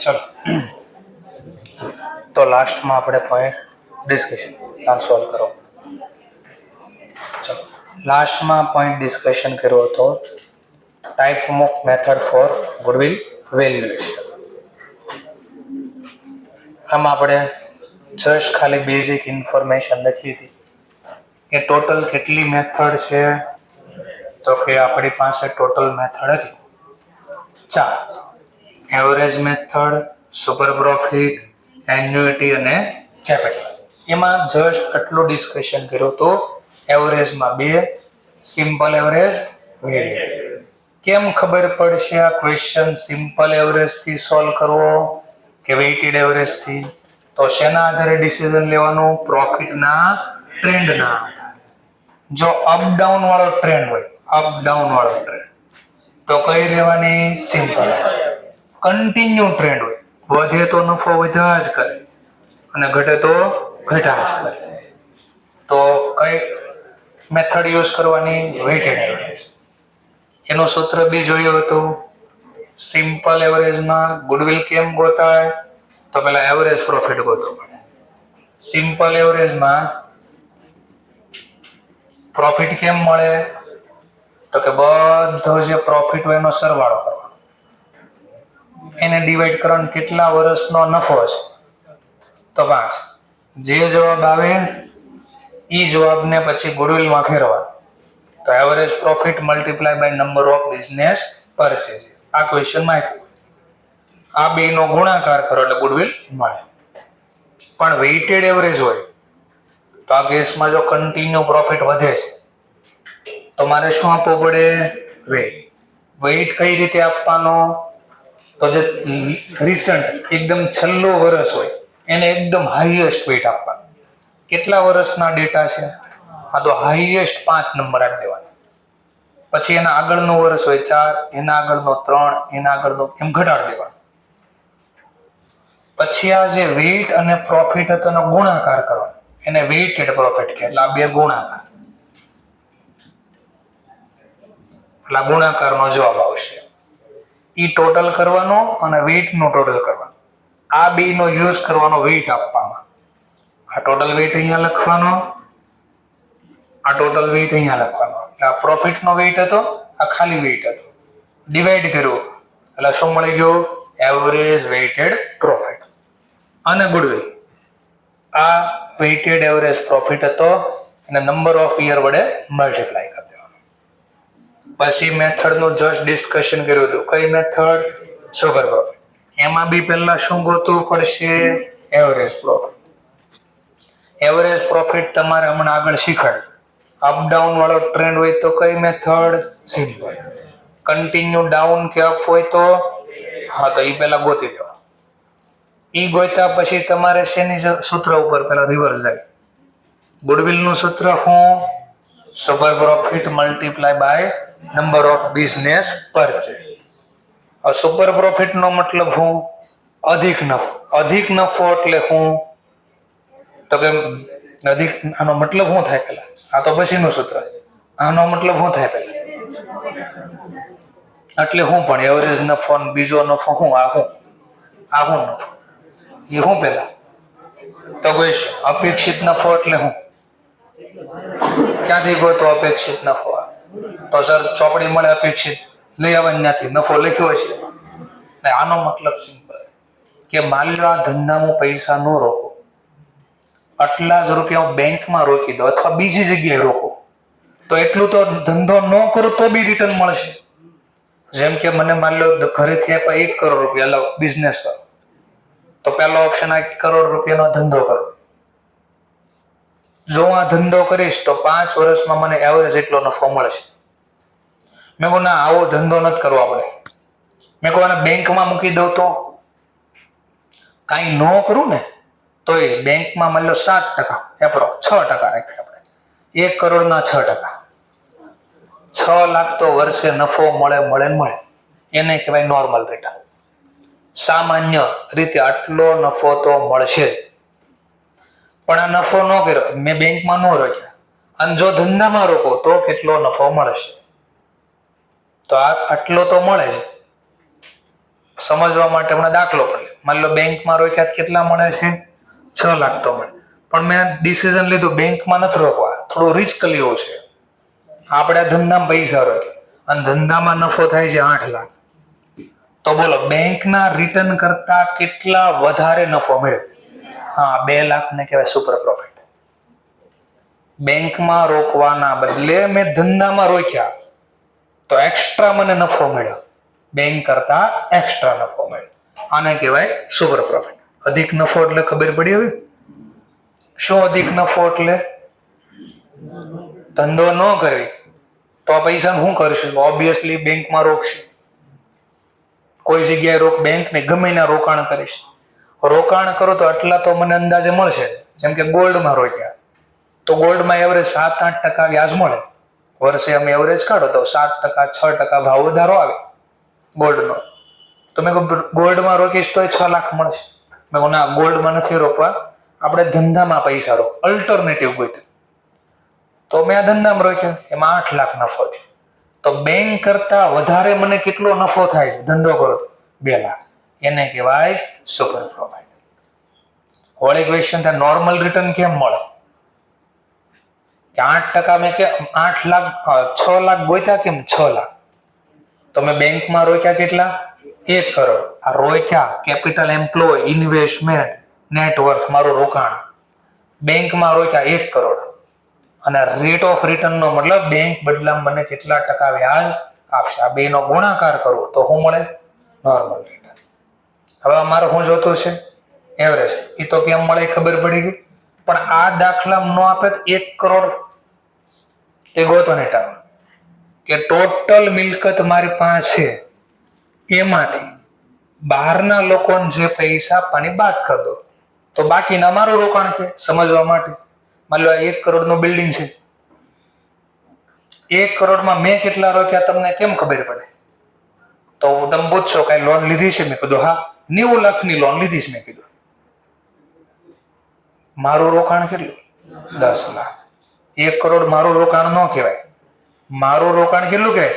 ચલો તો લાસ્ટમાં આપણે પોઈન્ટ ડિસ્કશન સોલ્વ કરો. ચલો લાસ્ટમાં પોઈન્ટ ડિસ્કશન કર્યો હતો type of method for goodwill valuation. આમાં આપણે જસ્ટ ખાલી બેઝિક ઇન્ફોર્મેશન લખી હતી કે ટોટલ કેટલી મેથડ છે, તો કે આપણી પાસે ટોટલ મેથડ હતી 4: average method, super profit, annuity અને કેપિટલ. એમાં જસ્ટ આટલું ડિસ્કશન કર્યું તો એવરેજમાં 2, સિમ્પલ એવરેજ, વેઇટેડ. કેમ ખબર પડશે આ ક્વેશ્ચન સિમ્પલ એવરેજ થી સોલ્વ કરવો કે વેઇટેડ એવરેજ થી? તો શેના આધારે ડિસિઝન લેવાનું? પ્રોફિટના ટ્રેન્ડના આધારે. જો અપ ડાઉન વાળો ટ્રેન્ડ હોય, અપ ડાઉન વાળો ટ્રેન્ડ, તો કઈ લેવાની? સિમ્પલ. કન્ટિન્યુ ટ્રેન્ડ હોય, વધે તો નફો વધ્યા જ કરે અને ઘટે તો ઘટ્યા જ કરે, તો કઈ મેથડ યુઝ કરવાની? Weighted average. એનું સૂત્ર બી જોયું હતું. સિમ્પલ એવરેજમાં ગુડવિલ કેમ ગોતાય? તો પેલા એવરેજ પ્રોફિટ ગોતવો પડે. સિમ્પલ એવરેજમાં પ્રોફિટ કેમ મળે? તો કે બધો જે પ્રોફિટ હોય એનો સરવાળો કરવાનો, એને ડિવાઈડ કરવાનો કેટલા વર્ષનો નફો છે, તો 5. જે જવાબ આવે એ જવાબને પછી ગુડવિલમાં ફેરવાનો, તો average profit multiply by number of business purchase. આ ક્વેશ્ચનમાં આપ્યું. આ બે નો ગુણાકાર કરો એટલે ગુડવિલ મળે. પણ વેઇટેડ એવરેજ હોય તો આ કેસમાં જો કન્ટિન્યુ પ્રોફિટ વધે છે તો મારે શું આપવું પડે? વેઇટ. વેઇટ કઈ રીતે આપવાનો? તો જે રિસન્ટ એકદમ છેલ્લો વર્ષ હોય એને એકદમ હાઈએસ્ટ વેઇટ આપવાનો. કેટલા વર્ષના ડેટા છે? આ તો હાઈએસ્ટ 5 નંબર આપી દેવાના. પછી એના આગળનો વર્ષ હોય 4, એના આગળનો 3, એના આગળનો એમ ઘટાડી દેવાનો. પછી આ જે વેઇટ અને પ્રોફિટ હતો એનો ગુણાકાર કરવાનો, એને વેઇટેડ પ્રોફિટ કહે. એટલે આ બે ગુણાકાર, એટલે ગુણાકારનો જવાબ આવશે. ઈ ટોટલ કરવાનો અને વેઇટ નો ટોટલ કરવાનો. આ બે નો યુઝ કરવાનો વેઇટ આપવામાં. આ ટોટલ વેઇટ અહીંયા લખવાનો, આ ટોટલ વેઇટ અહીંયા લખવાનો. એટલે આ પ્રોફિટ નો વેઇટ હતો, આ ખાલી વેઇટ હતો. ડિવાઈડ કર્યું એટલે શું મળી ગયું? Average weighted profit. અને ગુડવિલ, આ વેઇટેડ એવરેજ પ્રોફિટ હતો અને નંબર ઓફ યર વડે મલ્ટીપ્લાય કરી દેવાનો. પછી મેથડ નું જસ્ટ ડિસ્કશન કર્યું હતું. કઈ મેથડ? Super profit. એમાં બી પહેલા શું ગોતવું પડશે? Average profit. એવરેજ પ્રોફિટ તમારે હમણાં આગળ શીખવાડ્યું. અપ ડાઉન વાળો ટ્રેન્ડ હોય તો કઈ મેથડ? સિમ્પલ. કન્ટિન્યુ ડાઉન કે અપ હોય તો હા, તો એ પહેલા ગોતી દેવા. ઈ ગોત્યા પછી તમારે શેની સૂત્ર ઉપર પહેલા રિવર્સ જાય. ગુડવિલ નું સૂત્ર શું? Super profit multiply by number of business purchase. હવે સુપર પ્રોફિટ નો મતલબ શું? અધિક નફો. અધિક નફો એટલે શું? તો કે અધિક, આનો મતલબ શું થાય પેલા? આ તો પછીનું સૂત્ર છે. આનો મતલબ શું થાય પેલા? એટલે શું પણ એવરેજ નફો અને બીજો નફો શું? આ શું? આ શું નફો? એ શું પેલા? તો કોઈ અપેક્ષિત નફો એટલે શું? ક્યાંથી ગોતો અપેક્ષિત નફો? તો સર ચોપડી મળે અપેક્ષિત, લઈ આવવાની ત્યાંથી નફો લખ્યો છે. આનો મતલબ સિમ્પલ કે માની લો આ ધંધામાં પૈસા ન રોકો, આટલા જ રૂપિયા હું બેંકમાં રોકી દો અથવા બીજી જગ્યાએ રોકો, તો એટલું તો ધંધો ન કરો તો બી રિટર્ન મળશે. જેમ કે મને માની લો ઘરેથી આપ્યા 1 કરોડ રૂપિયા, લો બિઝનેસ કરો, તો પહેલો ઓપ્શન 1 કરોડ રૂપિયાનો ધંધો કરો. જો આ ધંધો કરીશ તો 5 વર્ષમાં મને એવરેજ એટલો નફો મળશે. મેં કહું ના, આવો ધંધો નથી કરવો આપણે. મેં કહું આને બેંકમાં મૂકી દઉં તો કાંઈ ન કરું ને તો એ બેંકમાં માની લો 7% એપ્રો 6% રાખીએ આપણે, 1 કરોડના 6%, 6 લાખ તો વર્ષે નફો મળે. એને કહેવાય નોર્મલ રિટર્ન. સામાન્ય રીતે આટલો નફો તો મળશે જ. પણ આ નફો ન કર્યો, મેં બેંકમાં ન રોક્યા અને જો ધંધામાં રોકો તો કેટલો નફો મળશે? તો આટલો તો મળે છે. સમજવા માટે હમણાં દાખલો પડે. માની લો બેંકમાં રોક્યા કેટલા મળે છે? 6 લાખ તો મળે. પણ મેં ડિસિઝન લીધું બેંકમાં નથી રોકવા, થોડું રિસ્ક લેવું છે. આપણે ધંધામાં પૈસા રોકે અને ધંધામાં નફો થાય છે 8 લાખ. તો બોલો બેંકના રિટર્ન કરતા કેટલા વધારે નફો મળ્યો? હા, 2 લાખ ને કહેવાય સુપર પ્રોફિટ. બેંકમાં રોકવાના બદલે મેં ધંધામાં રોક્યા તો એક્સ્ટ્રા મને નફો મળ્યો. બેંક કરતા એક્સ્ટ્રા નફો મળ્યો. આને કહેવાય સુપર પ્રોફિટ. અધિક નફો એટલે ખબર પડી હવે? શું અધિક નફો એટલે? ધંધો ન કરવી તો પૈસા શું કરશું? ઓબ્વિયસલી બેંકમાં રોકશું. કોઈ જગ્યાએ બેંક ને ગમે ના રોકાણ કરીશ. રોકાણ કરો તો આટલા તો મને અંદાજે મળશે. જેમ કે ગોલ્ડમાં રોક્યા તો ગોલ્ડમાં એવરેજ 7-8% વ્યાજ મળે. વર્ષે અમે એવરેજ કાઢો તો 7%, 6% ભાવ વધારો આવે ગોલ્ડનો. તો મેં ગોલ્ડમાં રોકીશ તો 6 લાખ મળશે. મેં ના, ગોલ્ડમાં નથી રોકવા, આપણે ધંધામાં પૈસા રોક, અલ્ટરનેટિવ ગોત્યું. તો મેં આ ધંધામાં રોક્યો, એમાં 8 લાખ નફો થયો. તો બેંક કરતા વધારે મને કેટલો નફો થાય છે ધંધો કરો? 2 લાખ. એને કહેવાય સુપર પ્રોફિટ. વળી ક્વેશ્ચન થાય નોર્મલ રિટર્ન કેમ મળે? કે 8% મેં કે 8 લાખ 6 લાખ ગોત્યા કેમ 6 લાખ? તો મેં બેંકમાં રોક્યા કેટલા? 1 કરોડ. આ રોક્યા કેપિટલ એમ્પ્લોય, ઇન્વેસ્ટમેન્ટ, નેટવર્થ, મારું રોકાણ. બેંકમાં રોક્યા 1 કરોડ. અને રેટ ઓફ રિટર્ન નો મતલબ બેંક બદલામાં મને કેટલા ટકા વ્યાજ આપશે. આ બેનો ગુણાકાર કરવો તો શું મળે? Normal return. હવે અમારે શું જોતું છે? એવરેજ. એ તો કેમ મળે ખબર પડી ગઈ. પણ આ દાખલામાં નો આપે 1 કરોડ તે ગોતો ને ટાઈમ કે ટોટલ મિલકત મારી પાસે છે, એમાંથી બહારના લોકોને જે પૈસા આપવાની બાદ કરી દો તો બાકીના મારું રોકાણ છે. સમજવા માટે માની લો 1 કરોડનું બિલ્ડિંગ છે. 1 કરોડમાં મેં કેટલા રોક્યા તમને કેમ ખબર પડે? તો તમે પૂછશો કઈ લોન લીધી છે? મેં કીધું હા, 90 લાખની લોન લીધી છે. મેં કીધું મારું રોકાણ કેટલું? 10 લાખ. 1 કરોડ મારું રોકાણ ન કહેવાય. મારું રોકાણ કેટલું કહેવાય?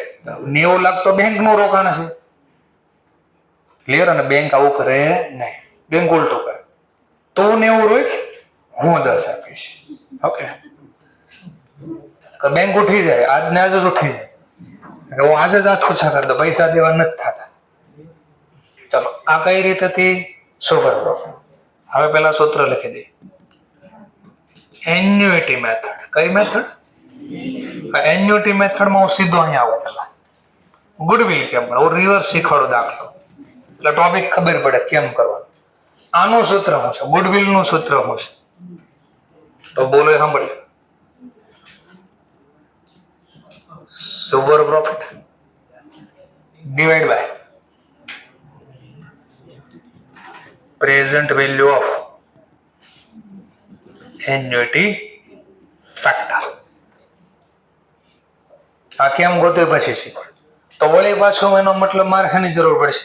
90 લાખ તો બેંકનું રોકાણ છે. ક્લિયર? અને બેંક આવું કરે નહીં. બેંક ઉલટું કરે. તો 90 રોક, હું 10 આપીશ. ઓકે, બેંક ઉઠી જાય, આજને આજ જ ઉઠી જાય. હું આજે જ હાથ ઓછા કરી દો, પૈસા દેવા નથી થતા. ચલો, આ કઈ રીતે હતી? Super profit. હવે પેલા સૂત્ર લખી દઈએ. Annuity method. કઈ મેથડ? એન્યુઇટી મેથડમાં હું સીધો અહીંયા આવું. પેલા ગુડવિલ કેમ કરે, હું રિવર્સ શીખવાડું દાખલો, એટલે ટોપિક ખબર પડે કેમ કરવાનું. આનું સૂત્ર શું છે? ગુડવિલ નું સૂત્ર શું છે? તો બોલો, સાંભળીએ. Super profit divide by present value of annuity factor. આ કેમ ગોતું પછી શીખવાડું. તો વળી પાછું એનો મતલબ મારે શેની જરૂર પડશે?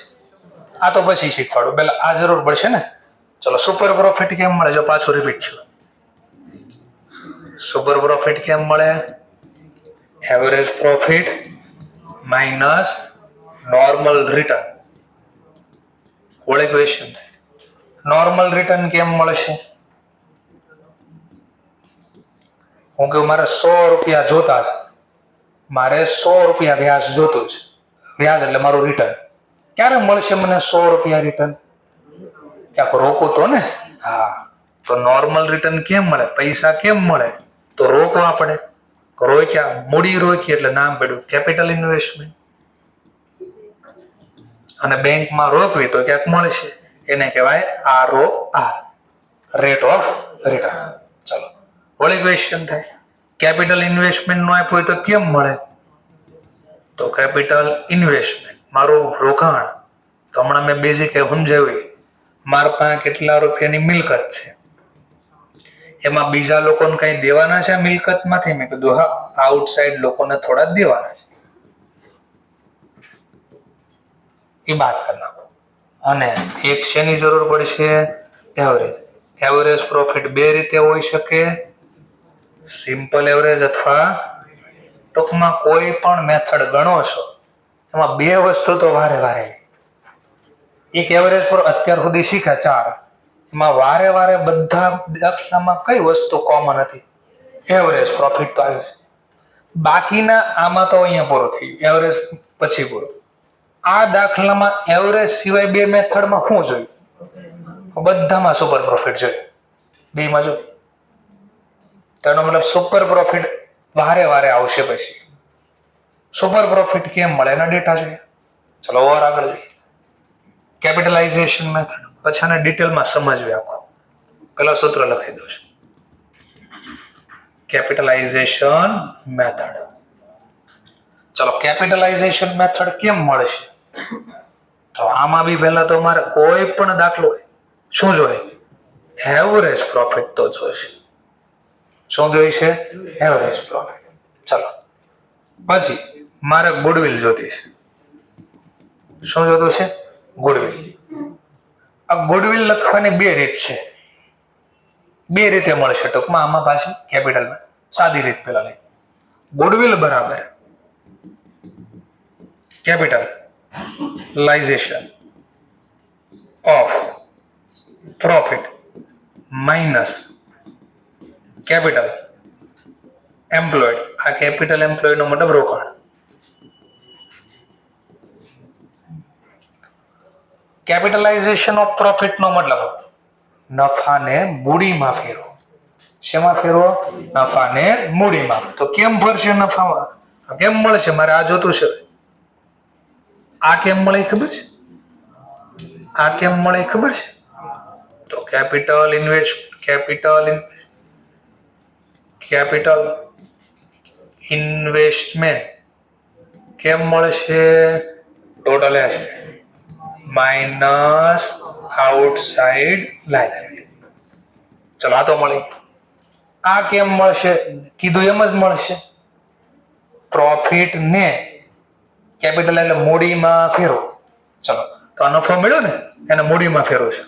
આ તો પછી શીખવાડું. પેલા આ જરૂર પડશે ને. ચલો, સુપર પ્રોફિટ કેમ મળે? જો પાછું રિપીટ થયું. સુપર પ્રોફિટ કેમ મળે? Average profit minus normal return. વળી ક્વેશ્ચન થાય નોર્મલ રિટર્ન કેમ મળશે? હું કહું મારે 100 રૂપિયા જોતા છે, મારે 100 રૂપિયા વ્યાજ જોતું છે. વ્યાજ એટલે મારું રિટર્ન. ક્યારે મળશે મને 100 રૂપિયા રિટર્ન? ક્યાંક રોકું તો ને. હા, તો નોર્મલ રિટર્ન કેમ મળે? પૈસા કેમ મળે? તો રોકવા પડે. રોક્યા, મૂડી રોકી એટલે નામ પડ્યું કેપિટલ ઇન્વેસ્ટમેન્ટ. અને બેંકમાં રોકવી તો ક્યાંક મળશે, એને કહેવાય ROR, રેટ ઓફ રિટર્ન. ચલો, વળી ક્વેશ્ચન થાય કેપિટલ ઇન્વેસ્ટમેન્ટ નો આપ્યું હોય તો કેમ મળે? તો કેપિટલ ઇન્વેસ્ટમેન્ટ મારું રોકાણ. તો હમણાં મેં બેઝિક સમજાવ્યું. મારા પાસે કેટલા રૂપિયાની મિલકત છે, એમાં બીજા લોકોને કઈ દેવાના છે મિલકતમાંથી? મેં કીધું હા, આઉટસાઇડ લોકોને થોડા દેવાના છે. એ વાત કરી નાખો. અને એક શેની જરૂર પડશે? એવરેજ. એવરેજ પ્રોફિટ બે રીતે હોઈ શકે, સિમ્પલ એવરેજ અથવા ટૂંકમાં કોઈ પણ મેથડ ગણો છો એમાં બે વસ્તુ તો વારે વારે, એક એવરેજ પર અત્યાર સુધી શીખ્યા 4, એમાં વારે વારે બધા દાખલામાં કઈ વસ્તુ કોમન હતી? એવરેજ પ્રોફિટ તો આવ્યું છે. બાકીના આમાં તો અહીંયા પૂરું થયું, એવરેજ પછી પૂરું. આ દાખલામાં એવરેજ સિવાય બે મેથડમાં શું જોયું? બધામાં સુપર પ્રોફિટ જોયું, બેમાં જો. તેનો મતલબ સુપર પ્રોફિટ વારે વારે આવશે. પછી સુપર પ્રોફિટ કેમ મળે એના ડેટા જોઈએ. ચલો ઓર આગળ જઈએ. કેપિટલાઇઝેશન મેથડ, પછી આને ડિટેલમાં સમજવી આખું. પેલા સૂત્ર લખી દઉં છું. Capitalisation method. ચલો કેપિટલાઇઝેશન મેથડ કેમ મળશે? તો આમાં બી પહેલા તો મારે કોઈ પણ દાખલો હોય શું જોઈએ? એવરેજ પ્રોફિટ તો જોઈશે. શું જોઈશે? Average profit. ચલો પછી મારે ગુડવિલ જોતી છે. શું જોતું છે? ગુડવિલ. આ ગુડવિલ લખવાની બે રીત છે, બે રીતે મળશે ટૂંકમાં. આમાં પાછી કેપિટલમાં સાદી રીત પેલા લઈ. ગુડવિલ બરાબર capitalization of profit minus capital employed. આ capital employed નો મતલબ રોકાણ. કેપિટલાઇઝેશન ઓફ પ્રોફિટ નો મતલબ નફાને મૂડીમાં ફેરવો. શેમાં ફેરવો? નફાને મૂડીમાં. તો કેમ ફરશે નફામાં? કેમ મળશે? મારે આ જોતું છે. આ કેમ મળે ખબર છે? આ કેમ મળે ખબર છે? તો કેપિટલ ઇન્વેસ્ટમેન્ટ કેમ મળશે? Total asset minus outside liability. ચલો આ તો મળી. આ કેમ મળશે? કીધું એમ જ મળશે. પ્રોફિટ ને કેપિટલ એટલે મૂડીમાં ફેરવો. ચલો તો આ નફો મળ્યો ને, એને મૂડીમાં ફેરવો છે.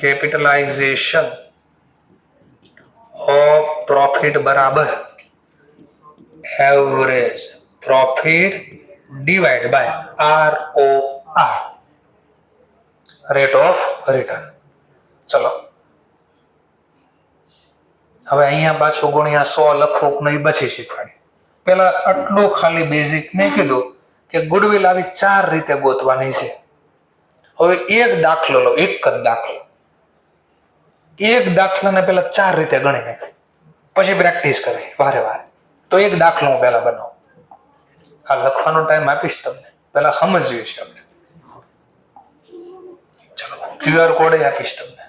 કેપિટલાઇઝેશન ઓફ પ્રોફિટ બરાબર average profit divide by ROR, rate of return. ચલો હવે અહીંયા પાછું ગુણ્યા 100 લખવું નહીં, પછી શીખવાડી. પેલા આટલું ખાલી બેઝિક મેં કીધું કે ગુડવિલ આવી 4 રીતે ગોતવાની છે. હવે એક દાખલો લો, એક જ દાખલો. એક દાખલાને પેલા 4 રીતે ગણી નાખ, પછી પ્રેક્ટિસ કરવી વારે વારે. તો એક દાખલો હું પેલા બનાવું. આ લખવાનો ટાઈમ આપીશ તમને, પેલા સમજવી છે આપણે. ચલો QR કોડ આપીશ તમને.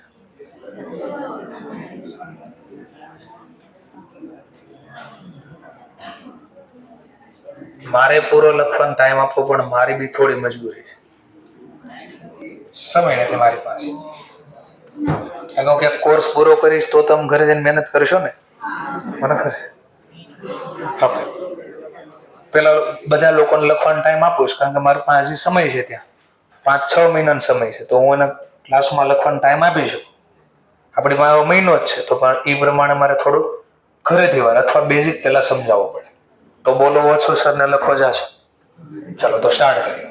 મારે પૂરો લખવાનો ટાઈમ આપવો, પણ મારી બી થોડી મજબૂરી છે, સમય નથી મારી પાસે. અગાઉ ક્યાંક કોર્સ પૂરો કરીશ તો તમે ઘરે જઈને મહેનત કરશો ને, મને કરશે. ઓકે, પેલા બધા લોકોને લખવાનો ટાઈમ આપું છું, કારણ કે મારી પાસે હજી સમય છે, ત્યાં 5-6 મહિનાનો સમય છે. તો હું એને ક્લાસમાં લખવાનો ટાઈમ આપી શકું. આપણી પાસે મહિનો જ છે, તો પણ એ પ્રમાણે મારે થોડું ઘરેથી વાર અથવા બેઝિક પહેલા સમજાવવું પડે. તો બોલો ઓછો સર ને લખો જાશો. ચાલો તો સ્ટાર્ટ કરીએ.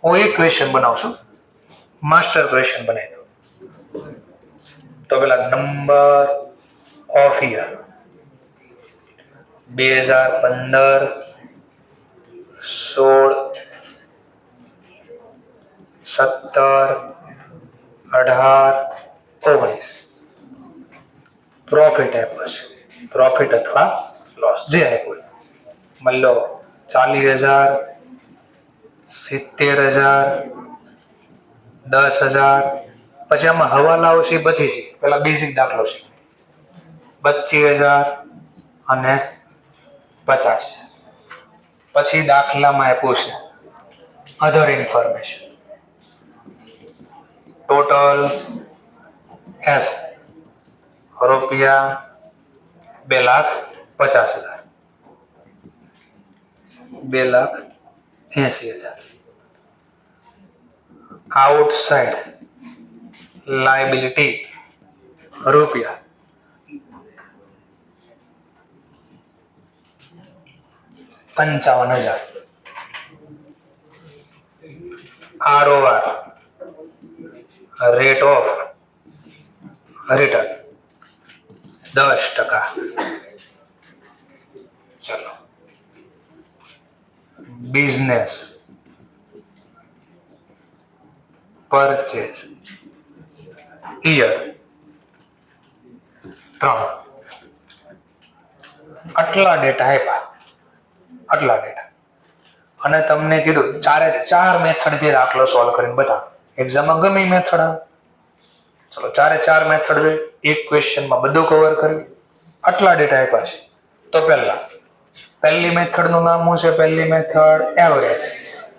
હું એક ક્વેશ્ચન બનાવું છું, માસ્ટર ક્વેશ્ચન બનાવી દઉં. તો પેલા નંબર ઓફ યર 2015, 16, 17, 18, 19. પ્રોફિટ આપ્યો છે, પ્રોફિટ અથવા લોસ જે આપ્યું. માની લો 40,000, 70,000, 10,000. પછી આમાં હવાલા આવશે પછી છે. પેલા બેઝિક દાખલો છે 25,000 અને 50. પછી દાખલામાં આપ્યું છે અધર ઇન્ફોર્મેશન. ટોટલ એસ રૂપિયા 2,50,000, 2,80,000. આઉટસાઇડ લાયબિલિટી રૂપિયા 55,000. ROR, rate of return 10%. ચલો, બિઝનેસ પરચેસ યર 3. આટલા ડેટા આપ્યા, આટલા ડેટા, અને તમને કીધું 4 મેથડ થી દાખલો સોલ્વ કરીને બતાવો. એક્ઝામમાં ગમે મેથડ આવે. ચલો 4 મેથડ હોય, એક ક્વેશ્ચનમાં બધું કવર કરવી. આટલા ડેટા આપ્યા છે. તો પહેલી મેથડ નું નામ શું છે? પહેલી મેથડ એવરેજ.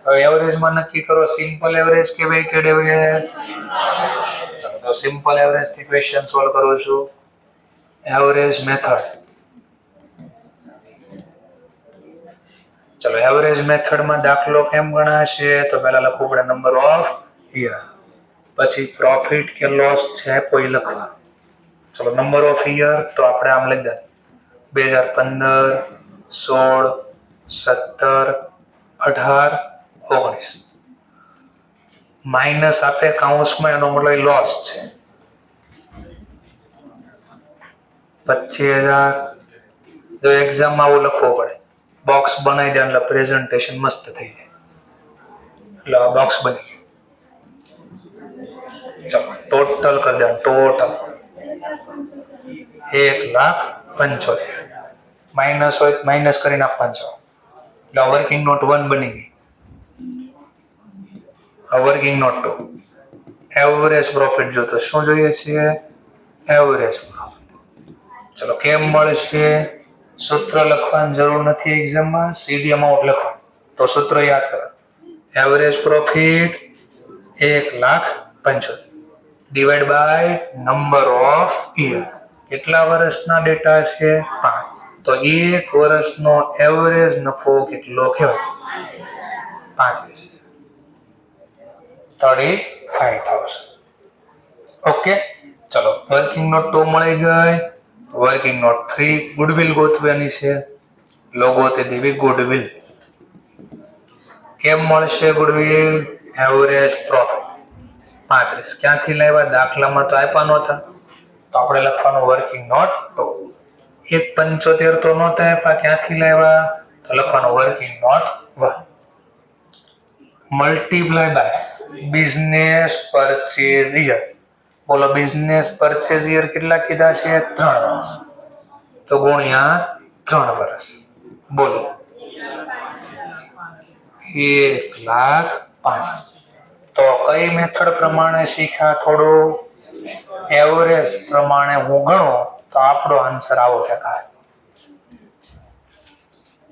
હવે એવરેજમાં નક્કી કરો, સિમ્પલ એવરેજ કે વેઇટેડ એવરેજ? ચલો તો સિમ્પલ એવરેજ થી ક્વેશ્ચન સોલ્વ કરું છું. Average method. ચલો એવરેજ મેથડમાં દાખલો કેમ ગણાશે? તો પહેલા લખવું પડે નંબર ઓફ યર, પછી પ્રોફિટ કે લોસ છે કોઈ લખવા. ચલો નંબર ઓફ યર તો આપણે આમ લખી દે 2015, 16, 17, 18, 19. માઇનસ આપે કાઉન્સમાં, એનો મતલબ લોસ છે 25,000. જો એક્ઝામમાં આવું લખવું પડે, બોક્સ બનાવી દે એટલે પ્રેઝન્ટેશન મસ્ત થઈ જાય. એટલે આ બોક્સ બની ગયું. ચલો ટોટલ કરી દે. ટોટલ 1,75,000. માઇનસ હોય માઇનસ કરી નાખવાનું છે. એટલે વર્કિંગ નોટ 1 બની ગઈ. Working note 2. એવરેજ પ્રોફિટ જોતો શું જોઈએ છે? Average profit. ચલો કેમ મળશે? સૂત્ર લખવાની જરૂર નથી એક્ઝામમાં, સીધી અમાઉન્ટ લખવાનું. તો સૂત્ર યાદ કરો. Average profit 1,75,000 divide by number of year. કેટલા વર્ષના ડેટા છે? 5. તો એક વર્ષનો એવરેજ નફો કેટલો કહેવાય? 35,000. ઓકે. ચલો વર્કિંગ નોટ 2 મળી ગઈ. વર્કિંગ નોટ 3 ગુડવિલ ગોતવાની છે. લોગો તે દેવી ગુડવિલ. કેમ મળશે ગુડવિલ? Average profit 35. ક્યાંથી લાવ્યા? દાખલામાં તો આપ્યા નહોતા, તો આપણે લખવાનું વર્કિંગ નોટ 2. 1,75,000 તો નહોતા આપ્યા, ક્યાંથી લાવ્યા? તો લખવાનું working note 1 multiply by business purchase year. બોલો બિઝનેસ પરચેઝ યર કેટલા કીધા છે? 3 વર્ષ. તો ગુણ્યા 3 વર્ષ. બોલો 1,05,000. તો કઈ મેથડ પ્રમાણે શીખ્યા? થોડું એવરેજ પ્રમાણે હું ગણો તો આપણો આન્સર આવો દેખાય.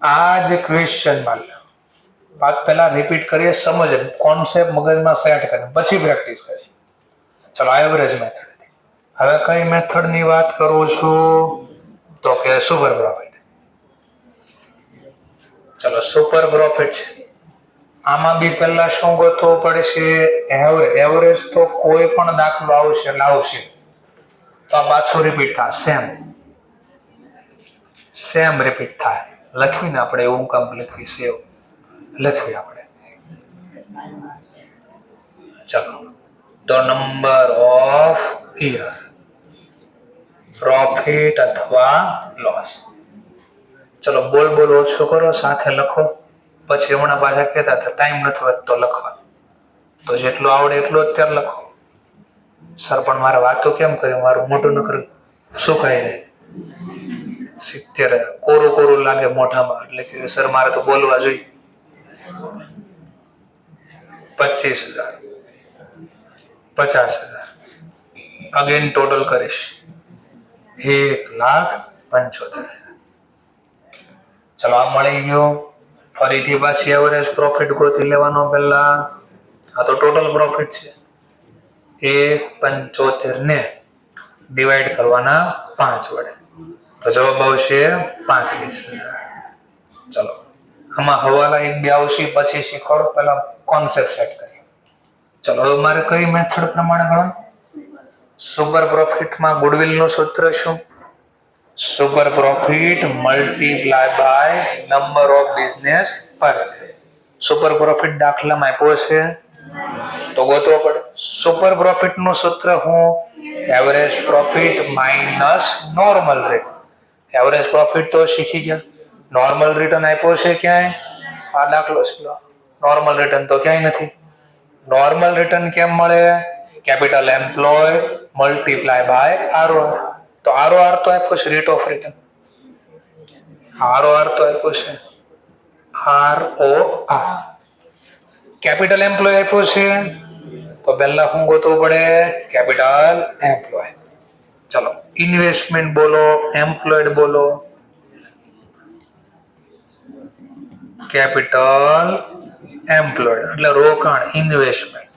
આ જ ક્વેશ્ચનમાં વાત પહેલા રિપીટ કરીએ, સમજ કોન્સેપ્ટ મગજમાં સેટ કરીને પછી પ્રેક્ટિસ કરીએ. ચલો એવરેજ મેથડ. હવે કઈ મેથડ ની વાત કરું છું? તો કે સુપર પ્રોફિટ. ચલો સુપર પ્રોફિટ છે. આમાં બી પહેલા શું ગોતવું પડશે? એવરેજ તો કોઈ પણ દાખલો આવશે એટલે આવશે, તો આ પાછું રિપીટ થાય. સેમ રિપીટ થાય. લખવીને આપણે એવું કામ લખવી, સેવ લખવી આપણે. ચલો તો નંબર ઓફ યર, પ્રોફિટ અથવા લોસ. ચલો બોલ ઓછો કરો, સાથે લખો. પછી હમણાં પાછા કહેતા હતા ટાઈમ નથી વધતો લખવા, તો જેટલું આવડે એટલું અત્યારે લખો. સર પણ મારે વાતો કેમ કર્યું? મારું મોટું ન કર્યું શું કહી દે? 70 કોરું લાગે મોઢામાં, એટલે કે સર મારે તો બોલવા જોઈએ. 25,000, 50,000. અગેન ટોટલ કરીશ 1,75,000. ચલો આ મળી ગયું. ફરીથી પાછી એવરેજ પ્રોફિટ ગોતી લેવાનો પહેલા. આ તો ટોટલ પ્રોફિટ છે. 1,75,000 ને ડિવાઈડ કરવાના 5 વડે, તો જવાબ આવશે 35,000. ચલો આમાં હવાલા 1-2 આવશે, પછી શીખવાડો. પહેલા કોન્સેપ્ટ સેટ કરીએ. ચલો હવે મારે કઈ મેથડ પ્રમાણે ગણો? સુપર પ્રોફિટમાં ગુડવિલ નું સૂત્ર શું? Super profit multiply by number of business purchase. Super profit દાખલામાં આપ્યો છે તો ગોતવો પડે. સુપર પ્રોફિટ નું સૂત્ર હું? Average profit minus normal return. Average profit તો શીખી ગયા. નોર્મલ રિટર્ન આપ્યો છે ક્યાંય? આ દાખલો છે. નોર્મલ રિટર્ન તો ક્યાંય નથી. નોર્મલ રિટર્ન કેમ મળે? Capital employ multiply by ROR. તો આરઓઆર તો આપ્યો છે રેટ ઓફ રિટર્ન. આરઓઆર તો આપ્યો છે આરઓઆર. કેપિટલ એમ્પ્લોય આપ્યો છે તો પહેલા શું ગોતવું પડે? Capital employ. ચલો ઇન્વેસ્ટમેન્ટ બોલો, એમ્પ્લોયડ બોલો. કેપિટલ એમ્પ્લોયડ એટલે રોકાણ, ઇન્વેસ્ટમેન્ટ.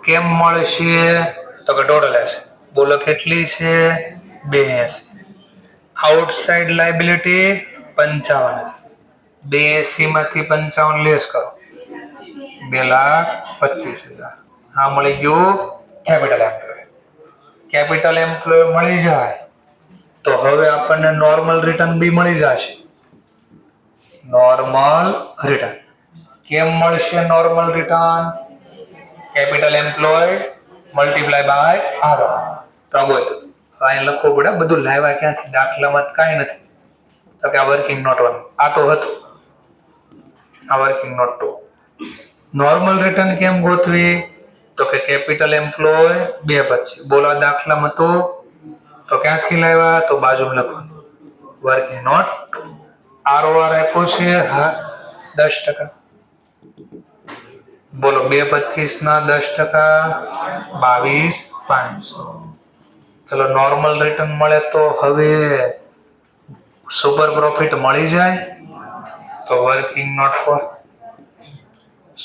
કેમ મળશે? તો કે ટોટલ એસેટ. બોલો કેટલી છે? 82. Outside liability 55. 82 માંથી 55 લેસ કરો 2,25,000. આ મળી ગયું કેપિટલ એમ્પ્લોય. કેપિટલ એમ્પ્લોય મળી જાય તો હવે આપણને નોર્મલ રિટર્ન બી મળી જશે. નોર્મલ રિટર્ન કેમ મળશે? Normal return capital employ multiply by ROR. તો અહીં લખવું પડે. બધું લાવ્યા ક્યાંથી? દાખલામાં કાંઈ નથી. તો કે આ વર્કિંગ નોટ 1. આ તો હતું. આ વર્કિંગ નોટ 2. નોર્મલ રિટર્ન કેમ ગોતવી? તો કે કેપિટલ એમ્પ્લોય 225. બોલો દાખલામાં તો ક્યાંથી લાવ્યા? તો બાજુમાં લખવાનું વર્કિંગ નોટ 2. આરઓઆર આપ્યો છે 10%. બોલો 225 ના 10% 22,500. ચલો નોર્મલ રિટર્ન મળે તો હવે સુપર પ્રોફિટ મળી જાય તો વર્કિંગ નોટ 4.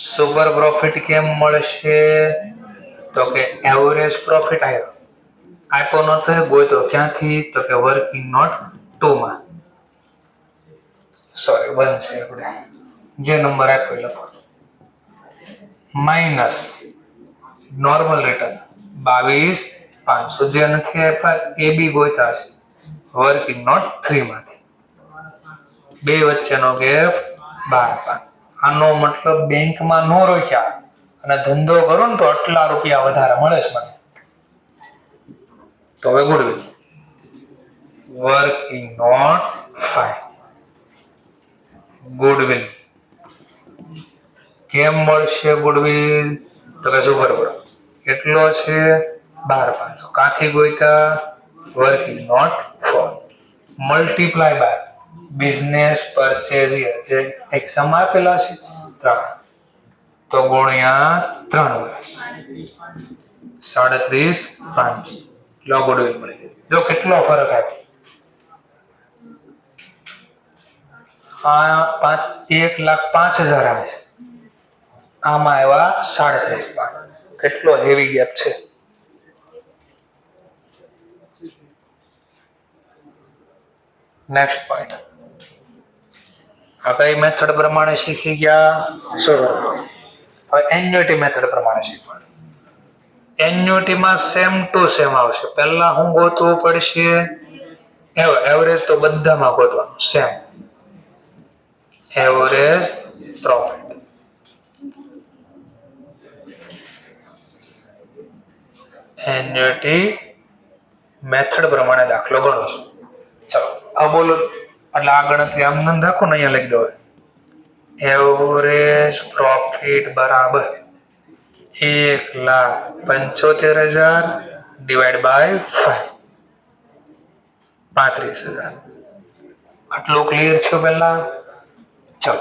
સુપર પ્રોફિટ કેમ મળશે? તો કે એવરેજ પ્રોફિટ આપ્યો નતો ગોતો ક્યાંથી? તો કે વર્કિંગ નોટ 2 માં. સોરી 1 છે આપણે જે નંબર આપ્યો લખો. Minus normal return 22,500. જે નથી આપ્યા એ બી ગોતા છે વર્કિંગ નોટ 3 માંથી. બે વચ્ચેનો ગેપ 12,500. આનો મતલબ બેંકમાં નો રોક્યા અને ધંધો કરો ને તો આટલા રૂપિયા વધારે મળે છે મને. તો હવે ગુડવિલ વર્કિંગ નોટ 5. ગુડવિલ કેમ મળશે? ગુડવિલ તો કે સુપર પ્રોફિટ કેટલો છે? 12,500. કાથી ગોઈતા? Working note 4 multiply by business purchase જે એક્ઝામ આપેલા છે 3. તો ગુણ્યા 3 વર્ષ 37,500. લો ગુડવિલ મળી ગયું. જો કેટલો ફરક આપ્યો. આ 1,05,000 આવે છે. આમાં આવ્યા 37,500. કેટલો હેવી ગેપ છે. Next point. આ કઈ મેથડ પ્રમાણે શીખી ગયા? હવે એન્યુટી મેથડ પ્રમાણે શીખવાનું. એન્યુટીમાં સેમ ટુ સેમ આવશે. પહેલા હું ગોતવું પડશે એવરેજ. તો બધામાં ગોતવાનું same. Average profit. Annuity method પ્રમાણે દાખલો ગણો છું. ચલો આ બોલો એટલે આ ગણતરી આમ ન રાખો ને, અહીંયા લખી દો. એવરેજ પ્રોફિટ બરાબર 1,75,000 ડિવાઈડ બાય 5 35,000. આટલું ક્લિયર થયું પહેલા? ચલો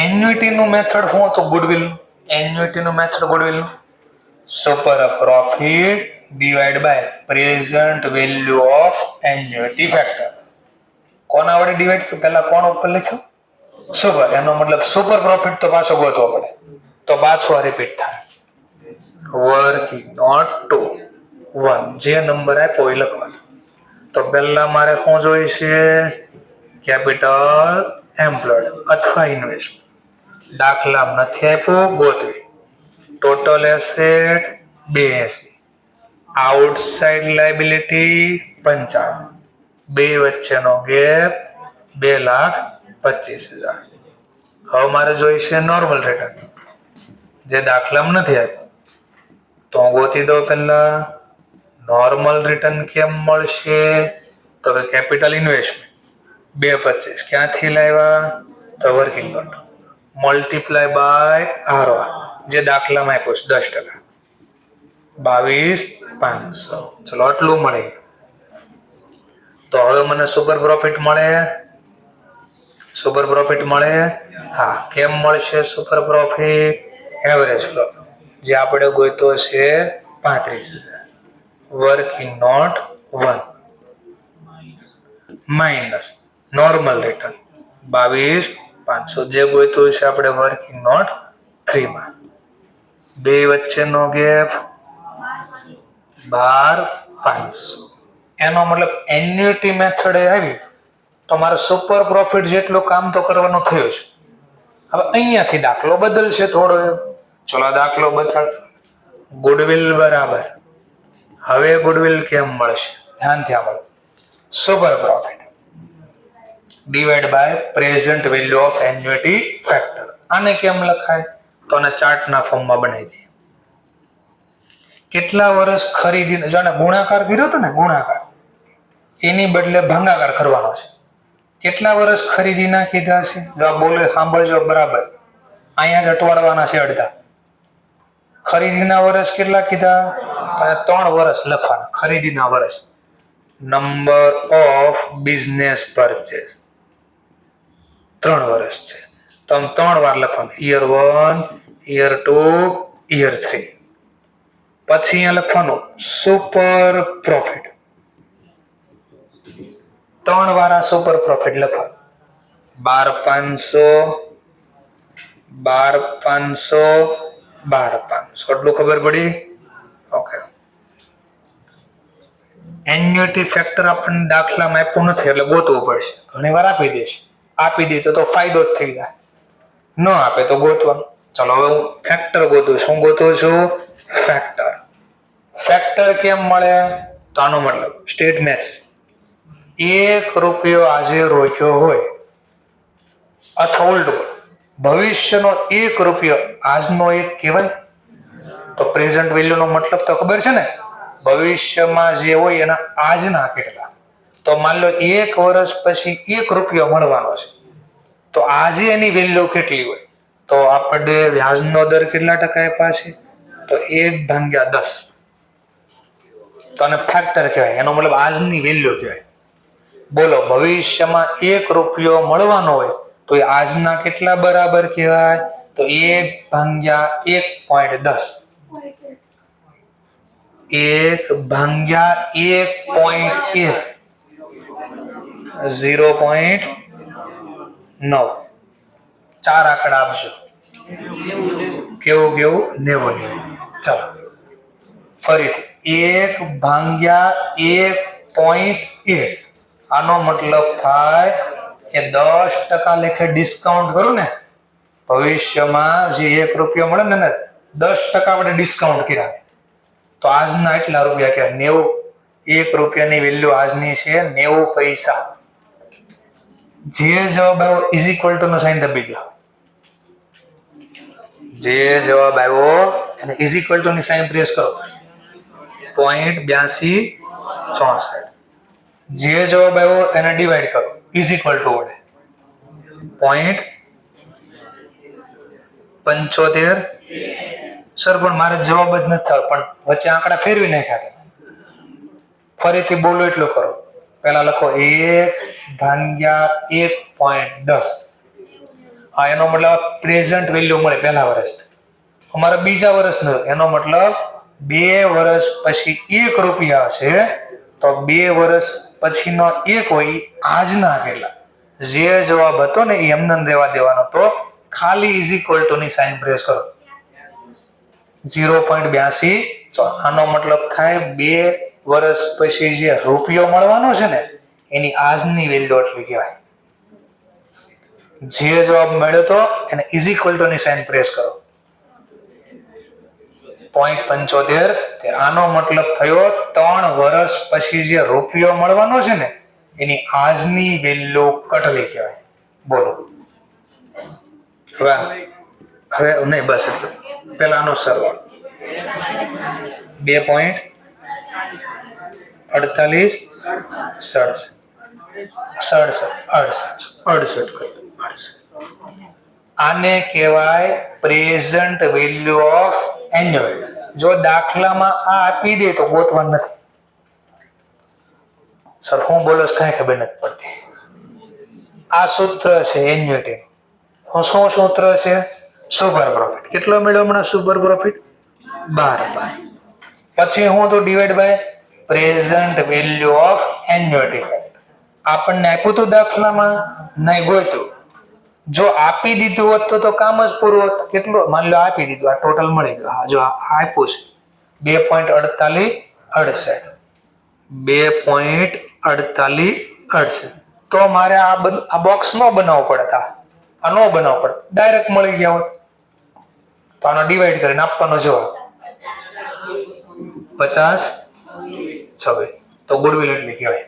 એન્યુટી નું મેથડ શું હતું? ગુડવિલ. એન્યુટી નું method goodwill super profit divide by present value of annuity factor. કોના વડે ડિવાઈડ કર્યું? પહેલા કોણ ઉપર લખ્યું? સુપર. એનો મતલબ સુપર પ્રોફિટ તો પાછો ગોતવો પડે તો પાછો રિપીટ થાય. વર્કિંગ નોટ 2 1 જે નંબર આપ્યો એ લખવાનો. તો પહેલા મારે શું જોઈશે? કેપિટલ એમ્પ્લોયડ અથવા ઇન્વેસ્ટમેન્ટ. દાખલા નથી આપ્યો ગોતવી. Total asset 82. Outside liability 55. બે વચ્ચેનો ગેપ 2,25,000. હવે મારે જોઈશે નોર્મલ રિટર્ન, જે દાખલામાં નથી આપ્યું. તો હું ગોતી દઉં પહેલા નોર્મલ રિટર્ન કેમ મળશે. તો કેપિટલ ઇન્વેસ્ટમેન્ટ 2,25 ક્યાંથી લાવ્યા, તો working note multiply by ROI, જે દાખલામાં આપ્યું છે 10%, 22,500. ચલો આટલું મળે. તો હવે મને સુપર પ્રોફિટ મળે. સુપર પ્રોફિટ મળે. હા, કેમ મળશે સુપર પ્રોફિટ? એવરેજ પ્રોફિટ જે આપણે ગોઈતો છે 35,000, working note 1 minus normal return 22,500, જે ગોઈતું છે આપણે વર્કિંગ નોટ 3 માં. બે વચ્ચેનો ગેપ 12,500. એનો મતલબ એન્યુટી મેથડે આવી તો મારે સુપર પ્રોફિટ જેટલું કામ તો કરવાનું થયું છે. હવે અહીંયાથી દાખલો બદલશે થોડો. ચલો દાખલો બદલ. ગુડવિલ બરાબર. હવે ગુડવિલ કેમ મળશે? ધ્યાનથી સાંભળો. Super profit divide by present value of annuity factor. આને કેમ લખાય? તો આને ચાર્ટના ફોર્મમાં બનાવી દઈએ. કેટલા વર્ષ ખરીદીને, જો આને ગુણાકાર કર્યો હતો ને, ગુણાકાર, એની બદલે ભાગાકાર કરવાનો છે. કેટલા વર્ષ ખરીદીના કીધા છે? જો આ બોલે સાંભળજો બરાબર. અહીંયા જ અટવાડવાના છે અડધા. ખરીદીના વર્ષ કેટલા કીધા? 3 વર્ષ લખવાના. ખરીદીના વર્ષ. નંબર ઓફ બિઝનેસ પરચેસ 3 વર્ષ છે, તો આમ 3 વાર લખવાનું. Year 1, year 2, year 3. પછી અહીંયા લખવાનું સુપર પ્રોફિટ. 3 વાર આ સુપર પ્રોફિટ લખવાનું. 12,500, 12,500, 12,500. એટલું ખબર પડી? ઓકે. એન્યુટી ફેક્ટર આપણને દાખલામાં આપ્યું નથી એટલે ગોતવું પડશે. ઘણી વાર આપી દેશે. આપી દીધો તો ફાયદો જ થઈ જાય, ન આપે તો ગોતવાનું. ચલો હવે હું ફેક્ટર ગોતું છું. હું ગોતું છું ફેક્ટર. ફેક્ટર કેમ મળે? તો આનો મતલબ સ્ટેટ મેથ્સ. 1 રૂપિયો આજે રોક્યો હોય અથવા ઉલટું ભવિષ્યનો 1 રૂપિયો આજનો 1 કહેવાય. તો પ્રેઝન્ટ વેલ્યુનો મતલબ તો ખબર છે ને, ભવિષ્યમાં જે હોય એના આજના કેટલા. તો માન લો 1 વર્ષ પછી 1 રૂપિયો મળવાનો છે, તો આજે એની વેલ્યુ કેટલી હોય? તો આપણે વ્યાજનો દર કેટલા ટકા આપ્યા છે? તો 1/10. તો આને ફેક્ટર કહેવાય. એનો મતલબ આજની વેલ્યુ કહેવાય. બોલો, ભવિષ્યમાં 1 રૂપિયો મળવાનો હોય તો એ આજના કેટલા બરાબર કહેવાય? તો 1/1.10. 1/1.1 0.9. 4 આંકડા આપજો. કેવું 90. ચાલો ફરીથી 1/1.1. આનો મતલબ થાય કે 10% લેખે ડિસ્કાઉન્ટ કરું ને, ભવિષ્યમાં જે 1 રૂપિયો મળે ને 10% આપણે ડિસ્કાઉન્ટ કર્યા તો આજના એટલા રૂપિયા કે 90. 1 રૂપિયાની વેલ્યુ આજની છે 90 પૈસા. જે જવાબ આવ્યો ઇઝ ઇક્વલ ટુ નો સાઇન દબી દો. જે જવાબ આવ્યો એને ઇઝ ઇક્વલ ટુ ની સાઇન પ્રેસ કરો. 0.8264. જે જવાબ આવ્યો એને ડિવાઈડ કરો ઇઝ ઇક્વલ ટુ વડે. 0.75. સર પણ મારે જવાબ જ નથી થયો, પણ વચ્ચે આંકડા ફેરવી નાખ્યા. ફરીથી બોલો એટલું કરો. પહેલા લખો 1/1.10. હા, એનો મતલબ પ્રેઝન્ટ વેલ્યુ મળે પહેલા વર્ષ. અમારે બીજા વર્ષનો, એનો મતલબ 2 વર્ષ પછી 1 રૂપિયા છે તો 2 વર્ષ પછીનો 1 હોય આજના કેટલા. જે જવાબ હતો ને એ એમને રહેવા દેવાનો. તો ખાલી ઇઝ ઇક્વલ ટુ ની સાઇન પ્રેસ કરો. 0.82. આનો મતલબ થાય 2 વર્ષ પછી જે રૂપિયો મળવાનો છે ને એની આજની વેલ્યુ એટલી કહેવાય. જે જવાબ મળ્યો તો એને ઇઝ ઇક્વલ ટુ ની સાઇન પ્રેસ કરો. 0.75. આનો મતલબ થયો 3 વર્ષ પછી જે રૂપિયો મળવાનો છે ને એની આજની વેલ્યુ કેટલી કહેવાય? બોલો. હવે હવે નહીં, બસ એટલું. પેલાનો સરવાળો 2.48 આને કહેવાય પ્રેઝન્ટ વેલ્યુ ઓફ એન્યુઅલ. જો દાખલામાં આ આપી દે તો ગોતવાનું નથી. સર હું બોલો કઈ ખબર નથી પડતી. આ સૂત્ર છે એન્યુટી. શું સૂત્ર છે? Super profit. કેટલો મળ્યો હમણાં સુપર પ્રોફિટ? 12. પછી હું તો divide by present value of annuity. આપણને આપ્યું હતું દાખલામાં? નહીં, ગોતું. જો આપી દીધું હોત તો કામ જ પૂરું હોત. કેટલું માની લો આપી દીધું, આ ટોટલ મળી ગયું. હા, જો આપ્યું છે 2.48 2.48 તો મારે આ બોક્સ નો બનાવવો પડે. આ નો બનાવવો પડે, ડાયરેક્ટ મળી ગયા હોત. તો આનો ડિવાઈડ કરીને આપવાનો જવાબ 50 તો ગુડવિલ એટલી કહેવાય.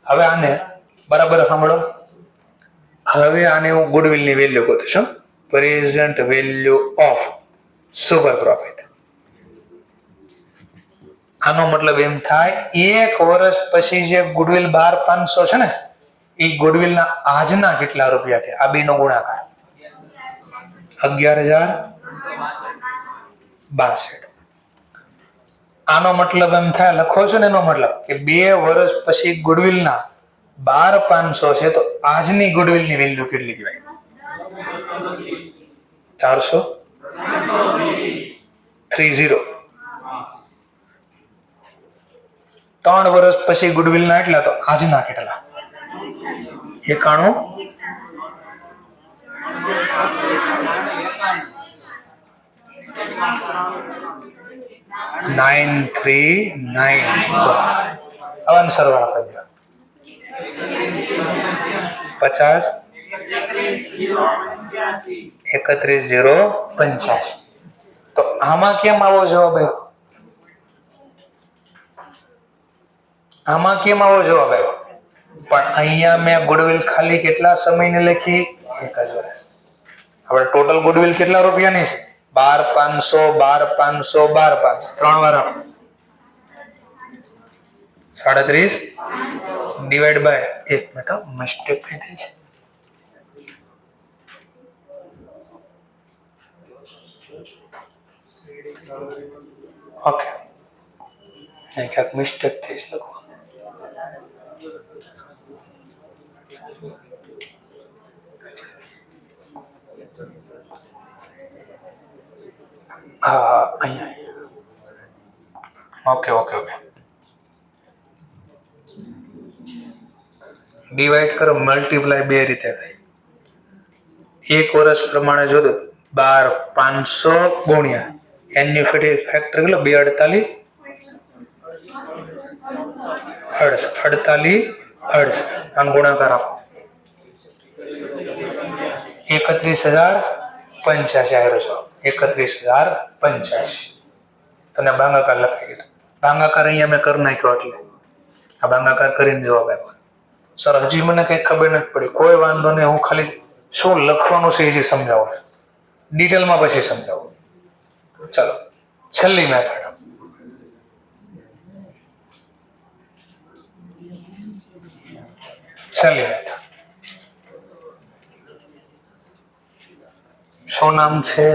હવે આને બરાબર સાંભળો. હવે આને હું ગુડવિલ ની વેલ્યુ ગોતું છું. Present value of super profit. આનો મતલબ એમ થાય 1 વર્ષ પછી જે ગુડવિલ 12,500 છે ને, એ ગુડવિલ ના આજના કેટલા રૂપિયા છે? આ બે નો ગુણાકાર 11,062. આનો મતલબ એમ થાય, લખો છો ને, એનો મતલબ કે 2 વર્ષ પછી ગુડવિલ ના 12,500 છે, તો આજની ગુડવિલ ની વેલ્યુ કેટલી કહેવાય? 430. 3 વર્ષ પછી ગુડવિલ ના એટલા, તો આજના કેટલા? 91. 939. હવે સરવાળા કરી દો. 50 31,085. તો આમાં કેમ આવો જવાબ આવ્યો? આમાં કેમ આવો જવાબ આવ્યો? પણ અહીંયા મેં ગુડવિલ ખાલી કેટલા સમયને લખી? 1 જ વર્ષ. આપણે ટોટલ ગુડવિલ કેટલા રૂપિયાની છે? 12,500 12,500 3 વાર 37 ડિવાઈડ બાય 1 મિનિટ, મિસ્ટેક થઈ ગઈ છે. ઓકે, અહીં ક્યાંક મિસ્ટેક થઈ છે. હા, અહીંયા. ઓકે. ડિવાઈડ કરો, મલ્ટીપ્લાય બે રીતે થાય. 1 વર્ષ પ્રમાણે જો 12,500 ગુણ્યા એન્યુટી ફેક્ટર કેટલો? 248 આનો ગુણાકાર આપો 31,085 આવ્યો છો. 31,085 તને ભાગાકાર લખાઈ ગયો. ભાગાકાર અહીંયા મેં કરી નાખ્યો, એટલે આ ભાગાકાર કરીને જવાબ આપ્યો. સર હજી મને કઈ ખબર નથી પડી. કોઈ વાંધો નહીં, હું ખાલી શું લખવાનું છે એ સમજાવું, ડિટેલમાં પછી સમજાવું. ચલો, છેલ્લી મેથડ. શું નામ છે?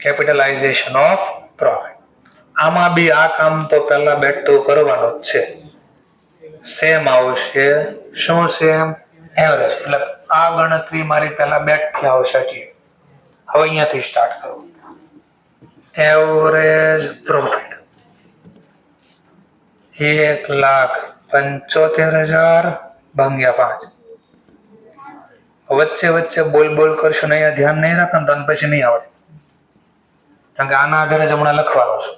Capitalization of profit. આમાં બી આ કામ તો પહેલા બેઠું કરવાનું જ છે. સેમ આવશે. શું સેમ? એવરેજ. એટલે આ ગણતરી મારી પહેલા બેઠી આવશે. એટલે હવે અહીંયાથી સ્ટાર્ટ કરો. એવરેજ પ્રોફિટ 1,75,000 ભાગ્યા 5. વચ્ચે બોલ કરશો ને, અહીંયા ધ્યાન નહીં રાખો તો પછી નહીં આવડે, કારણ કે આના આધારે જ હમણાં લખવાનું છે.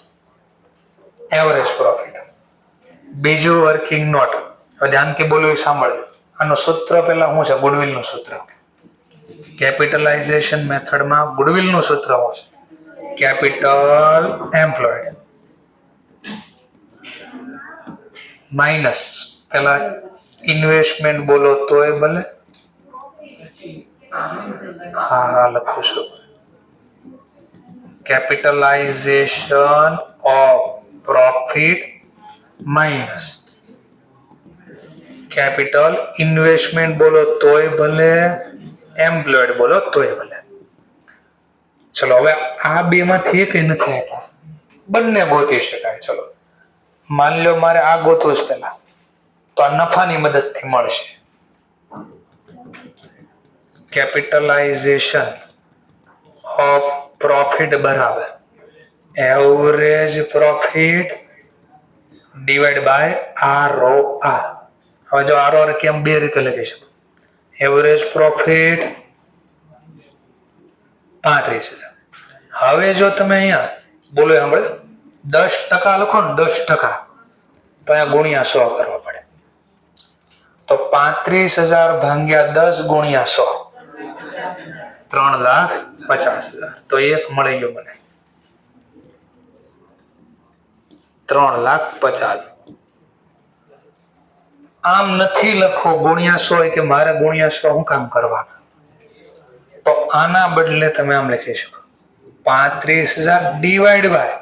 Average profit. બીજું વર્કિંગ નોટ. હવે ધ્યાનથી બોલો, સાંભળજો. આનું સૂત્ર પહેલા શું છે? ગુડવિલનું સૂત્ર. કેપિટલાઇઝેશન મેથડમાં ગુડવિલનું સૂત્ર શું છે? કેપિટલ એમ્પ્લોયડ માઇનસ પેલા ઇન્વેસ્ટમેન્ટ બોલો તોય ભલે. હા લખું છું. Capitalisation of profit minus capital investment બોલો તોય ભલે, એમ્પ્લોયડ બોલો તોય ભલે. ચલો હવે આ બે માંથી એક નથી આપ્યા, બંને ગોતી શકાય. ચલો માની લો મારે આ ગોતવું જ પેલા, તો આ નફાની મદદથી મળશે. કેપિટલાઇઝેશન ઓફ પ્રોફિટ બરાબર average profit divide by ROR. હવે જો ROR કેમ બે રીતે લખી શકો. Average profit 35,000. હવે જો તમે અહીંયા બોલો સાંભળે 10% લખો ને 10%, તો અહીંયા ગુણ્યા 100 કરવા પડે. તો 35,000 ભાગ્યા 10 ગુણ્યા 100 3,50,000. તો એક મળી ગયો મને 3,50,000. આમ નથી લખો ગુણ્યા 100 કે મારે ગુણ્યા 100 શું કામ કરવાના? તો આના બદલે તમે આમ લખી શકો 35,000 ડિવાઈડ બાય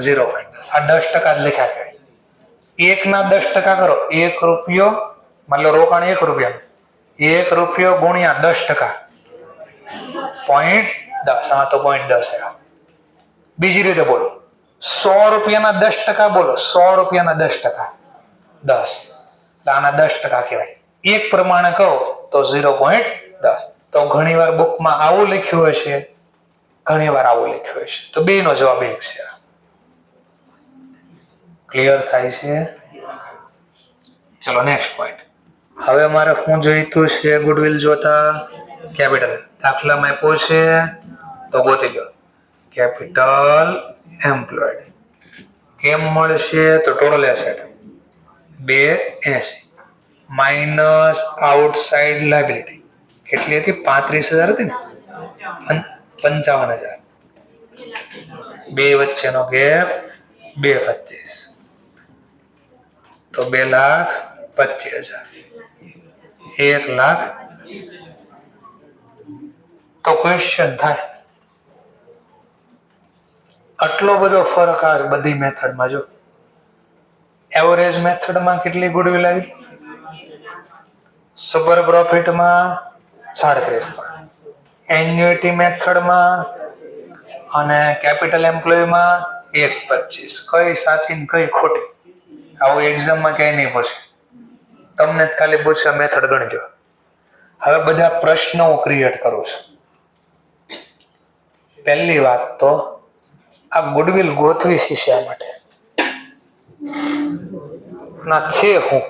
0.10. આ 10% જ લખ્યા કહેવાય. એક ના 10% કરો, 1 રૂપિયો, માની લો રોકાણ 1 રૂપિયાનું, 1 રૂપિયો ગુણ્યા 10%, 0.10. હા તો 0.10. બીજી રીતે બોલો 100 રૂપિયાના 10% બોલો, 100 રૂપિયાના 10%, 10. આના 10% કહેવાય. એક પ્રમાણે કહો તો 0.10. તો ઘણી વાર બુકમાં આવું લખ્યું હશે, ઘણી વાર આવું લખ્યું હશે. તો બેનો જવાબ એક છે. ક્લિયર થાય છે? ચલો નેક્સ્ટ પોઈન્ટ. હવે મારે શું જોઈતું છે? ગુડવિલ જોતા કેપિટલ. દાખલામાં આપ્યો છે તો ગોતી લો. કેપિટલ એમ્પ્લોયડ કેમ મળશે? તો total asset 280 minus outside liability કેટલી હતી? 35,000 હતી ને, 55,000. બે વચ્ચેનો ગેપ 2,25,000, તો 2,25,000, 1,00,000. તો ક્વેશ્ચન થાય આટલો બધો ફરક આ બધી મેથડમાં. જો એવરેજ મેથડમાં કેટલી ગુડવિલ આવી? સુપર પ્રોફિટમાં 37, એન્યુઇટી મેથડમાં અને કેપિટલ એમ્પ્લોયમાં 1,25. કઈ સાચી ને કઈ ખોટી? આવું એક્ઝામમાં ક્યાંય નહીં પૂછે. તમને જ ખાલી પૂછે મેથડ ગણજો. હવે બધા પ્રશ્નો હું ક્રિએટ કરું છું. પહેલી વાત તો આ ગુડવિલ ગોઠવી છે શા માટે ના છે હું.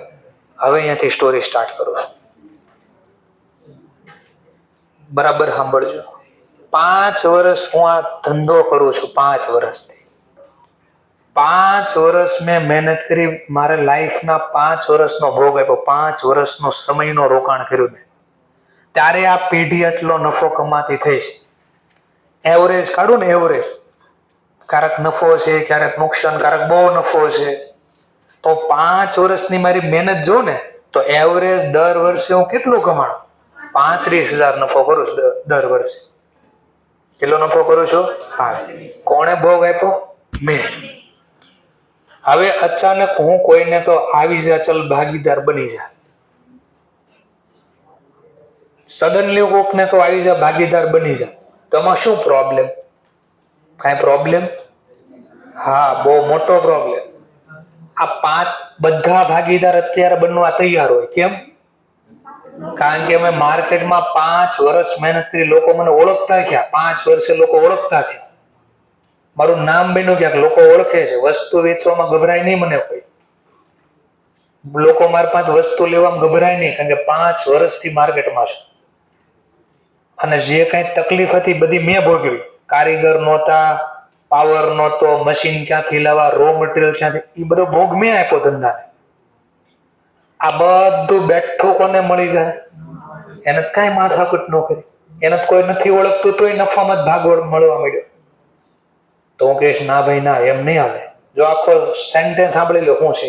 હવે અહીંયાથી સ્ટોરી સ્ટાર્ટ કરું છું. બરાબર સાંભળજો. 5 વર્ષ હું આ ધંધો કરું છું. 5 વર્ષથી 5 વર્ષ મેં મહેનત કરી. મારે લાઈફના 5 વર્ષનો ભોગ આપ્યો. 5 વર્ષનો સમયનો રોકાણ કર્યું મેં. ત્યારે આ પેઢી આટલો નફો કમાતી થઈ છે. એવરેજ કાઢું ને, એવરેજ ક્યારેક નફો છે, ક્યારેક નુકસાન, ક્યારેક બહુ નફો છે. તો 5 વર્ષની મારી મહેનત જો ને, તો એવરેજ દર વર્ષે હું કેટલું કમાણું? 35,000 નફો કરું છું દર વર્ષે. કેટલો નફો કરું છું? કોણે ભોગ આપ્યો? મેં. હવે અચાનક હું કોઈને તો આવી જા, ચલ ભાગીદાર બની જા. સડનલી કોકને તો આવી જા ભાગીદાર બની જા, તો એમાં શું પ્રોબ્લેમ? કાંઈ પ્રોબ્લેમ? હા, બહુ મોટો પ્રોબ્લેમ. આ 5 બધા ભાગીદાર અત્યારે બનવા તૈયાર હોય. કેમ? કારણ કે અમે માર્કેટમાં 5 વર્ષ મહેનત કરી. લોકો મને ઓળખતા થયા. 5 વર્ષે લોકો ઓળખતા થયા. મારું નામ બન્યું, ક્યાંક લોકો ઓળખે છે. વસ્તુ વેચવામાં ગભરાય નહીં મને કોઈ. લોકો મારી પાસે વસ્તુ લેવામાં ગભરાય નહીં, કારણ કે 5 વર્ષથી માર્કેટમાં છું. અને જે કઈ તકલીફ હતી બધી મેં ભોગવી. કારીગર નહોતા, પાવર નહોતો, મશીન ક્યાંથી લાવવા, રો મટીરિયલ ક્યાંથી, એ બધો ભોગ મેં આપ્યો ધંધાને. આ બધું બેઠું કોને મળી જાય? એને કઈ માથાકૂટ ન કરી, એને કોઈ નથી ઓળખતું તોય નફામાં જ ભાગ મળવા માંડ્યો. તો હું કહીશ ના ભાઈ ના, એમ નહીં હાલે. જો આખો સેન્ટેન્સ સાંભળી લો શું છે.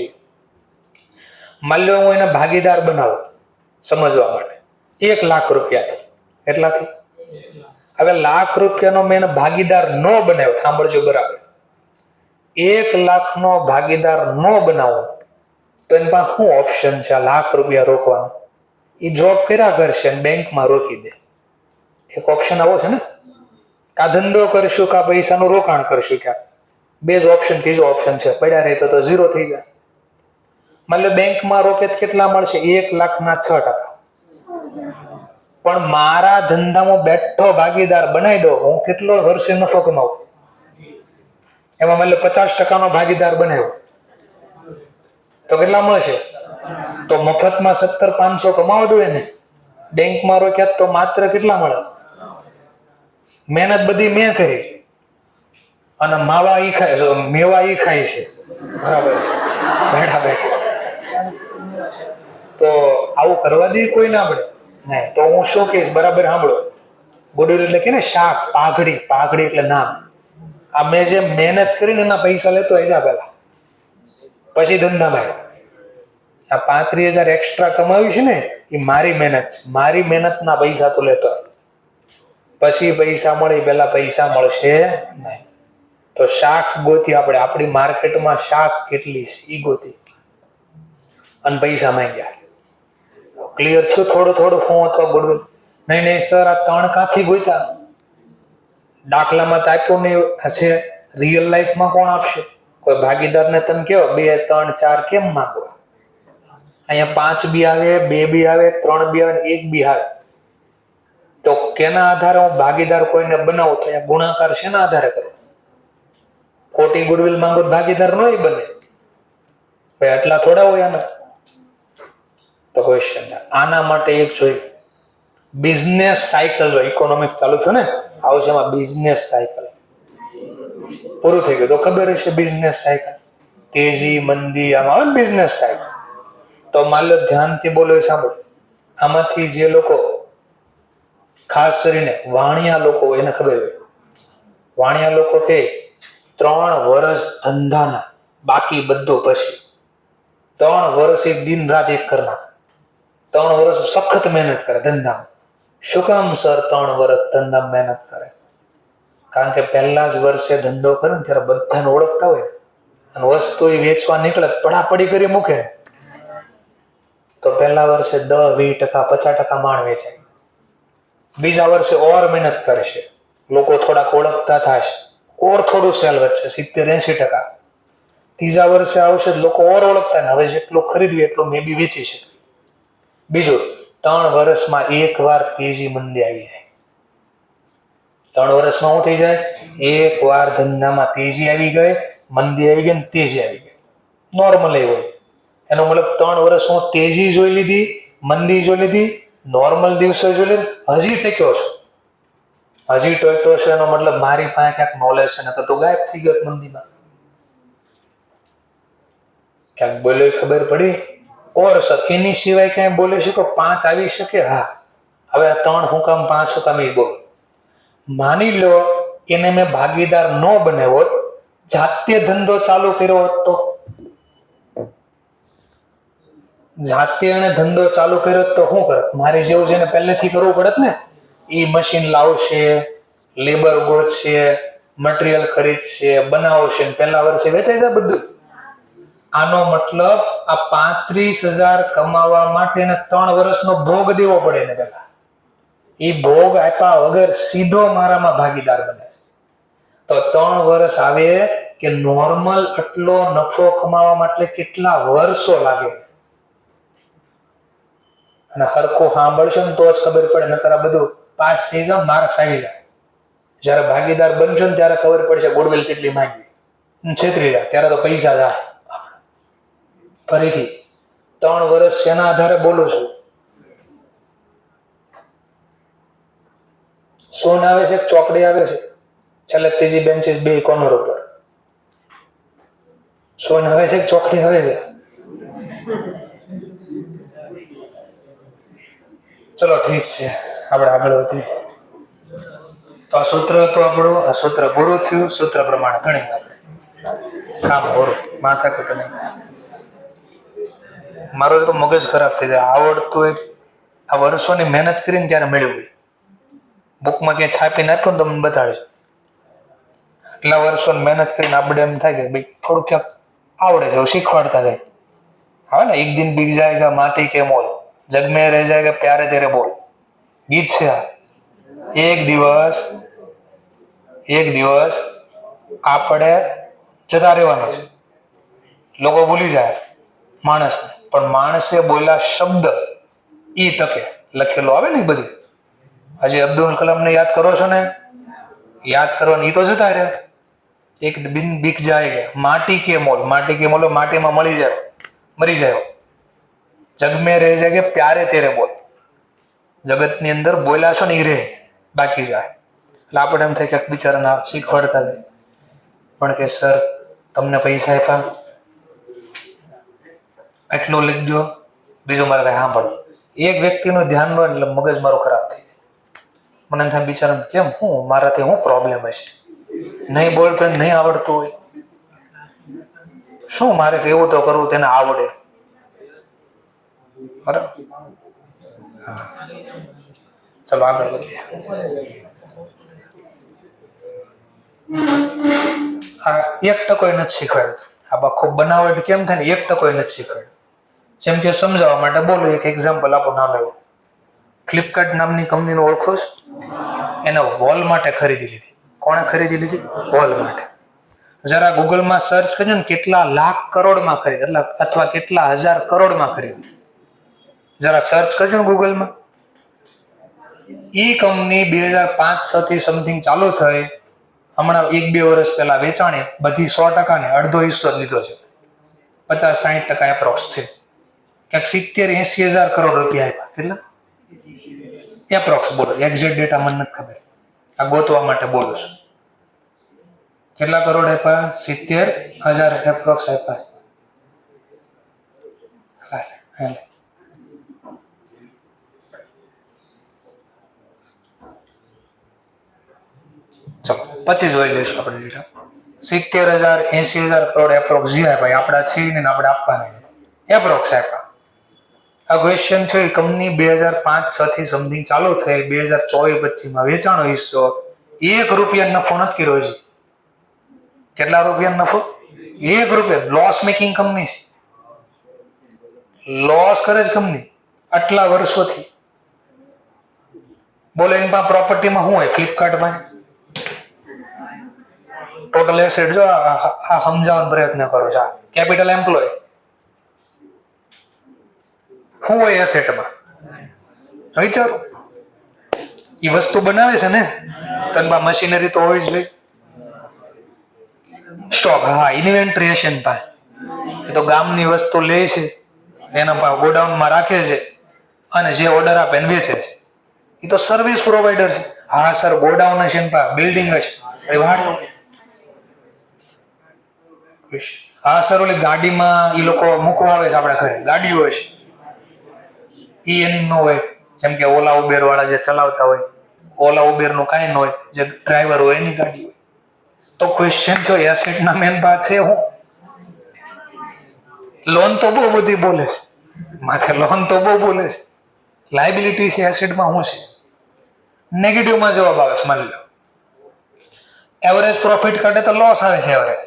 માની લો હું એને ભાગીદાર બનાવું સમજવા માટે 1 લાખ રૂપિયા, એટલાથી હવે ₹1,00,000 મેં એને ભાગીદાર ન બનાવ્યો. સાંભળજો બરાબર, 1 લાખનો ભાગીદાર ન બનાવો તો એની પાસે શું ઓપ્શન છે? આ ₹1,00,000 રોકવાનો. એ જોબ કર્યા કરશે બેંકમાં રોકી દે. એક ઓપ્શન આવો છે ને, કા ધંધો કરશું કા પૈસાનું રોકાણ કરશું ક્યાંક. 2 જ ઓપ્શન. ત્રીજો ઓપ્શન છે પડ્યા રહે તો 0 થઈ જાય. મતલબ બેંકમાં રોકે કેટલા મળશે? 1,00,000 ના 6%. પણ મારા ધંધામાં બેઠો ભાગીદાર બનાવી દો, હું કેટલો વર્ષે નફો કમાવું? એમાં મતલબ 50%નો ભાગીદાર બનાવ્યો તો કેટલા મળશે? તો મફતમાં 17,500 કમાવા દો એને. બેંકમાં રોક્યા તો માત્ર કેટલા મળે? મહેનત બધી મેં કરી અને માવા ઈ ખાય છે, મેવા ઈ ખાય છે. બરાબર છે, બેઠા બેઠા. તો આવું કરવા દે કોઈ ના પડે નહીં. તો હું શું કહીશ બરાબર સાંભળો. ગુડવિલ એટલે કે ને શાક, પાઘડી. પાઘડી એટલે નામ. આ મેં જે મહેનત કરીને એના પૈસા લેતો હોય છે પેલા, પછી ધંધામાં આ 35,000 એક્સ્ટ્રા કમાવી છે ને, એ મારી મહેનત છે. મારી મહેનતના પૈસા તો લેતો હોય. પછી પૈસા મળે, પેલા પૈસા મળશે નહીં. તો શાક ગોતી આપણે, આપણી માર્કેટમાં શાક કેટલી છે એ ગોતી અને પૈસા માંગ્યા. ક્લિયર થયું? થોડું થોડું હું હતો ગુડવિલ. નહીં સર, આ 3 કાથી ગોતા? દાખલામાં તો આપ્યું નહીં હશે, રિયલ લાઈફમાં કોણ આપશે? કોઈ ભાગીદારને તમે કહો 2, 3, 4 કેમ માંગવા? અહીંયા 5 બી આવે, 2 બી આવે, 3 બી આવે, 1 બી આવે. તો કેના આધારે હું ભાગીદાર કોઈને બનાવું? તો અહીંયા ગુણાકાર શેના આધારે કરો? ખોટી ગુડવિલ માંગો ભાગીદાર નો બને ભાઈ. આટલા થોડા હોય આના. તો ક્વેશ્ચન આના માટે એક જોઈ બિઝનેસ સાયકલ. જો ઇકોનોમિક્સ ચાલુ થયું ને, આવશે એમાં બિઝનેસ સાયકલ. પૂરું થઈ ગયું તો ખબર હશે બિઝનેસ સાયકલ. તેજી મંદી આમાં આવે ને બિઝનેસ સાયકલ. તો માન લો ધ્યાનથી બોલો, સાંભળો. આમાંથી જે લોકો ખાસ કરીને વાણિયા લોકો, એને ખબર હોય, વાણિયા લોકો કે 3 વર્ષ ધંધાના, બાકી બધું પછી 3 વર્ષ એક દિન રાત એક કરના, 3 વર્ષ સખત મહેનત કરે ધંધામાં. શું કામ સર 3 વર્ષ ધંધામાં મહેનત કરે? કારણ કે પહેલા જ વર્ષે ધંધો કરે ને ત્યારે બધાને ઓળખતા હોય અને વસ્તુ એ વેચવા નીકળે પડાપડી કરી મૂકે તો પહેલા વર્ષે 10-20%, 50% માણ વેચે. બીજા વર્ષે ઓર મહેનત કરે છે, લોકો થોડાક ઓળખતા થશે, ઓર થોડું સેલ વધશે 70-80%. ત્રીજા વર્ષે આવશે લોકો ઓર ઓળખતા ને હવે જેટલું ખરીદવી એટલું મે બી વેચી શકે. બીજું, 3 વર્ષમાં એક વાર તેજી મંદી આવી જાય. 3 વર્ષમાં શું થઈ જાય? એક વાર ધંધામાં તેજી આવી ગઈ, મંદી આવી ગઈ ને તેજી આવી ગઈ. નોર્મલ હોય એનો મતલબ 3 વર્ષ હું તેજી જોઈ લીધી, મંદી જોઈ લીધી, નોર્મલ દિવસો જોઈ લીધી, હજી ટેક્યો છું. હજી ટોક્યો છે એનો મતલબ મારી પાસે ક્યાંક નોલેજ છે, નકર તો ગાયબ થઈ ગયો મંદીમાં. ક્યાંક બોલે ખબર પડી? ઓર સર એની સિવાય ક્યાંય બોલે શકો? 5 આવી શકે? હા. હવે 3 હું કામ 5 હું કામ એ બોલ. માની લો એને મેં ભાગીદાર ન બનાવ્યો, જાતે ધંધો ચાલુ કર્યો હોત તો? જાતે એને ધંધો ચાલુ કર્યો તો શું કરત? મારી જેવું જેને પહેલેથી કરવું પડત ને. એ મશીન લાવશે, લેબર ગોતશે, મટીરિયલ ખરીદશે, બનાવશે, પહેલા વર્ષે વેચાઈ જાય બધું. આનો મતલબ આ 35,000 કમાવા માટે 3 વર્ષનો ભોગ દેવો પડે ને પેલા. એ ભોગ આપ્યા વગર સીધો મારામાં ભાગીદાર બને. તો 3 વર્ષ આવે કે નોર્મલ આટલો નફો કમાવા માટે કેટલા વર્ષો લાગે? અને હરખું સાંભળશો ને તો જ ખબર પડે, નકર આ બધું પાસ થઈ જાય, માર્ક્સ આવી જાય. જયારે ભાગીદાર બનશો ને ત્યારે ખબર પડશે ગુડવિલ કેટલી માંગી, છેતરી જાય ત્યારે તો પૈસા જાય. ફરીથી 3 વર્ષ શેના આધારે બોલું છું? સોન આવે છે, ચોકડી આવે છે, છેલ્લે ત્રીજી બેન્ચીસ 2 કોર્નર ઉપર. સોન આવે છે, ચોકડી આવે છે. ચલો ઠીક છે, આપણે આગળ વધીએ. તો આ સૂત્ર હતું આપણું, આ સૂત્ર પૂરું થયું. સૂત્ર પ્રમાણે ગણી આપણે કામ પૂરું, માથાકૂટ નહીં. મારો તો મગજ ખરાબ થઈ જાય. આવડતું હોય, આ વર્ષોની મહેનત કરીને ત્યારે મેળવ્યું. બુકમાં ક્યાંય છાપીને આપ્યું ને તો મને બતાડજો. એટલા વર્ષોની મહેનત કરીને આપણે એમ થાય કે ભાઈ થોડું ક્યાંક આવડે છે, શીખવાડતા જાય. હા ને, એક દિન બીક જાયગા માટી કે મોલ, જગ મેં રહી જાયગા પ્યારે તેરે બોલ, ગીત છે આ. એક દિવસ આપણે જતા રહેવાનું છે. લોકો ભૂલી જાય માણસને, પણ માણસે બોલ્યા શબ્દ ઈ ટકે. લખેલું આવે ને એ બધું. હજી અબ્દુલ કલામને યાદ કરો છો ને, યાદ કરવાની તો જતા રહ્યા. એક દિન બીક જાય માટી કે મોલ, માટી કે મોલ માટીમાં મરી જાય. જગ મેં રહી જાય કે પ્યારે તેરે બોલ, જગતની અંદર બોલ્યા છો ને એ રહે, બાકી જાય. એટલે આપણે એમ થાય કે બિચારાના શીખવાડતા જાય. પણ કે સર તમને પૈસા આપ્યા એટલું લખજો, બીજું મારે કઈ સાંભળો. એક વ્યક્તિનું ધ્યાન નો એટલે મગજ મારું ખરાબ થઈ જાય. મને એમ થાય બિચારાને કેમ, હું મારાથી હું પ્રોબ્લેમ હશે, નહીં બોલતો નહીં આવડતું હોય, શું મારે કેવું તો કરવું, તેને આવડે. બરાબર. ચલો આગળ વધીએ. આ 1% નથી શીખવાડ્યું. આ બાખો બનાવટ કેમ થાય ને, 1% નથી શીખવાડ્યું. જેમ કે સમજાવવા માટે બોલો, એક એક્ઝામ્પલ આપો નાનો એવું. ફ્લિપકાર્ટ નામની કંપનીનો ઓળખો છો? એને વોલ માટે ખરીદી લીધી. કોણે ખરીદી લીધી? વોલ માટે. જરા ગૂગલમાં સર્ચ કરજો ને, કેટલા લાખ કરોડમાં ખરીદી, અથવા કેટલા હજાર કરોડમાં ખરીદી. જરા સર્ચ કરજો ને ગૂગલમાં. ઈ કંપની 2005-6 થી સમથિંગ ચાલુ થઈ. હમણાં 1-2 વર્ષ પહેલા વેચાણી બધી 100% ને અડધો હિસ્સો લીધો છે. 50-60% એપ્રોક્સ છે. ક્યાંક 70-80 હજાર કરોડ રૂપિયા આપ્યા. કેટલા એપ્રોક્સ બોલો, એક્ઝેક્ટ ડેટા મને નથી ખબર, આ ગોતવા માટે બોલું છું. કેટલા કરોડ આપ્યા? 70,000 એપ્રોક્સ આપ્યા. ચલો પછી જોઈ લઈશું આપણે ડેટા. 70,000-80,000 કરોડ એપ્રોક્સ જે આપ્યા, આપણા છે ને આપણે આપવાના એપ્રોક્સ આપ્યા. આ ક્વેશ્ચન છે. કંપની 2005-6 થી સમથિંગ ચાલુ થઈ, 2024-25 વેચાણો હિસ્સો ₹1 નફો નથી કર્યો છે. કેટલા રૂપિયા નફો? ₹1. લોસ મેકિંગ કંપની છે, લોસ કરે છે કંપની આટલા વર્ષોથી. બોલો એની પાસે પ્રોપર્ટીમાં શું હોય? ફ્લિપકાર્ટમાં ટોટલ એસેટ જો આ સમજાવવાનો પ્રયત્ન કરો છો. કેપિટલ એમ્પ્લોય શું હોય એસેટમાં? વિચારો. એ વસ્તુ બનાવે છે ને, તનબા મશીનરી તો હોવી જ જોઈએ. સ્ટોક, હા, ઇન્વેન્ટરી હશે ને પાસે. એ તો ગામની વસ્તુ લે છે, એના પાસે ગોડાઉનમાં રાખે છે, અને જે ઓર્ડર આપે એને વેચે છે. એ તો સર્વિસ પ્રોવાઈડર છે. હા સર, ગોડાઉન હશે ને પાસે, બિલ્ડિંગ હશે, હા સર, ઓલી ગાડીમાં એ લોકો મૂકવા આવે છે આપણે ઘરે, ગાડીઓ હશે, એ એની ન હોય. જેમ કે ઓલા ઉબેર વાળા જે ચલાવતા હોય, ઓલા ઉબેર નું કાંઈ ન હોય, જે ડ્રાઈવર હોય એની ગાડી હોય. તો ક્વેશ્ચન જો એસેટ ના મેન ભાગ છે હું. લોન તો બહુ બધી બોલે છે, માથે લોન તો બહુ બોલે છે. લાયબિલિટી છે એસેટમાં શું છે? નેગેટિવમાં જવાબ આવે છે. માની લો એવરેજ પ્રોફિટ કાઢે તો લોસ આવે છે એવરેજ.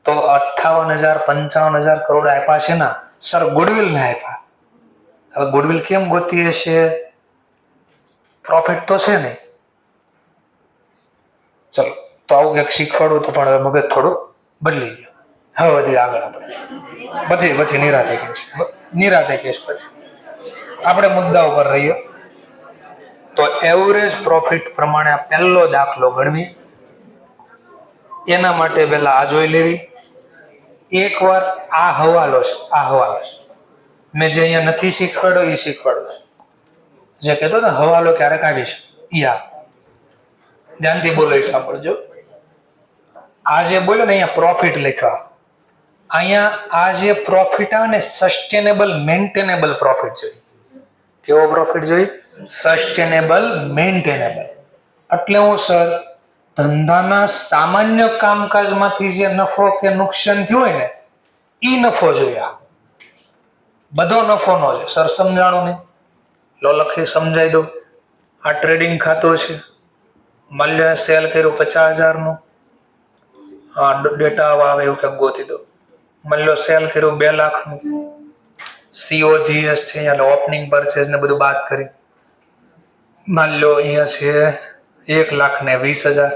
તો 58,000-55,000 કરોડ આપ્યા છે ના સર, ગુડવિલ ને આપ્યા. હવે ગુડવિલ કેમ ગોતી હશે? પ્રોફિટ તો છે નહીં. ચલો, તો આવું કંઈક શીખવાડવું તો, પણ હવે મગજ થોડું બદલી ગયું. હવે વધી આગળ આપણે પછી નિરાતે કહીશ. પછી આપણે મુદ્દા ઉપર રહીએ. તો એવરેજ પ્રોફિટ પ્રમાણે પહેલો દાખલો ગણવી. એના માટે પહેલા આ જોઈ લેવી. એકવાર આ હવાલો છે, મેં જે અહીંયા નથી શીખવાડ્યો એ શીખવાડું છું. જે કહેતો ને હવાલો ક્યારેક આવીશ, ધ્યાનથી બોલો, એ સાંભળજો. આ જે બોલ્યો ને અહીંયા પ્રોફિટ લખ્યા, અહીંયા આ જે પ્રોફિટ આવે ને, સસ્ટેનેબલ મેન્ટેનેબલ પ્રોફિટ છે. કેવો પ્રોફિટ જોઈએ? સસ્ટેનેબલ, મેન્ટેનેબલ. એટલે હું સર ધંધાના સામાન્ય કામકાજમાંથી જે નફો કે નુકસાન થયું હોય ને ઈ નફો જોઈએ. બધો નફો નો છે સર. સમજાણું ને? લો લખી સમજાઈ દો. આ ટ્રેડિંગ ખાતું છે. મૂલ્ય સેલ કર્યું 50,000 નું. ડેટા આવે એવું કંઈક ગોતી દો. મૂલ્ય સેલ કર્યું 2 લાખ નું. COGS છે એટલે ઓપનિંગ પરચેસ ને બધું બાદ કરી મૂલ્ય અહીંયા છે 1,20,000.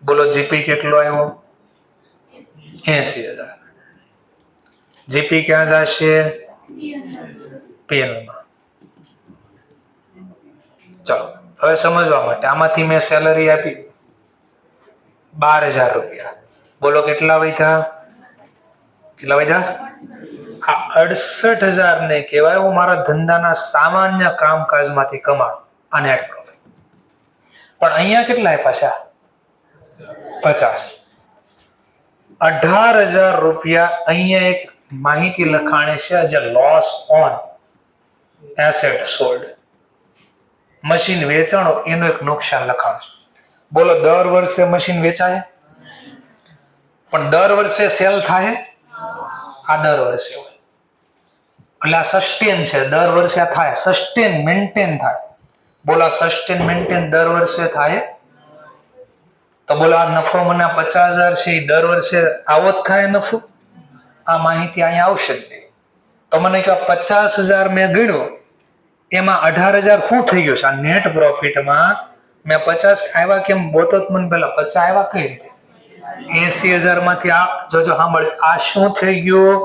બોલો જીપી કેટલો આવ્યો? 80,000. જીપી ક્યાં જશે? પીએલમાં. ચાલો હવે સમજવા માટે આમાંથી મેં સેલરી આપી 12,000 રૂપિયા. બોલો કેટલા વધ્યા? કેટલા વધ્યા? આ 68,000 ને કહેવાય હું મારા ધંધાના સામાન્ય કામકાજમાંથી કમાણું. આ નેટ પ્રોફિટ. પણ અહીંયા કેટલા આપ્યા છે? 50. 18,000 રૂપિયા અહીંયા એક માહિતી લખાણી છે જે loss on asset sold. Machine વેચાણો એનું એક નુકસાન લખાણ છે. બોલો દર વર્ષે મશીન વેચાય? પણ દર વર્ષે સેલ થાય? આ દર વર્ષે હોય એટલે આ સસ્ટેન છે. દર વર્ષે આ થાય. સસ્ટેન મેન્ટેન થાય. બોલો સસ્ટેન મેન્ટેન દર વર્ષે થાય. તો બોલો આ નફો મને 50,000 છે એ દર વર્ષે આવો જ થાય નફો? આ માહિતી અહીંયા આવશે જ નહીં. તો મને કહો 50,000 મેં ગણ્યો એમાં 18,000 શું થઈ ગયું છે? આ નેટ પ્રોફિટમાં મેં 50 આવ્યા કેમ બોતો જ મને પેલા 50 આવ્યા કઈ રીતે? 80,000 માંથી આ જોજો સાંભળ આ શું થઈ ગયું?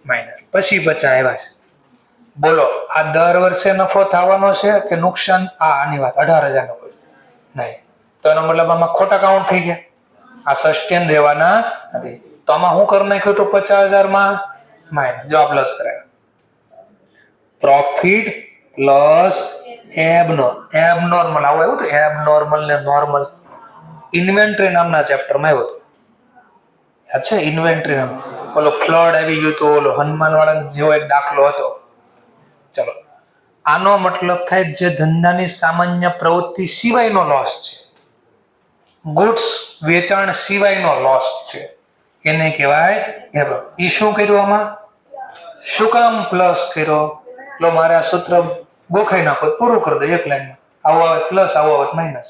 માઇનસ. પછી 50 આવ્યા છે. બોલો આ દર વર્ષે નફો થવાનો છે કે નુકસાન? આની વાત 18,000 નો નહીં. તો એનો મતલબ આમાં ખોટા કાઉન્ટ થઈ ગયા. આ સસ્ટેન રહેવાના નથી. તો આમાં હું કરી નાખ્યું તો 50,000 માં માઇનસ. જો આ પ્લસ કરાય પ્રોફિટ પ્લસ એબનોર્મલ આવું આવ્યું તો એબનોર્મલ ને નોર્મલ ઇન્વેન્ટરી નામના ચેપ્ટરમાં આવ્યું હતું. યાદ છે? ઇન્વેન્ટરી નામ ઓલો ફ્લડ આવી ગયું તો ઓલો હનુમાન વાળા જેવો એક દાખલો હતો. ચલો આનો મતલબ થાય જે ધંધાની સામાન્ય પ્રવૃત્તિ સિવાયનો લોસ છે, ગુડ્સ વેચાણ સિવાયનો લોસ છે, એને કહેવાય એબ. એ શું કર્યું આમાં? શું કામ પ્લસ કર્યો? લો મારે આ સૂત્ર ગોખાઈ નાખો પૂરું કરી દો એક લાઈનમાં. આવું આવે પ્લસ, આવું આવે માઇનસ.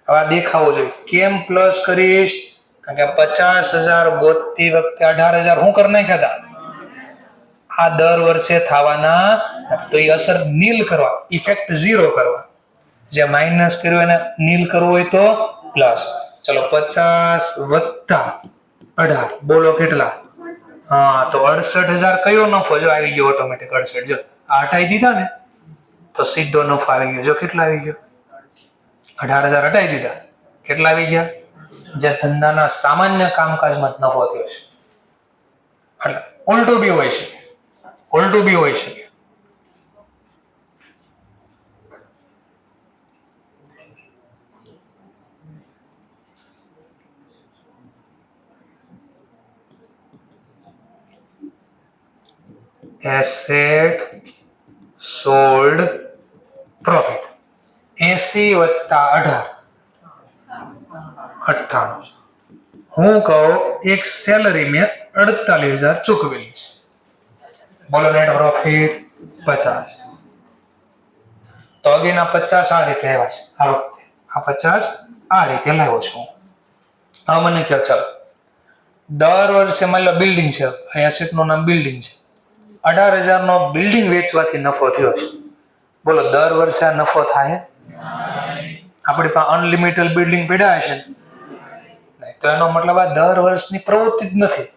હવે આ દેખાવો જોઈએ. કેમ પ્લસ કરીશ? કારણ કે 50,000 ગોતતી વખતે 18,000 શું કરી નાખ્યા હતા? આ દર વર્ષે થવાના. તો એ અસર નીલ કરવા, ઇફેક્ટ 0 કરવા. જે માઇનસ કર્યું એને નીલ કરવું હોય તો પ્લસ. ચલો 50 વત્તા 18 બોલો કેટલા? હા તો 68,000 કયો નફો? જો આવી ગયો ઓટોમેટિક 68. જો આ હટાઈ દીધા ને તો સીધો નફો આવી ગયો. જો કેટલા આવી ગયો? 18,000 હટાઈ દીધા. કેટલા આવી ગયા? જે ધંધાના સામાન્ય કામકાજમાં નફો થયો છે. એટલે ઉલટું બી હોય શકે. ઉલટું બી હોય શકે. એસેટ સોલ્ડ પ્રોફિટ 80 વત્તા 18 હું કહું એક સેલરી મેં 48,000 ચૂકવેલી છે. બોલો નેટ પ્રોફિટ 50. તો અગેન આ 50 આ રીતે આવ્યા છે. આ વખતે આ 50 આ રીતે લાવ્યો છું. હવે મને કહો ચાલો દર વર્ષે માની લો બિલ્ડિંગ છે, એસેટ નું નામ બિલ્ડિંગ છે. 18,000 નો બિલ્ડિંગ વેચવાથી નફો થયો છે. બોલો દર વર્ષે આ નફો થાય? આપણી પાસે અનલિમિટેડ બિલ્ડિંગ પડ્યા હશે તો એનો મતલબ આ દર વર્ષની પ્રવૃત્તિ જ નથી.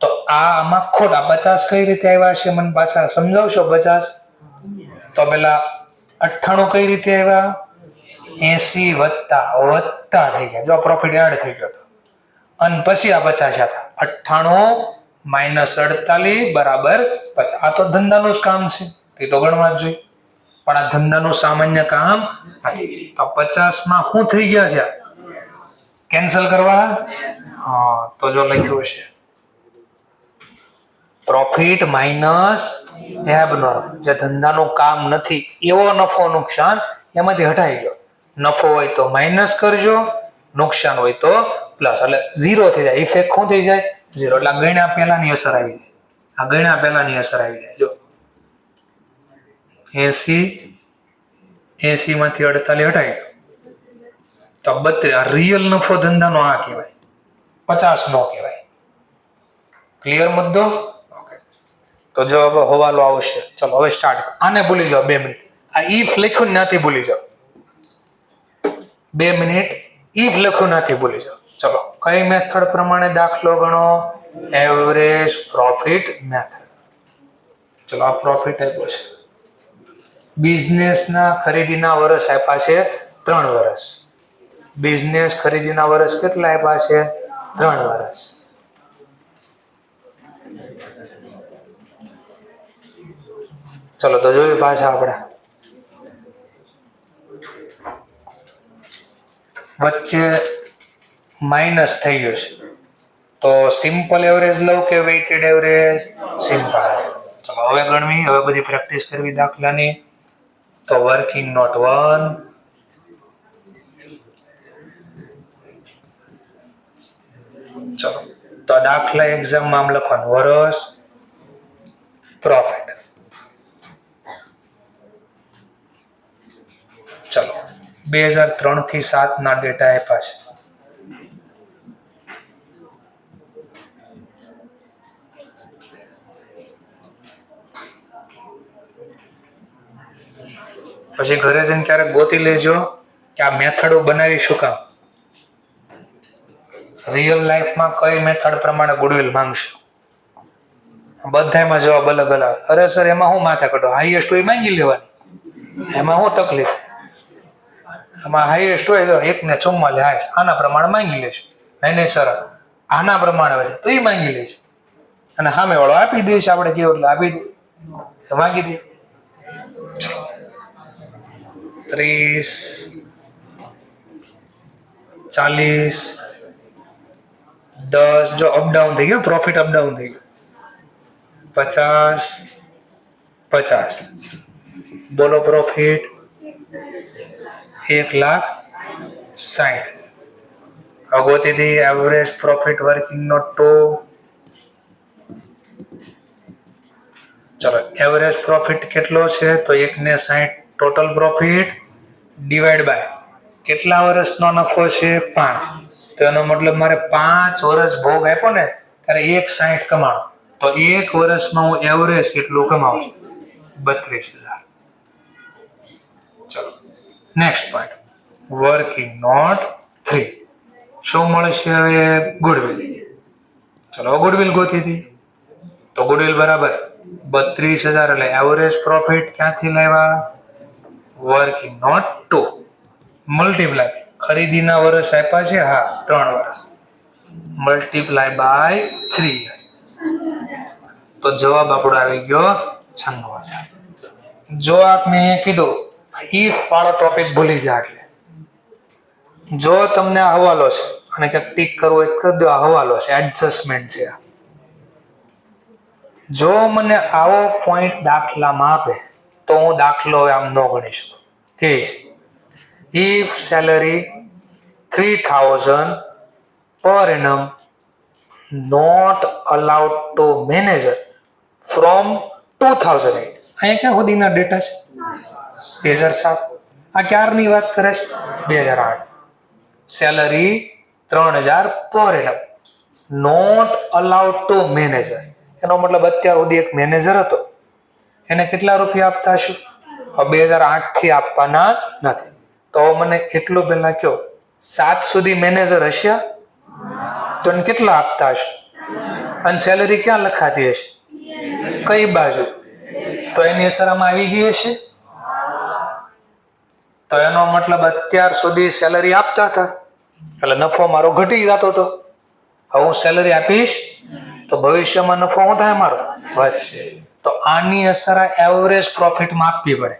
તો આમાં ખોટા 50 કઈ રીતે આવ્યા છે મને પાછા સમજાવશો? 50 તો પેલા 98 કઈ રીતે આવ્યા? 80 વત્તા થઈ ગયા. જો પ્રોફિટ એડ થઈ ગયો અને પછી આ 50 હતા. 98 માઇનસ 48 બરાબર 50. આ તો ધંધાનું જ કામ છે, એ તો ગણવા જ જોઈએ. પણ આ ધંધાનું સામાન્ય કામ નથી. તો 50 માં શું થઈ ગયા છે? કેન્સલ કરવા? હા તો જો લખ્યું હશે પ્રોફિટ માઇનસ એબનોર્મલ, જે ધંધાનું કામ નથી એવો નફો નુકસાન એમાંથી હટાઈ ગયો. નફો હોય તો માઇનસ કરજો, નુકસાન હોય તો પ્લસ, એટલે ઝીરો થઈ જાય. ઇફેક્ટ શું થઈ જાય? ઝીરો. એટલે ગણ્યા પહેલાની અસર આવી જાય. આ ગણ્યા પહેલાની અસર આવી જાય. જો 80 માંથી 48 હટાઈ ગયો તો 32. આ રિયલ નફો ધંધાનો આ કહેવાય, 50 નો કહેવાય. ક્લિયર મુદ્દો? ઓકે, તો જવાબ હવાલો આવશે. ચલો હવે સ્ટાર્ટ. આને ભૂલી જાઓ 2 મિનિટ. આ ઇફ લખ્યું નથી ભૂલી જાઓ. 2 મિનિટ ઇફ લખ્યું નથી ભૂલી જાઓ. ચલો, કઈ મેથડ પ્રમાણે દાખલો ગણો? Average profit method. ચલો, આ પ્રોફિટ આપ્યો છે. બિઝનેસના ખરીદીના વર્ષ આપ્યા છે 3 વર્ષ. બિઝનેસ ખરીદીના વર્ષ કેટલા આપ્યા છે? 3 વર્ષ. ચલો તો જોઈએ પાછા આપણે. વચ્ચે માઇનસ થઈ ગયું છે તો સિમ્પલ એવરેજ લઉં કે વેઇટેડ એવરેજ? સિમ્પલ. ચલો હવે ગણવી, હવે બધી પ્રેક્ટિસ કરવી દાખલાની. તો વર્કિંગ નોટ 1, ચલો તો દાખલા એક્ઝામમાં આમ લખવાનું વર્ષ પ્રોફિટ. ચલો 2003 થી 7 ના ડેટા આપ્યા છે. પછી ઘરે જઈને ક્યારેક ગોતી લેજો કે આ મેથડો બનાવી શું કામ. રિયલ લાઈફમાં કઈ મેથડ પ્રમાણે ગુડવિલ માંગશે? બધામાં જવાબ અલગ અલગ. અરે સર એમાં હું માથા કઢો, હાઈએસ્ટ હોય માંગી લેવાની, એમાં શું તકલીફ? એમાં હાઈએસ્ટ હોય તો 1 ને 44 હાઈએસ્ટ, આના પ્રમાણે માંગી લેશું. નહીં સર આના પ્રમાણે હોય તો એ માંગી લેશું, અને સામે વાળો આપી દઈશ. આપણે કેવું એટલે આપી દે, માંગી દે. 30, 40, 10, જો અપડાઉન થઈ ગયું, પ્રોફિટ અપડાઉન થઈ ગયું. 50, 50. બોલો પ્રોફિટ 1,60,000. અગોતીથી એવરેજ પ્રોફિટ વર્કિંગ નોટ 2. ચલો એવરેજ પ્રોફિટ કેટલો છે? તો 1,60,000 ટોટલ પ્રોફિટ ડિવાઈડ બાય કેટલા વર્ષનો નફો છે? 5. તો એનો મતલબ મારે 5 વર્ષ ભોગ આપ્યો ને ત્યારે 1,60,000 કમાણો. તો 1 વર્ષમાં હું એવરેજ કેટલું કમાવું છું? 32,000. ચલો નેક્સ્ટ પોઈન્ટ, વર્કિંગ નોટ 3. શું મળશે હવે? ગુડવિલ. ચલો ગુડવિલ ગોતી હતી તો ગુડવિલ બરાબર 32,000. એટલે એવરેજ પ્રોફિટ ક્યાંથી લાવ્યા? વર્કિંગ નોટ 2 મલ્ટીપ્લાય ખરીદીના વર્ષ આપ્યા છે, હા 3 વર્ષ, મલ્ટીપ્લાય બાય 3. તો જવાબ આપણો આવી ગયો 96,000. જો આપણે કીધું ઈફ વાળો ટોપિક ભૂલી ગયા, એટલે જો તમને આ હવાલો છે અને ક્યાંક ટીક કરવો હોય કરી દો. આ હવાલો છે, એડજસ્ટમેન્ટ છે. જો મને આવો પોઈન્ટ દાખલામાં આપે તો હું દાખલો આમ ન ગણી શકું. કે if salary 3,000 per annum not allowed to manager from 2008. અહીંયા ક્યાં સુધીના ડેટા છે? 2007. આ ક્યારની વાત કરે છે? 2008. સેલરી 3,000 પર annum not allowed to manager. એનો મતલબ અત્યાર સુધી એક મેનેજર હતો, એને કેટલા રૂપિયા આપતા હશું? 2008 થી આપવાના નથી. તો મને એટલું પહેલા કયો, 7 સુધી મેનેજર હશે તો એને કેટલા આપતા હશે? અને સેલરી ક્યાં લખાતી હશે? કઈ બાજુ? તો એની અસર આમાં આવી ગઈ હશે. તો એનો મતલબ અત્યાર સુધી સેલરી આપતા હતા એટલે નફો મારો ઘટી જતો હતો. હવે હું સેલરી આપીશ તો ભવિષ્યમાં નફો શું થાય? મારો વધશે. તો આની અસર આ એવરેજ પ્રોફિટમાં આપવી પડે.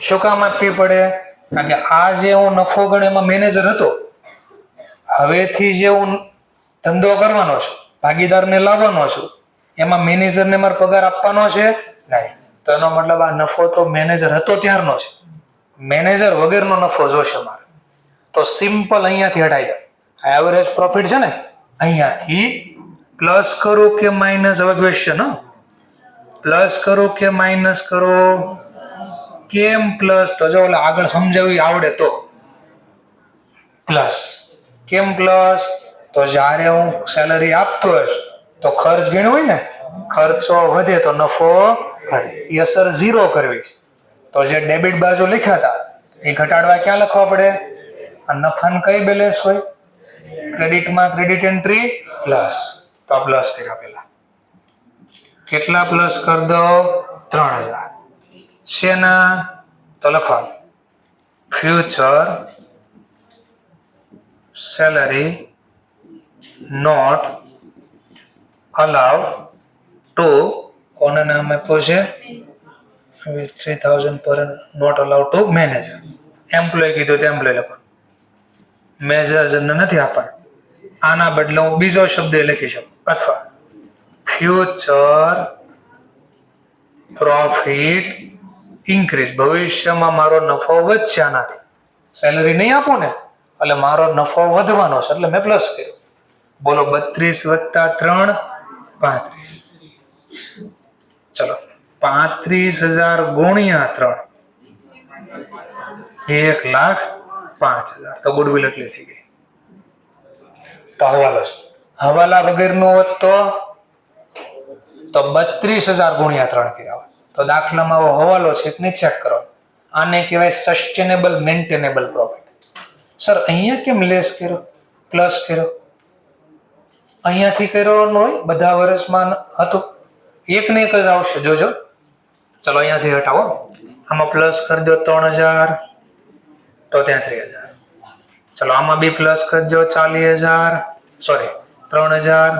શું કામ આપવી પડે? કારણ કે આ જે હું નફો ગણ્યો એમાં મેનેજર હતો, હવેથી જે હું ધંધો કરવાનો છું, ભાગીદારને લાવવાનો છું, એમાં મેનેજરને મારે પગાર આપવાનો છે નહીં. તો એનો મતલબ આ નફો તો મેનેજર હતો ત્યારનો છે. મેનેજર વગરનો નફો જોશે મારે. તો સિમ્પલ અહીંયાથી હટાવી દે. એવરેજ પ્રોફિટ છે ને અહીંયાથી પ્લસ કરું કે માઇનસ? હવે ક્વેશ્ચન પ્લસ કરું કે માઇનસ કરું? કેમ પ્લસ? તો જો આગળ સમજાવી આવડે તો પ્લસ. કેમ પ્લસ? તો જ્યારે હું સેલરી આપતો હોઈશ તો ખર્ચ ગણ્યો હોય ને, ખર્ચો વધે તો નફો ઘટે. એ અસર ઝીરો કરવી. તો જે ડેબિટ બાજુ લખ્યા હતા એ ઘટાડવા ક્યાં લખવા પડે? આ નફાની કઈ બેલેન્સ હોય? ક્રેડિટમાં ક્રેડિટ એન્ટ્રી પ્લસ. તો પ્લસ કર્યા પેલા. કેટલા પ્લસ કરી દો? 3000. શેના? તો લખવાનું future salary not allowed to, કોને નામ આપ્યું છે? 3000 પર not allowed to manager. Employ કીધું તો એમ્પ્લોય લખવાનું, મેનેજરને નથી આપવાનું. આના બદલે હું બીજો શબ્દ લખી શકું, અથવા ફ્યુચર પ્રોફિટ ઇન્ક્રીઝ. ભવિષ્યમાં મારો નફો વધશે આનાથી. સેલરી નહીં આપો ને એટલે મારો નફો વધવાનો છે એટલે મેં પ્લસ કર્યો. બોલો 32 + 3 35. ચલો 35,000 ગુણ્યા 3 1,05,000. તો ગુડવિલ એટલી થઈ ગઈ. તો હવાલો છે. હવાલા વગરનો હોત તો 32,000 ગુણ્યા 3 કર્યા હોત. તો દાખલામાં હવાલો છે કે નહીં ચેક કરો. આને કહેવાય સસ્ટેનેબલ મેન્ટેનેબલ પ્રોફિટ. સર અહીંયા કેમ લેસ કર્યો, પ્લસ કર્યો? અહીંયાથી કર્યો ન હોય, બધા વર્ષમાં હતું, એક ને એક જ આવશે. જોજો. ચલો અહીંયાથી હટાવો. આમાં પ્લસ કરી દો 3,000 તો 33,000. ચલો આમાં બી પ્લસ કરી દો 40,000, સોરી 3,000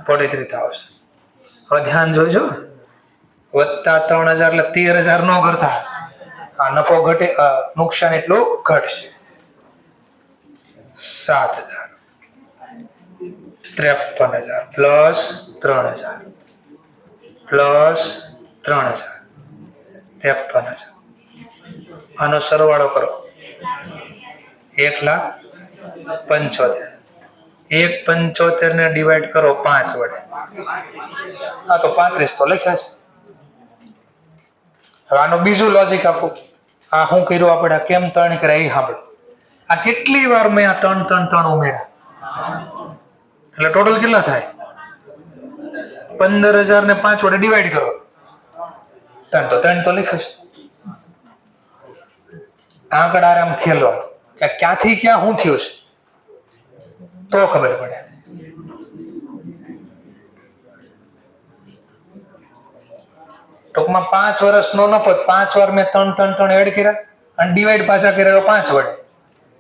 43,000. હવે ધ્યાન જોજો, વધતા 3,000 એટલે 13,000 નો કરતા આ નફો ઘટે, નુકસાન એટલું ઘટશે. 7,000 53,000 પ્લસ 3,000 પ્લસ 3,000 53,000. આનો સરવાળો કરો 1,75,000. 1,75,000 ને ડિવાઈડ કરો 5 વડે. હા તો 35 તો લખ્યા છે. હવે આનું બીજું લોજિક આપું. આ શું કર્યું આપણે? કેમ 3 કર્યા એ સાંભળો. આ કેટલી વાર મેં આ 3 3 3 ઉમેર્યા એટલે ટોટલ કેટલા થાય? 15,000 ને 5 વડે ડિવાઈડ કરો 3 તો લખાશે. આંકડા આમ ખેલો કે ક્યાંથી ક્યાં શું થયું છે તો ખબર પડે. ટૂંકમાં 5 વર્ષનો નફો 5 વાર મેં 3 3 3 એડ કર્યા અને ડિવાઈડ પાછા કર્યા 5 વડે,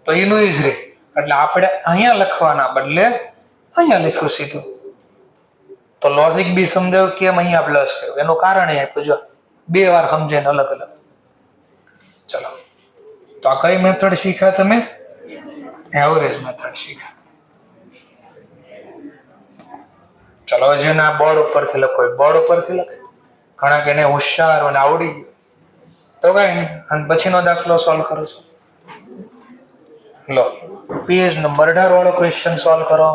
તો એનું ઈ જ રહે. એટલે આપણે અહીંયા લખવાના બદલે અહીંયા લખ્યું સીધું. તો લોજિક બી સમજાવ્યું કેમ અહીંયા પ્લસ કર્યું, એનું કારણ એ આપ્યું. જો 2 વાર સમજાય ને અલગ અલગ. ચલો તો આ કઈ મેથડ શીખ્યા તમે? એવરેજ મેથડ શીખ્યા. ચલો જેને આ બોર્ડ ઉપરથી લખો, બોર્ડ ઉપરથી લખે. ઘણા કે એને હોશિયાર અને આવડી ગયું તો કઈ નહીં, અને પછીનો દાખલો સોલ્વ કરો છો. લો પેજ નંબર 18 વાળો ક્વેશ્ચન સોલ્વ કરો.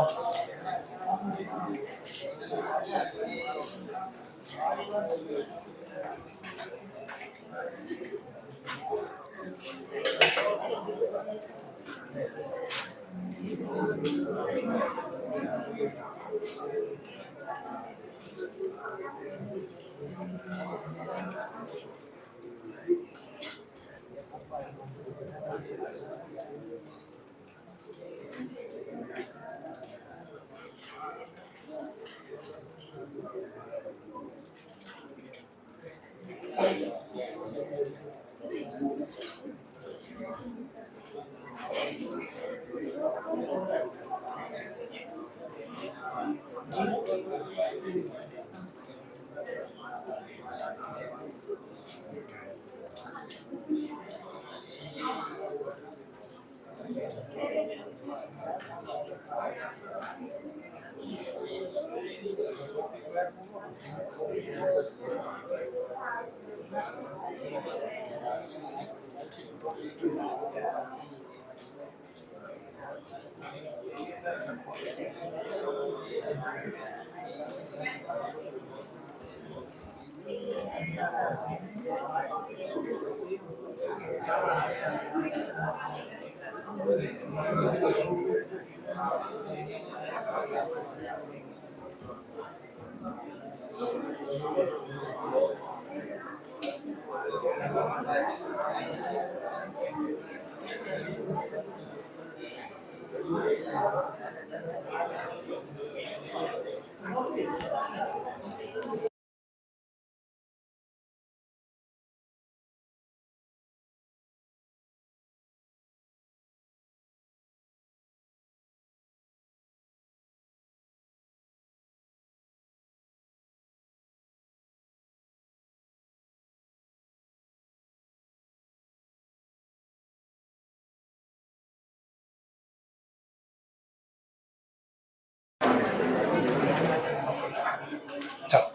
ચાલો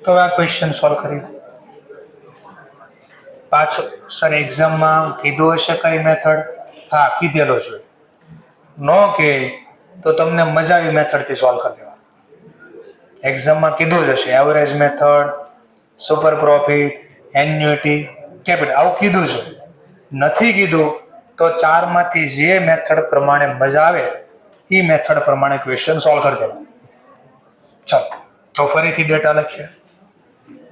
તો આ ક્વેશ્ચન સોલ્વ કરીએ. પાછો સર એક્ઝામમાં કીધું હશે કઈ મેથડ? હા, કીધેલો છે. નો કે તો તમને મજા આવી મેથડથી સોલ્વ કરી દેવા. એક્ઝામમાં કીધું જ હશે average method, super profit, annuity, capital, આવું કીધું છે. નથી કીધું તો ચારમાંથી જે મેથડ પ્રમાણે મજા આવે એ મેથડ પ્રમાણે ક્વેશ્ચન સોલ્વ કરી દેવા. ચાલો તો ફરીથી ડેટા લખીએ.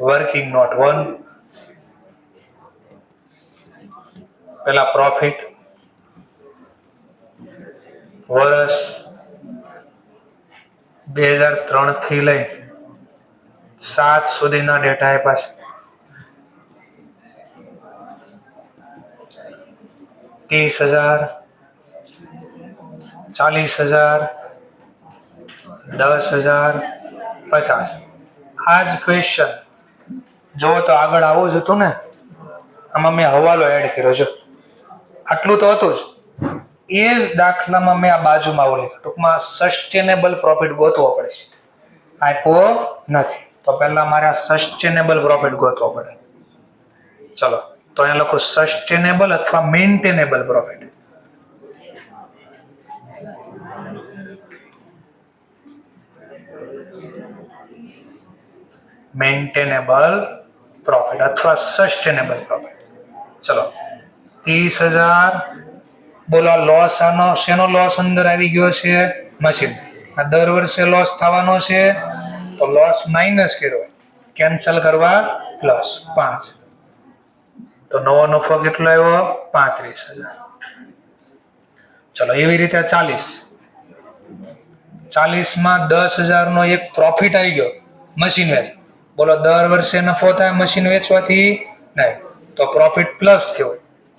વર્કિંગ નોટ 1, પેલા પ્રોફિટ, વર્ષ 2003 થી લઈ 7 સુધીના ડેટા આપ્યા છે. 30,000, 40,000, 10,000, 50. આ જ ક્વેશ્ચન જો તો આગળ આવું જ હતું ને, આમાં મેં હવાલો એડ કર્યો છે. આટલું તો હતું જ. એ જ દાખલામાં મેં આ બાજુમાં આવું લખ્યું. ટૂંકમાં સસ્ટેનેબલ પ્રોફિટ ગોતવો પડે છે. આપ્યો નથી તો પહેલા મારે આ સસ્ટેનેબલ પ્રોફિટ ગોતવો પડે. ચલો તો અહીંયા લખું સસ્ટેનેબલ અથવા મેન્ટેનેબલ પ્રોફિટ. મેન્ટેનેબલ પ્રોફિટ અથવા સસ્ટેનેબલ પ્રોફિટ. ચલો 30,000. બોલો લોસ, આનો શેનો લોસ અંદર આવી ગયો છે? મશીન. આ દર વર્ષે લોસ થવાનો છે તો લોસ માઇનસ કર્યો, કેન્સલ કરવા +5. તો નવો નફો કેટલો આવ્યો? 35,000. ચલો એવી રીતે 40 માં 10,000 નો એક પ્રોફિટ આવી ગયો મશીન વેચી. બોલો દર વર્ષે નફો થાય મશીન વેચવાથી? નહીં. તો પ્રોફિટ પ્લસ થયો,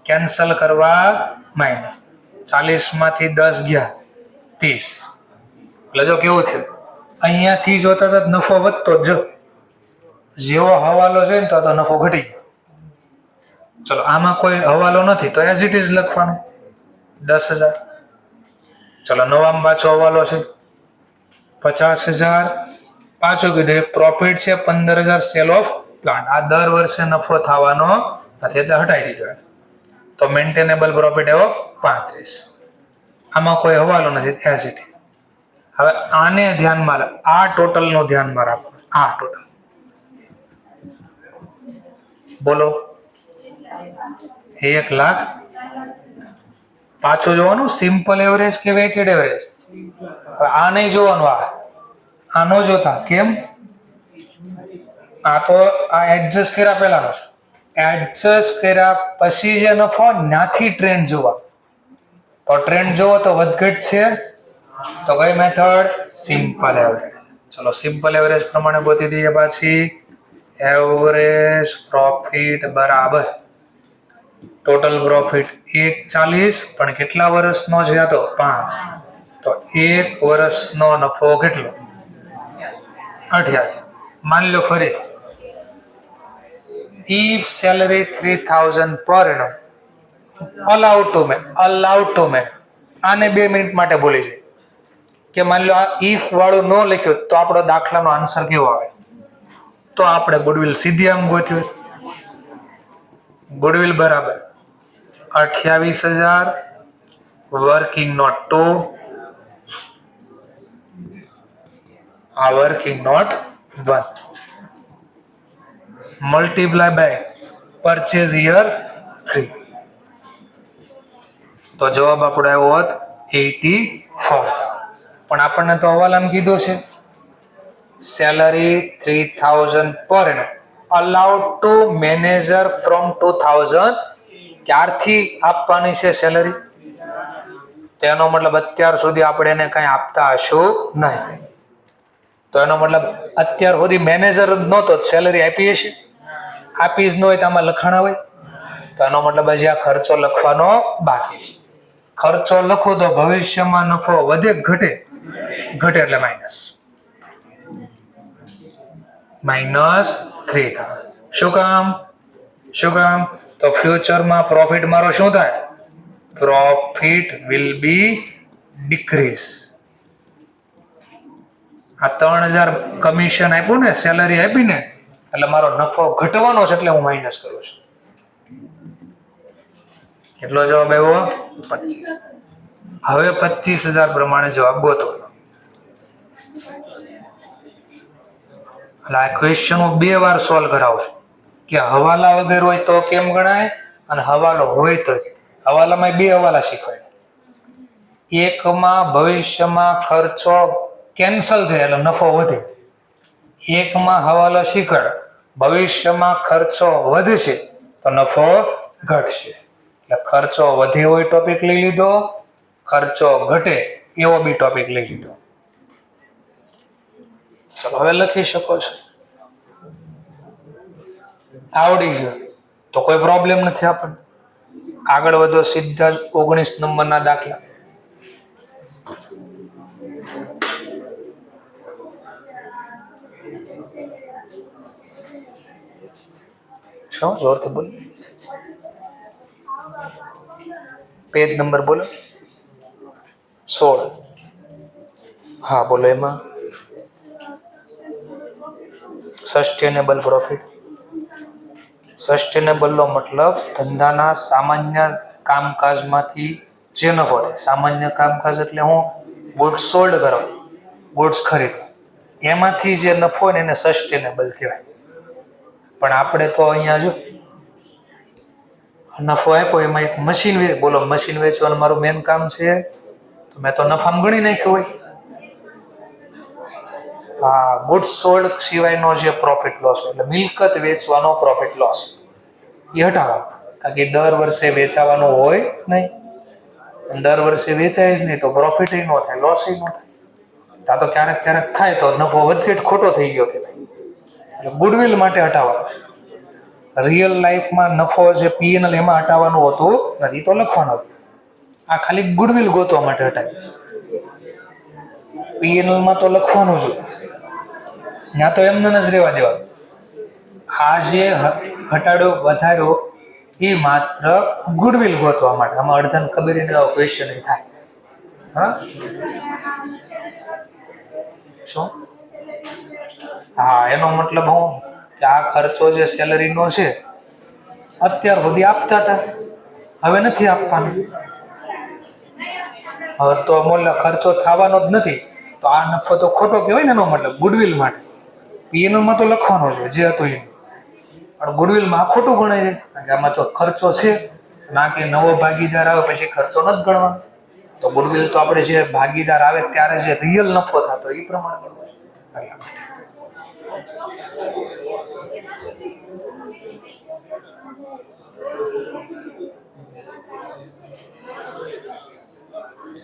કેન્સલ કરવા માઇનસ. 40 માંથી 10 ગયા 30. એટલે જો કેવું થયું, અહીંયાથી જોતા તો નફો વધતો જ, જેવો હવાલો છે ને તો નફો ઘટી ગયો. ચલો આમાં કોઈ હવાલો નથી તો એઝ ઇટ ઇઝ લખવાનું 10,000. ચલો નવામાં પાછો હવાલો છે 50,000. પાછું કીધું પ્રોફિટ છે 15,000 સેલ ઓફ પ્લાન્ટ. આ દર વર્ષે નફો થવાનો નથી એટલે હટાવી દીધો. તો મેન્ટેનેબલ પ્રોફિટ એવો 35. આમાં કોઈ હવાલો નથી એઝ ઇટ ઇઝ. હવે આને ધ્યાનમાં લો, આ ટોટલ નું ધ્યાનમાં રાખો. આ ટોટલ બોલો 1,00,000. પાછું જોવાનું સિમ્પલ એવરેજ કે વેઇટેડ એવરેજ. આ નહીં જોવાનું, આનો જોતા. કેમ? આ તો આ એડજસ્ટ કર્યા પહેલાનો છે. એડજસ્ટ કર્યા પછી જે નફો ત્યાંથી ટ્રેન્ડ જોવા. તો ટ્રેન્ડ જોવો તો વધઘટ છે તો કઈ મેથડ? Simple average. ચલો સિમ્પલ એવરેજ પ્રમાણે ગોતી દઈએ. પાછી એવરેજ પ્રોફિટ બરાબર ટોટલ પ્રોફિટ 140, પણ કેટલા વર્ષનો છે? તો 5. તો 1 વર્ષનો નફો કેટલો? 28. માની લો ફરી, if salary 3,000 per annum, allowed to make. આને 2 મિનિટ માટે ભૂલી જાય. કે માની લો આ ઇફ વાળું ન લખ્યું તો આપણો દાખલાનો આન્સર કેવો આવે? તો આપણે ગુડવિલ સીધી આમ ગોત્યું. ગુડવિલ બરાબર 28,000 વર્કિંગ નોટ 2 આ working note 1 multiply by purchase year 3 તો જવાબ આપણો આવ્યો હોત 84. પણ આપણને તો હવાલામાં કીધું છે સેલરી 3,000 પર annum allowed to manager from 2,000. ક્યારથી આપવાની છે સેલરી? તેનો મતલબ અત્યાર સુધી આપણે એને કઈ આપતા હશું નહીં. તો એનો મતલબ અત્યાર સુધી મેનેજર જ નહોતો, સેલરી આપી હશે. આપી જ ન હોય તો આમાં લખાણા હોય. તો એનો મતલબ હજી આ ખર્ચો લખવાનો બાકી છે. ખર્ચો લખો તો ભવિષ્યમાં નફો વધે ઘટે? ઘટે એટલે -3,000. શું કામ? તો ફ્યુચરમાં પ્રોફિટ મારો શું થાય? Profit will be decrease. આ 3,000 કમિશન આપ્યું ને, સેલરી આપી ને, એટલે મારો નફો ઘટવાનો છે, એટલે હું માઇનસ કરું છું. કેટલો જવાબ આવ્યો? 25. હવે 25,000 પ્રમાણે જવાબ ગોતો. એટલે આ ક્વેશ્ચન હું 2 વાર સોલ્વ કરાવું છું કે હવાલા વગર હોય તો કેમ ગણાય અને હવાલો હોય તો. હવાલામાં 2 હવાલા શીખવાય. એકમાં ભવિષ્યમાં ખર્ચો કેન્સલ થાય એટલે નફો વધે. એકમાં હવાલો શીખવાડ ભવિષ્યમાં ખર્ચો વધશે તો નફો ઘટશે. એટલે ખર્ચો વધે હોય ટોપિક લઈ લીધો, ખર્ચો ઘટે એવો બી ટોપિક લઈ લીધો. ચલો હવે લખી શકો છો. આવડી ગયો તો કોઈ પ્રોબ્લેમ નથી આપણને. આગળ વધો સીધા જ 19 નંબરના દાખલા. શું જોરથી બોલો? પેજ નંબર બોલો. 16. હા બોલો. એમાં સસ્ટેનેબલ પ્રોફિટ. સસ્ટેનેબલ નો મતલબ ધંધાના સામાન્ય કામકાજમાંથી જે નફો થાય. સામાન્ય કામકાજ એટલે હું ગુડ્સ સોલ્ડ કરો, ગુડ્સ ખરીદો, એમાંથી જે નફો ને એને સસ્ટેનેબલ કહેવાય. પણ આપણે તો અહીંયા જો નફો આપ્યો એમાં એક મશીન બોલો, મશીન વેચવાનું મારું મેન કામ છે તો મેં તો નફામાં ગણી નાખ્યું હોય. હા, ગુડ્સ સોલ્ડ સિવાયનો જે પ્રોફિટ લોસ એટલે મિલકત વેચવાનો પ્રોફિટ લોસ એ હટાવો. કારણ કે દર વર્ષે વેચાવાનું હોય નહીં. દર વર્ષે વેચાય જ નહીં તો પ્રોફિટ ન થાય, લોસ ન થાય. ત્યાં તો ક્યારેક થાય તો નફો વધઘટ ખોટો થઈ ગયો કે એટલે ગુડવિલ માટે હટાવવાનું છે. રિયલ લાઈફમાં નફો જે પીએનએલ એમાં હટાવવાનું હોતું નથી, તો લખવાનું હતું. આ ખાલી ગુડવિલ ગોતવા માટે હટાવી છે. પીએનએલ માં તો લખવાનું છે, ત્યાં તો એમને જ રહેવા દેવાનું. આ જે ઘટાડો વધાર્યો એ માત્ર ગુડવિલ ગોતવા માટે. આમાં અડધાને ખબર એનો ક્વેશ્ચન થાય. હા શું? હા, એનો મતલબ હું કે આ ખર્ચો જે સેલરીનો છે અત્યાર સુધી આપતા હતા, હવે નથી આપવાનો. હવે તો મૂલ્ય ખર્ચો થવાનો જ નથી તો આ નફો તો ખોટો કહેવાય ને. એનો મતલબ ગુડવિલ માટે પીએનએલ માં તો લખવાનો છે જે હતું એ, પણ ગુડવિલમાં આ ખોટું ગણાય છે કારણ કે આમાં તો ખર્ચો છે ના. કે નવો ભાગીદાર આવે પછી ખર્ચો નથી ગણવાનો. તો ગુડવિલ તો આપણે જે ભાગીદાર આવે ત્યારે જે રિયલ નફો થતો એ પ્રમાણે ગણવાનો.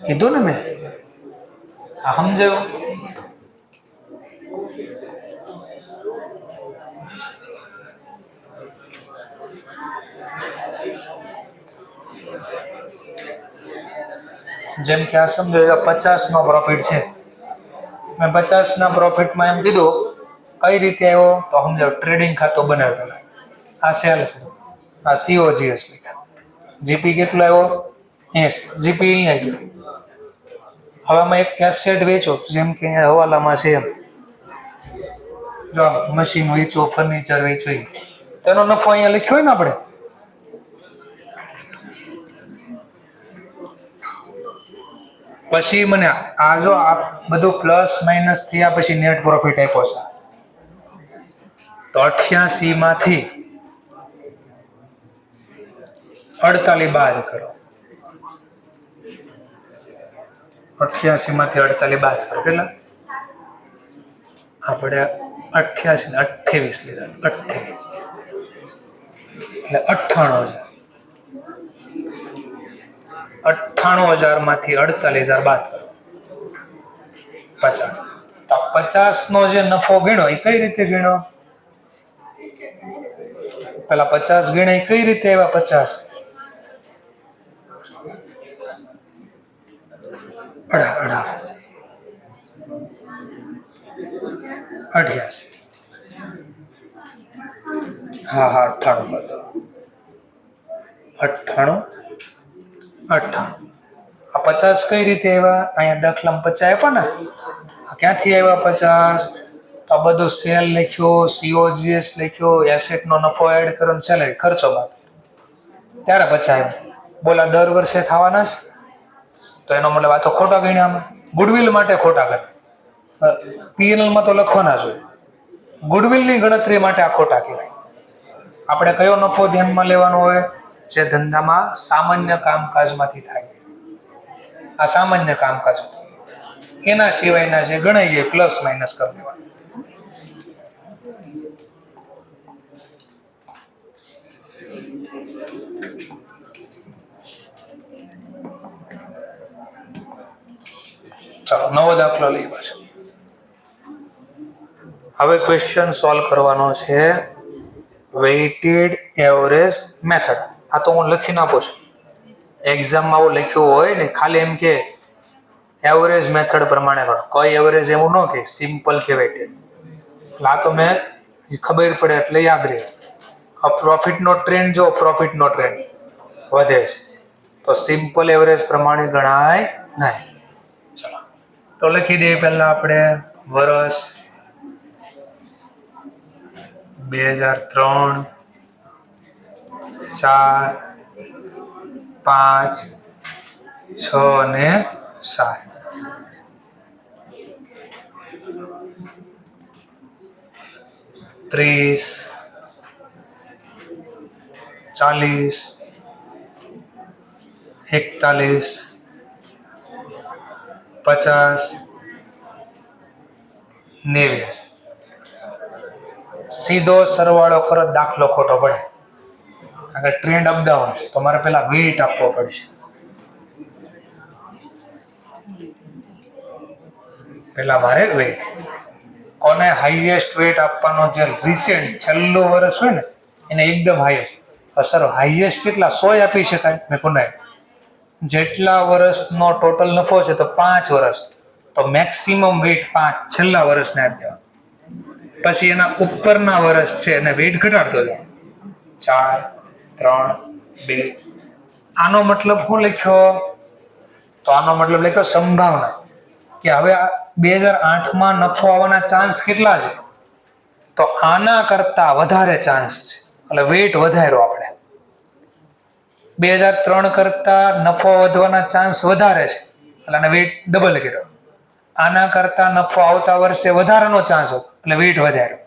કીધું ને મેં, આ સમજાયું? જેમ કે આ સમજો 50 નો પ્રોફિટ છે. મેં 50 ના પ્રોફિટમાં એમ કીધું કઈ રીતે આવ્યો તો સમજો ટ્રેડિંગ ખાતું બનાવેલું. આ સેલ, આ COGS લખ્યા. જીપી કેટલો આવ્યો? 80. જીપી અહીંયા ગયો હવે આમાં એક એસેટ વેચો, જેમ કે અહીંયા હવાલામાં છે એમ, જો મશીન વેચો, ફર્નિચર વેચો, તેનો નફો અહીંયા લખ્યો હોય ને આપણે. પછી મને આ જો આ બધું પ્લસ માઇનસ થયા પછી નેટ પ્રોફિટ આપ્યો છે, તો 88 માંથી 48 બાદ કરો. 88 માંથી 48 બાદ કરો, કેટલા? આપણે 88 ને 28 લીધા, 28 એટલે 98,000 માંથી 48,000 બાદ કરો, 50. તો 50 નો જે નફો ગણ્યો એ કઈ રીતે ગણ્યો? પેલા 50 ગણ્યા એ કઈ રીતે આવ્યા? 88, હા 98, 98. આ 50 કઈ રીતે આવ્યા? અહીંયા દાખલામાં 50 આપ્યા ને, ક્યાંથી આવ્યા 50? તો આ બધું સેલ લખ્યો, COGS લખ્યો, એસેટ નો નફો એડ કર્યો, સેલેરી ખર્ચો બાદ, ત્યારે 50 આવ્યા. બોલા દર વર્ષે થવાના છે, તો એનો મતલબ આ તો ખોટા ગણ્યા. આમાં ગુડવિલ માટે ખોટા ગણ્યા, PNL માં તો લખવાના જ હોય. ગુડવિલ ની ગણતરી માટે આ ખોટા કહેવાય. આપણે કયો નફો ધ્યાનમાં લેવાનો હોય? જે ધંધામાં સામાન્ય કામકાજમાંથી થાય, આ સામાન્ય કામકાજ, એના સિવાયના જે ગણાય જાય પ્લસ માઇનસ કરી દેવાના. ચાલો નવો દાખલો લઈ પાછો. હવે ક્વેશ્ચન સોલ્વ કરવાનો છે વેઇટેડ એવરેજ મેથડ. આ તો હું લખીને આપું છું, એક્ઝામમાં આવું લખ્યું હોય ને, ખાલી એમ કે એવરેજ મેથડ પ્રમાણે કરો, કોઈ એવરેજ એવું ન કે સિમ્પલ કે વેઇટેડ. આ તો મેં ખબર પડે એટલે યાદ રહે. પ્રોફિટનો ટ્રેન્ડ જો, પ્રોફિટનો ટ્રેન્ડ વધે છે તો સિમ્પલ એવરેજ પ્રમાણે ગણાય નહીં. ચલો તો લખી દઈએ પહેલા આપણે વર્ષ 2003, 4, 5, 6 અને 7. ત્રીસ, 40, 41, 50, 89. સીધો સરવાળો કરો, દાખલો ખોટો પડે, કારણ કે ટ્રેન્ડ અપડાઉન છે, તો મારે પેલા વેઇટ આપવો પડશે. પેલા મારે વેઇટ, કોને હાઈએસ્ટ વેઇટ આપવાનો? જે રિસેન્ટ છેલ્લું વર્ષ હોય ને એને એકદમ હાઈએસ્ટ. સર હાઈએસ્ટ કેટલા? 100 આપી શકાય? મેં પુનાય જેટલા વર્ષનો ટોટલ નફો છે તો 5 વર્ષ, તો મેક્સિમમ વેઇટ 5 છેલ્લા વર્ષને આપી દેવા. પછી એના ઉપરના વર્ષ છે એને વેઇટ ઘટાડતો જાવ, 4, 3, 2. આનો મતલબ શું લખ્યો? તો આનો મતલબ લખ્યો સંભાવના, કે હવે 2008માં નફો આવવાના ચાન્સ કેટલા છે? તો આના કરતા વધારે ચાન્સ છે, એટલે વેઇટ વધાર્યો આપણે. 2003 કરતા નફો વધવાના ચાન્સ વધારે છે, એટલે આને વેઇટ ડબલ કર્યો. આના કરતા નફો આવતા વર્ષે વધારાનો ચાન્સ હતો, એટલે વેઇટ વધાર્યો.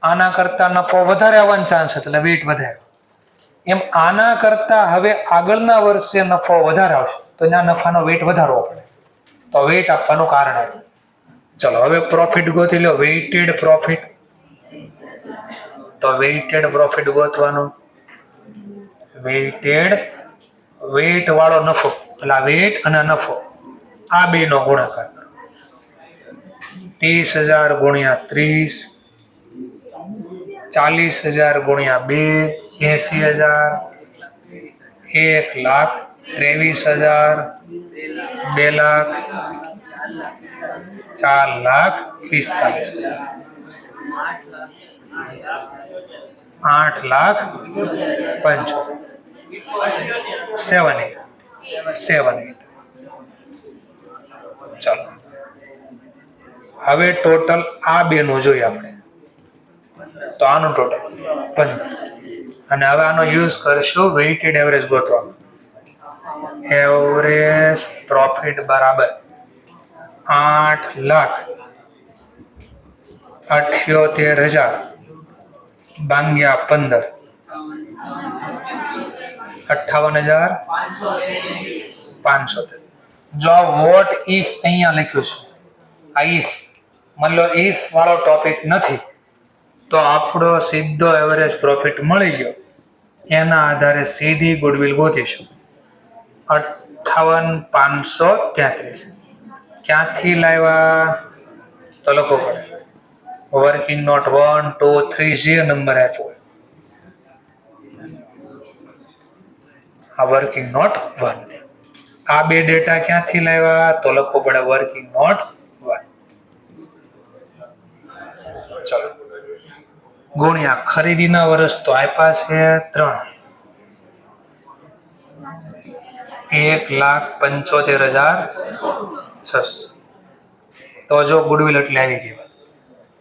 આના કરતા નફો વધારે આવવાનો ચાન્સ હતો, એટલે વેઇટ વધાર્યો. એમ આના કરતા હવે આગળના વર્ષે નફો વધારે આવશે, તો એના નફાનો વેઇટ વધારવો પડે, તો વેઇટ આપવાનું કારણ આવ્યું. ચલો હવે પ્રોફિટ ગોતી લો, વેઇટેડ પ્રોફિટ. તો વેઇટેડ પ્રોફિટ ગોતવાનો, વેઇટેડ વેઇટ વાળો નફો, એટલે વેઇટ અને નફો આ બે નો ગુણાકાર કરો. 30,000 ગુણ્યા 30, 40,000 ગુણ્યા 2, 80,000, 1,23,000, 2,00,000, 4,45,000, 8,75,000, 7,8. ચાલો હવે ટોટલ આ બે નું જોઈએ આપણે, તો આનું ટોટલ 15 અને હવે આનો યુઝ કરશું વેઇટેડ એવરેજ ગોતવા. એવરેજ પ્રોફિટ બરાબર 8,78,000 ભાગ્યા 15 58,500. જો વોટ ઇફ અહીંયા લખ્યું છે, આ ઇફ માની લો ઇફ વાળો ટોપિક નથી તો આપણો સીધો એવરેજ પ્રોફિટ મળી ગયો, એના આધારે સીધી ગુડવિલ ગોતીશું. 58,533 ક્યાંથી લાવ્યા તો લખો પડે. વર્કિંગ નોટ 1, 2, 3 જે નંબર આપ્યો હોય આ વર્કિંગ નોટ 1. આ બે ડેટા ક્યાંથી લાવ્યા તો લખવો પડે વર્કિંગ નોટ 1. ચલો ગુણ્યા ખરીદીના વર્ષ તો આપ્યા છે 3, 1,75,600. તો જો ગુડવિલ એટલે આવી ગઈ.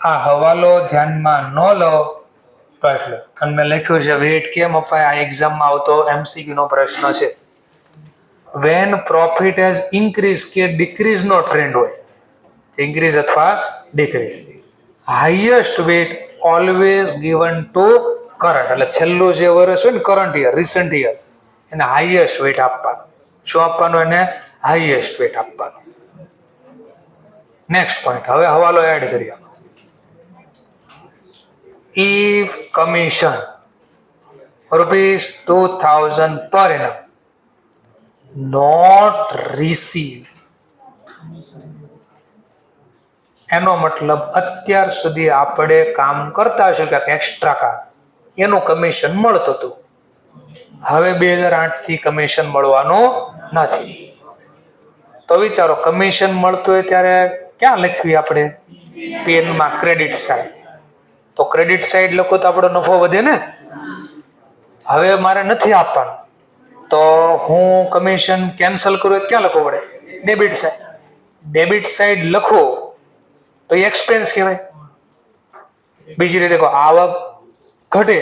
આ હવાલો ધ્યાનમાં ન લો તો એટલે અને મેં લખ્યું છે વેટ કેમ અપાય, આ એક્ઝામમાં આવતો MCQ નો પ્રશ્ન છે. વેન પ્રોફિટ હેઝ ઇન્ક્રીઝ કે ડિક્રીઝ નો ટ્રેન્ડ હોય, ઇન્ક્રીઝ અથવા decrease, highest weight always given to current, એટલે છેલ્લું જે વર્ષ હોય ને કરંટ યર, રિસન્ટ યર, એને હાઈએસ્ટ વેટ આપવાનું. શું આપવાનું? એને હાઈએસ્ટ વેટ આપવાનું. નેક્સ્ટ પોઈન્ટ, હવે હવાલો એડ કરીએ. If commission ₹2,000 per annum not received, એનો મતલબ અત્યાર સુધી આપણે કામ કરતા હશું કે એક્સ્ટ્રા કામ, એનું કમિશન મળતું હતું. હવે 2008 થી કમિશન મળવાનું નથી. તો વિચારો કમિશન મળતું હોય ત્યારે ક્યાં લખવી આપણે? પેનમાં ક્રેડિટ સાઈડ. તો ક્રેડિટ સાઈડ લખો તો આપણો નફો વધે ને. હવે મારે નથી આપવાનું તો હું કમિશન કેન્સલ કરું ક્યાં લખવું પડે? Debit side. ડેબિટ સાઈડ લખો તો એ એક્સપેન્સ કહેવાય. બીજી રીતે કહો, આવક ઘટે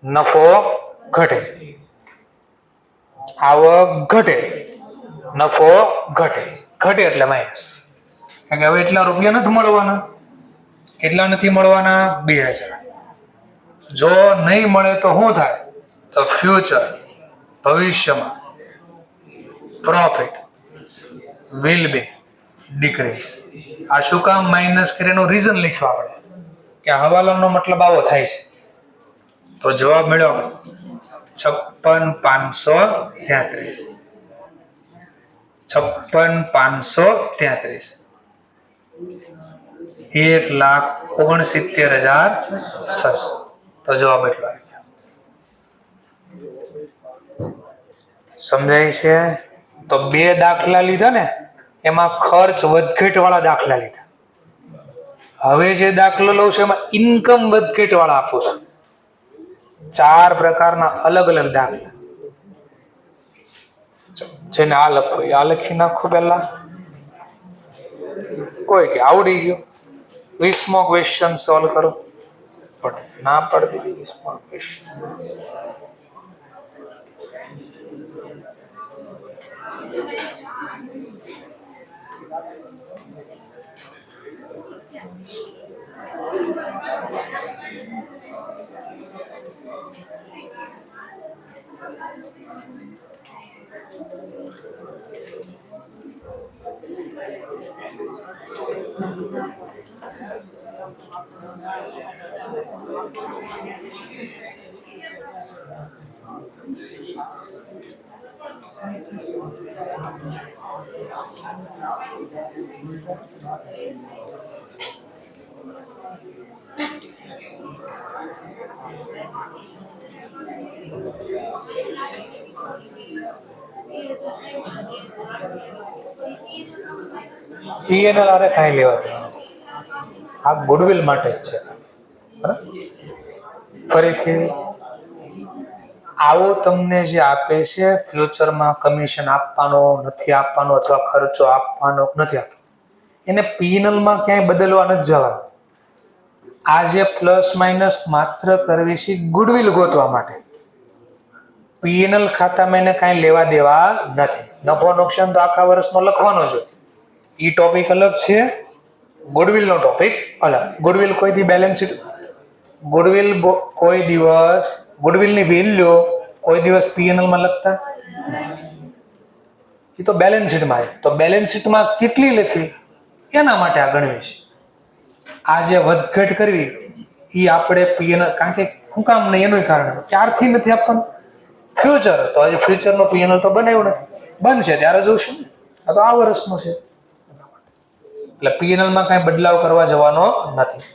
નફો ઘટે, આવક ઘટે નફો ઘટે, ઘટે એટલે માઇનસ. કારણ કે હવે એટલા રૂપિયા નથી મળવાના. કેટલા નથી મળવાના? 2,000. જો નહીં મળે તો શું થાય? તો ફ્યુચર, ભવિષ્યમાં પ્રોફિટ વિલ બી ડિક્રીઝ. આ શું કામ માઇનસ કરે એનું રીઝન લખ્યું આપણે કે હવાલાનો મતલબ આવો થાય છે. તો જવાબ મળ્યો 56,533. 56,533 1,69,600. તો જવાબ એટલો આવી ગયો. સમજાય છે? તો બે દાખલા લીધા ને, એમાં ખર્ચ વધઘટ વાળા દાખલા લીધા. હવે જે દાખલો લઉં છું એમાં ઇન્કમ વધઘટ વાળા આપું છું. 4 પ્રકારના અલગ અલગ દાખલા. જેને આ લખો આ લખી નાખો. પેલા કોઈ કે આવડી ગયો, 20મો ક્વેશ્ચન સોલ્વ કરો. પણ ના પડતી હતી 20મો ક્વેશ્ચન. પીએનએલ આરે કાંઈ લેવા દેવાનું, આ ગુડવિલ માટે જ છે. બરાબર? ફરીથી આવો તમને જે આપે છે ફ્યુચરમાં કમિશન આપવાનો નથી આપવાનો અથવા ખર્ચો આપવાનો નથી આપવાનો, એને પીએનએલમાં ક્યાંય બદલવા નથી જવાનું. આ જે પ્લસ માઇનસ માત્ર કરવી છે ગુડવિલ ગોતવા માટે. પીએનએલ ખાતામાં એને કાંઈ લેવા દેવા નથી. નફો નુકસાન તો આખા વર્ષનો લખવાનો જ હોય. ઈ ટોપિક અલગ છે, ગુડવિલનો ટોપિક અલગ. ગુડવિલ કોઈ દી બેલેન્સ શીટ, ગુડવિલ કોઈ દિવસ, ગુડવિલની વેલ્યુ કોઈ દિવસ પીએનએલમાં લખતા, એ તો બેલેન્સ શીટમાં આવે. તો બેલેન્સ શીટમાં કેટલી લખવી એના માટે આ ગણવી છે. આ જે વધઘટ કરવી એ આપણે પીએનએલ, કારણ કે શું કામ નહીં એનું કારણ ક્યારથી નથી આપવાનું, ફ્યુચર. તો હજી ફ્યુચરનો પીએનએલ તો બનાવ્યું નથી, બનશે ત્યારે જોઈશું ને. આ તો આ વર્ષનો છે, એટલે પીએનએલમાં કાંઈ બદલાવ કરવા જવાનો નથી.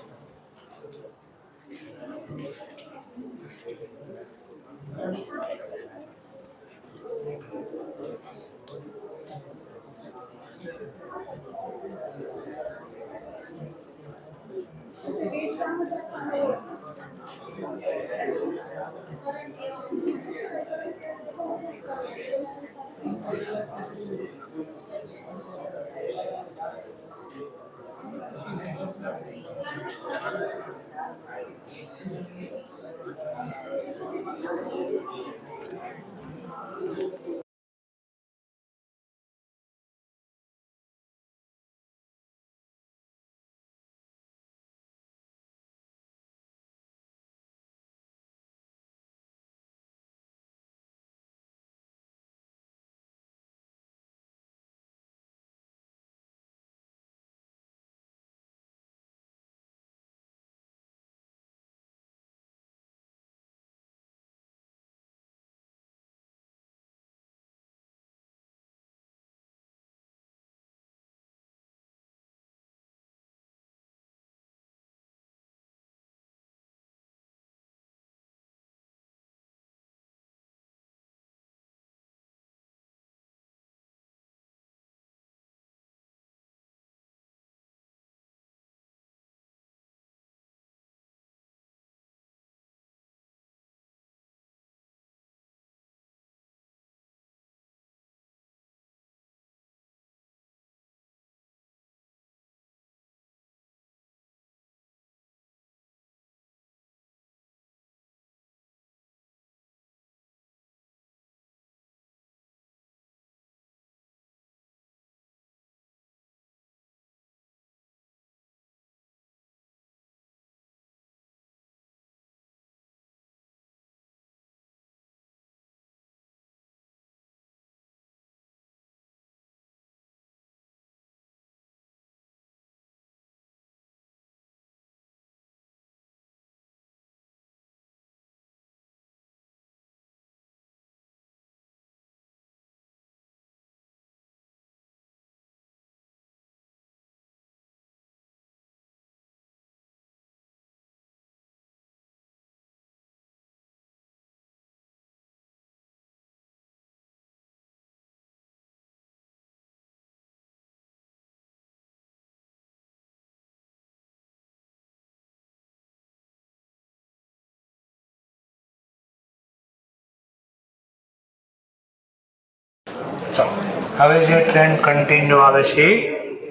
ચાલો, હવે જે ટ્રેન્ડ કન્ટિન્યુ આવે છે એ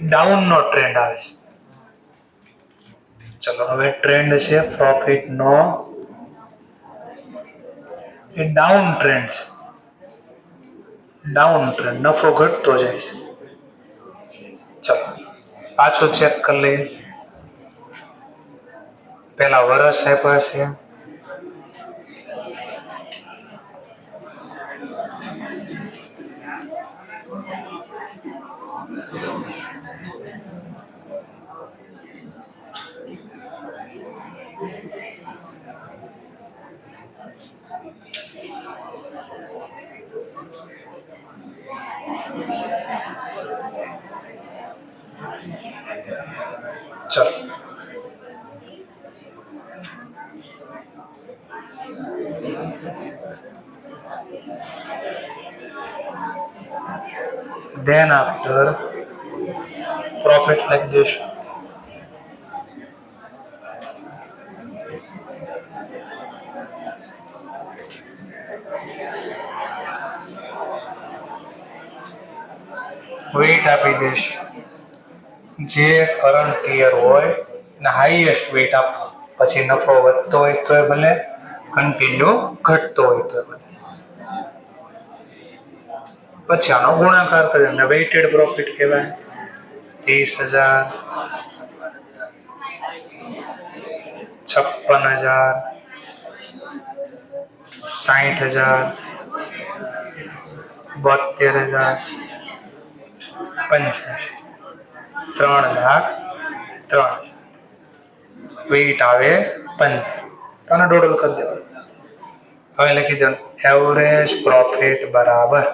ડાઉનનો ટ્રેન્ડ આવે છે. ચલો, હવે ટ્રેન્ડ છે પ્રોફિટનો, એ ડાઉન ટ્રેન્ડ છે. ડાઉન ટ્રેન્ડ, નફો ઘટતો જાય છે. ચલો પાછું ચેક કરી લઈએ. પેલા વર્ષ આપ્યા છે, ચલો then after profit like this. Weight આપી દઈશું. જે કરંટ યર હોય એને હાઈએસ્ટ વેઇટ આપો. પછી નફો વધતો હોય તો ભલે, કન્ટિન્યુ ઘટતો હોય તો ભલે. પછી આનો ગુણાકાર કરીને વેઇટેડ પ્રોફિટ કહેવાય. 30,000, 56,000, 60,000, 72,000, 85, 3,03,000. વેઇટ આવે 15. તને ટોટલ કરી દેવાનું. હવે લખી દો એવરેજ પ્રોફિટ બરાબર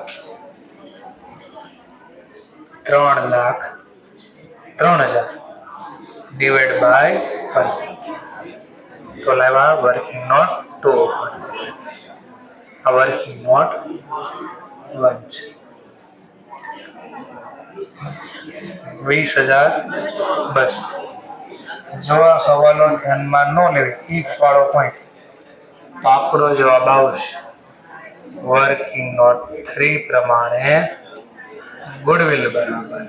3,03,000 ડિવાઈડ બાય 15. તો લાવ્યા વર્કિંગ નોટ 2 ઉપર. આ વર્કિંગ નોટ 1 છે. 20,000 બસ. જો આ હવાલો ધ્યાનમાં ન લેવી, ઇફ વાળો પોઈન્ટ, તો આપણો જવાબ આવશે વર્કિંગ નોટ 3 પ્રમાણે ગુડવિલ બરાબર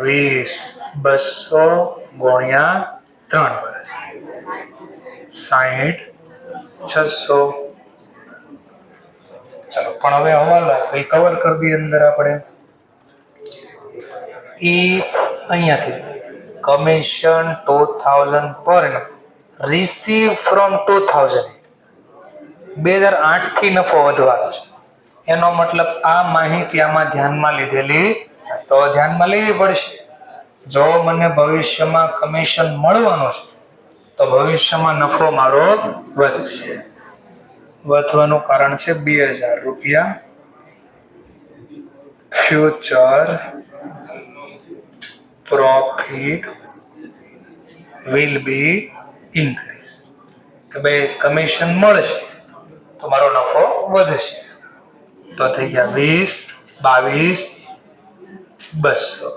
20,200 ગુણ્યા 3 વર્ષ 60,600. ચલો, પણ હવે હવાલા કઈ કવર કરી દઈએ અંદર આપણે. અહીંયાથી કમિશન 2,000 પર રિસીવ ફ્રોમ 2,000. 2008 થી નફો વધવાનો છે. એનો મતલબ આ માહિતી આમાં ધ્યાનમાં લીધેલી તો ધ્યાનમાં લેવી પડશે. જો મને ભવિષ્યમાં કમિશન મળવાનું છે તો ભવિષ્યમાં નફો મારો વધશે. વધવાનું કારણ છે 2,000 રૂપિયા future profit will be increase. કે ભાઈ કમિશન મળશે તો મારો નફો વધશે. તો થઈ ગયા 20, 22, 200.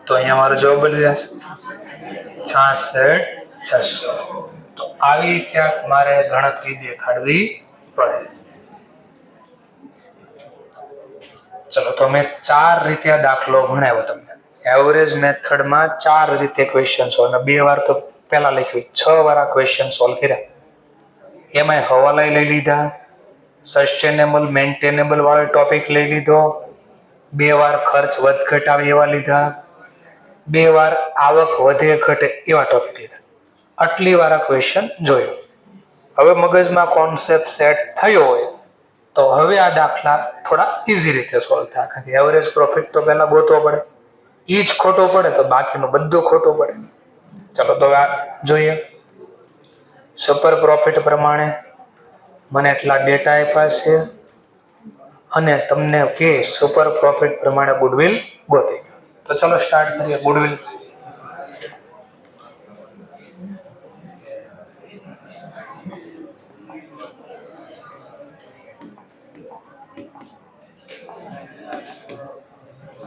તો અહીંયા મારો જવાબ બદલી જશે 66,600. તો આવી ક્યાંક મારે ગણતરી દેખાડવી પડે. ચલો, તો મેં 4 રીતે આ દાખલો ભણાવ્યો તમને. એવરેજ મેથડમાં 4 રીતે ક્વેશ્ચન સોલ્વ, અને 2 વાર તો પહેલા લખ્યું, 6 વાર આ ક્વેશ્ચન સોલ્વ કર્યા. એમાં હવાલા લઈ લીધા, સસ્ટેનેબલ મેન્ટેનેબલ વાળો ટોપિક લઈ લીધો, 2 વાર ખર્ચ વધઘટ આવે એવા લીધા, 2 વાર આવક વધે ઘટે એવા ટોપિક લીધા. આટલી વાર આ ક્વેશ્ચન જોયો. હવે મગજમાં કોન્સેપ્ટ સેટ થયો હોય તો હવે આ દાખલા થોડા ઇઝી રીતે સોલ્વ થાય. કારણ કે એવરેજ પ્રોફિટ તો પહેલા ગોતવો પડે, ઈ જ ખોટો પડે તો બાકીનું બધું ખોટું પડે. ચલો, તો આ જોઈએ. સુપર પ્રોફિટ પ્રમાણે મને એટલા ડેટા આપ્યા છે અને તમને કે સુપર પ્રોફિટ પ્રમાણે ગુડવિલ ગોતી. તો ચલો સ્ટાર્ટ કરીએ. ગુડવિલ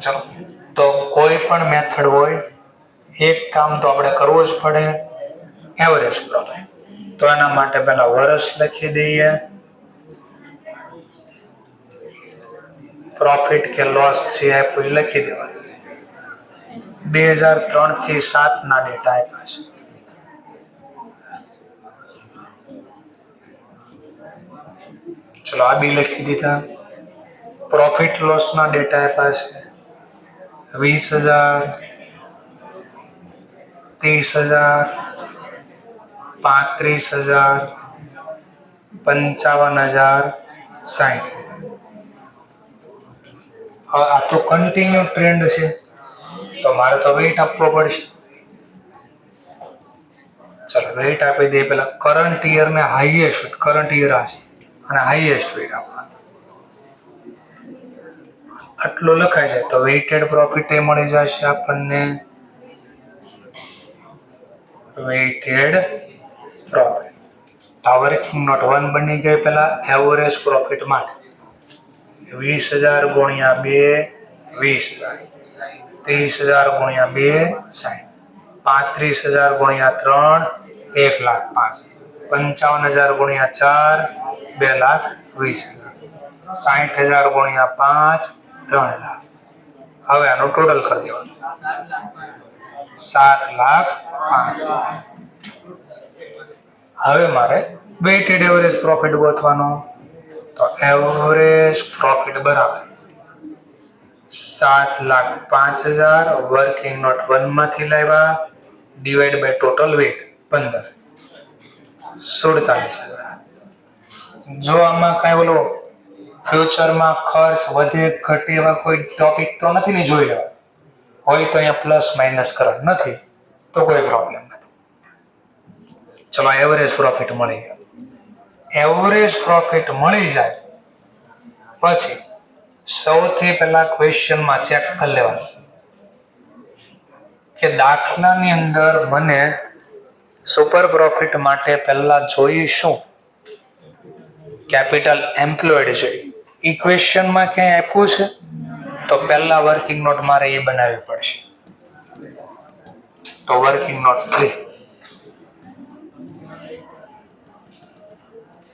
ચલો, તો કોઈ પણ મેથડ હોય એક કામ તો આપણે કરવું જ પડે, એવરેજ પ્રોફિટ. તો એના માટે પહેલા વર્ષ લખી દઈએ. પ્રોફિટ કે લોસ છે એ લખી દેવાનું. 2003 થી 7 ના ડેટા આપ્યા છે. ચલો, આ બી લખી દીધા. પ્રોફિટ લોસ ના ડેટા આપ્યા છે 20,000, 30,000, 35,000, 55,000, 60,000. હવે આ તો કન્ટિન્યુ ટ્રેન્ડ છે તો મારે તો વેઇટ આપવો પડશે. ચલો, વેઇટ આપી દઈએ. પેલા કરંટ યર ને હાઈએસ્ટ, કરંટ યર આ છે અને હાઈએસ્ટ વેઇટ આપવાનું. આટલું લખાય છે તો વેઇટેડ પ્રોફિટ એ મળી જશે આપણને. વેઇટેડ પ્રોફિટ આ વર્કિંગ નોટ 1 બની ગઈ. પેલા એવરેજ પ્રોફિટ માટે 20,000 ગુણ્યા 2 20,000, 30,000 ગુણ્યા 2 60, 35,000 ગુણ્યા 3 1,05,000, 55,000 ગુણ્યા 4 2,20,000. 60,000 ગુણ્યા 5 3 લાખ. હવે આનું ટોટલ કરી દેવાનું 7,05,000. હવે મારે વેઇટેડ એવરેજ પ્રોફિટ ગોતવાનો. તો એવરેજ પ્રોફિટ બરાબર 7,05,000 વર્કિંગ નોટ 1 માંથી લાવ્યા ડિવાઈડ બાય ટોટલ વેટ 15 47,000. જો આમાં કઈ ઓલો ફ્યુચરમાં ખર્ચ વધે ઘટે એવા કોઈ ટોપિક તો નથી ને જોઈ લેવા હોય તો અહીંયા પ્લસ માઇનસ કરવા નથી તો કોઈ પ્રોબ્લેમ નથી. ચલો એવરેજ પ્રોફિટ મળી ગયો. એવરેજ પ્રોફિટ મળી જાય પછી સૌથી પહેલા ક્વેશ્ચનમાં ચેક કરી લેવાનું કે દાખલાની અંદર મને સુપર પ્રોફિટ માટે પહેલા જોઈએ શું કેપિટલ એમ્પ્લોયડ જોઈએ. ઇક્વેશનમાં ક્યાંય આપ્યું છે તો પહેલા વર્કિંગ નોટ મારે એ બનાવવી પડશે. તો વર્કિંગ નોટ 3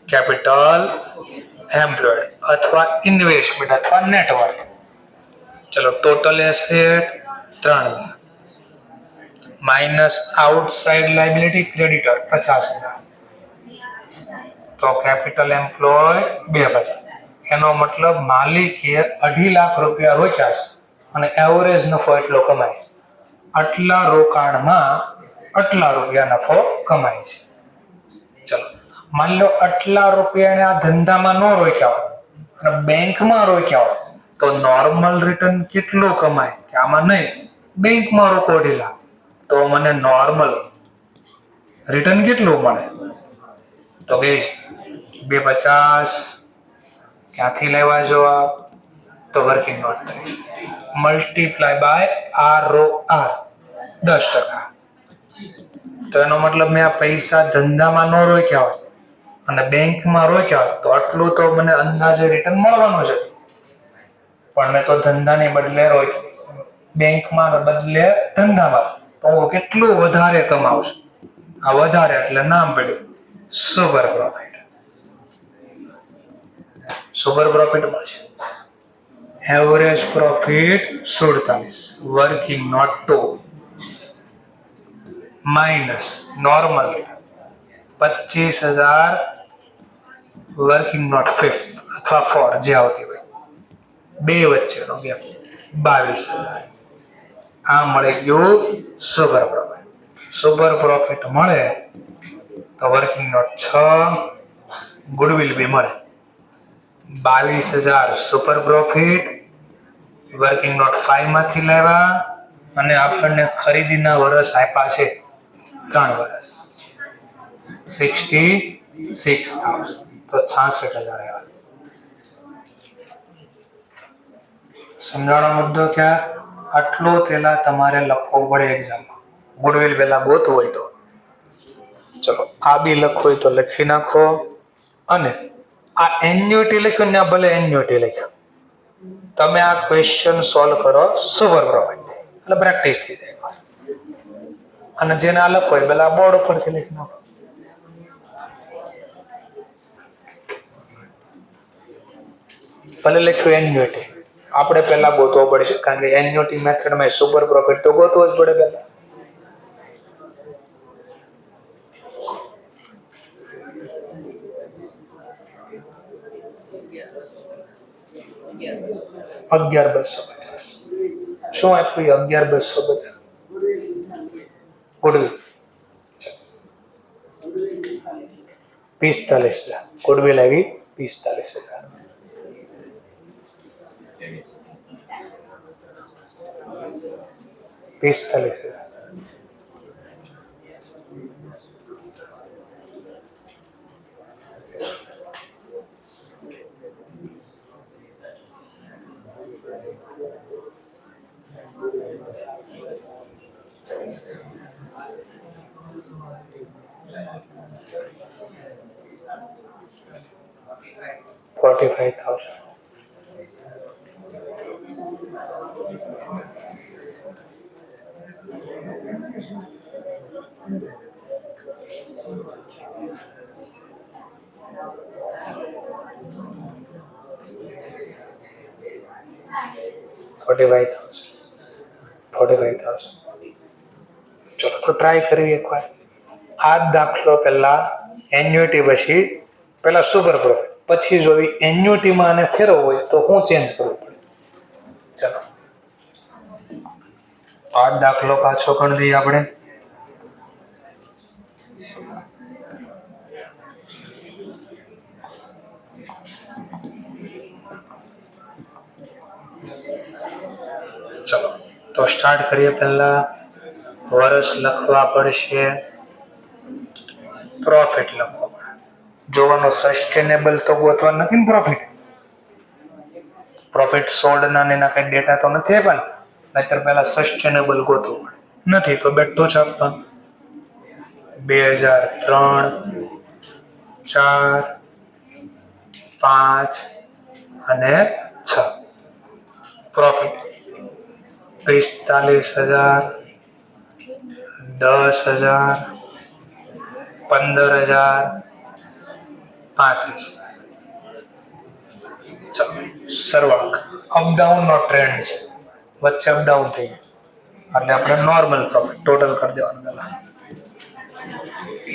કેપિટલ એમ્પ્લોયડ અથવા ઇન્વેસ્ટમેન્ટ અથવા નેટવર્ક. ચલો total asset 3 lakh minus outside liability creditor 50,000. તો કેપિટલ એમ્પ્લોય 2,50,000. એનો મતલબ માલિકે 2.5 લાખ રૂપિયા રોક્યા છે અને એવરેજ નફો એટલો કમાય છે. આટલા રોકાણમાં આટલા રૂપિયા નફો કમાય છે. ચલો માની લો આટલા રૂપિયાને આ ધંધામાં ન રોક્યા હોય અને બેંકમાં રોક્યા હોય તો નોર્મલ રિટર્ન કેટલું કમાય કે આમાં નહીં બેંકમાં રોકો 2.5 લાખ તો મને નોર્મલ રિટર્ન કેટલું મળે તો કે 250 ક્યાંથી લેવા જવાબ તો working note 3 multiply by ROR 10%. તો એનો મતલબ મેં આ પૈસા ધંધામાં ન રોક્યા હોય અને બેંકમાં રોક્યા હોય તો આટલું તો મને અંદાજે રિટર્ન મળવાનું છે પણ મેં તો ધંધાની બદલે બેંકમાં બદલે ધંધામાં તો હું કેટલું વધારે કમાવશું. આ વધારે એટલે નામ પડ્યું સુપર પ્રોફિટ. સુપર પ્રોફિટ મળશે. Average profit 47 working note 2 minus normal 25,000 working note 5 અથવા 4 જે આવતી હોય બે વચ્ચેનો ગેપ 22,000. આ મળી ગયું સુપર પ્રોફિટ. સુપર પ્રોફિટ મળે તો વર્કિંગ નોટ 6 ગુડવિલ બી મળે 22,000 સુપર પ્રોફિટ વર્કિંગ નોટ 5 માંથી લેવા અને આપણને ખરીદીના વર્ષ આપ્યા છે 3 વર્ષ 66,000 તો 66,000. સમજાણો મુદ્દો ક્યાં આટલો પેલા તમારે લખવો પડે એક્ઝામમાં. ગુડવિલ પેલા ગોતવું હોય તો ચલો આ બી લખવું હોય તો લખી નાખો અને આ એન્યુટી લખ્યું ને ભલે એન્યુટી લખ્યું તમે આ ક્વેશ્ચન સોલ્વ કરો સુપર પ્રોફિટ એટલે પ્રેક્ટિસ થઈ જાય. અને જેને આ લખો હોય પેલા બોર્ડ ઉપરથી લખી નાખો. ભલે લખ્યું એન્યુટી આપણે પહેલા ગોતવો પડશે કારણ કે એન્યુટી મેથડમાં સુપર પ્રોફિટ તો ગોતવો જ પડે પહેલા. $11,250 શું આપ્યું 11,250 ગુડવિલ 45,000 ગુડવિલ આવી 45,000. $45,000. $45,000. ચલો તો ટ્રાય કરવી એકવાર. આ દાખલો પહેલા એન્યુટી, પછી પહેલા સુપર પ્રોફિટ, પછી જોવી એન્યુટીમાં આને ફેરવવો હોય તો હું ચેન્જ કરવું પડે. ચલો આ દાખલો પાછો કરી દઈએ આપણે. ચલો તો સ્ટાર્ટ કરીએ. પહેલા વર્ષ લખવા પડશે, પ્રોફિટ લખવા પડે. જોવાનો સસ્ટેનેબલ તો ગોતવા નથી ને. પ્રોફિટ સોલ્ડ ના એના કઈ ડેટા તો નથી, પણ નહીતર પહેલા સસ્ટેનેબલ ગોતવું પડે. નથી તો બેઠો છે આપવાનું 2003, 4, 5 અને 6. પ્રોફિટ 45,000, 10,000, 15,000, 35,000. ચલો સરવાળો. અપડાઉન નો ટ્રેન્ડ છે, વચ્ચે અપડાઉન થઈ ગયું એટલે આપણે નોર્મલ પ્રોફિટ ટોટલ કરી દેવાનું. પેલા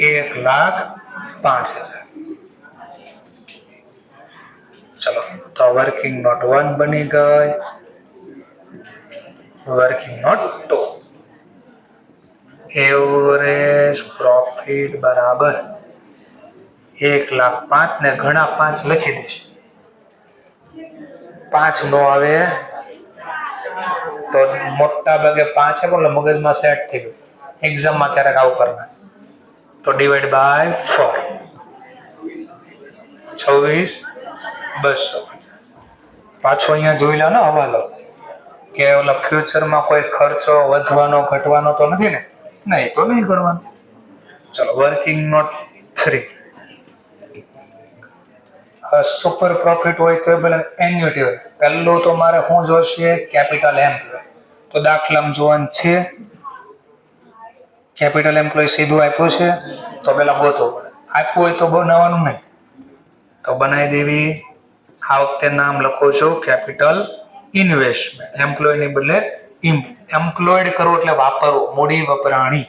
1,05,000. ચલો તો વર્કિંગ નોટ 1 બની ગઈ, વર્કિંગ નોટ 2. એવરેજ પ્રોફિટ બરાબર 1,05,000 ને ઘણા 5 લખી દઈશ. 5 નો આવે તો મોટા ભાગે 5 છે પણ મગજમાં સેટ થઈ ગયું. એક્ઝામમાં ક્યારેક આવું કરવા તો ડિવાઈડ બાય 4, 26,200. પાછો અહીંયા જોઈ લો ને હવાલો કે ઓલા ફ્યુચરમાં કોઈ ખર્ચો વધવાનો ઘટવાનો તો નથી ને. નહીં તો નહીં ગણવાનું. ચલો વર્કિંગ નોટ 3. સુપર પ્રોફિટ હોય તો ભલે એન્યુટી હોય. પહેલું તો મારે શું જોશે? Capital employ. તો દાખલામાં જોવાનું છે કેપિટલ એમ્પ્લોય સીધું આપ્યું છે તો પેલા ગોતવું પડે. આપ્યું હોય તો બનાવવાનું નહીં, તો બનાવી દેવી. આ વખતે નામ લખો છો કેપિટલ ઇન્વેસ્ટમેન્ટ. એમ્પ્લોયની બદલે એમ્પ્લોયડ કરો એટલે વાપરવું, મૂડી વપરાણી.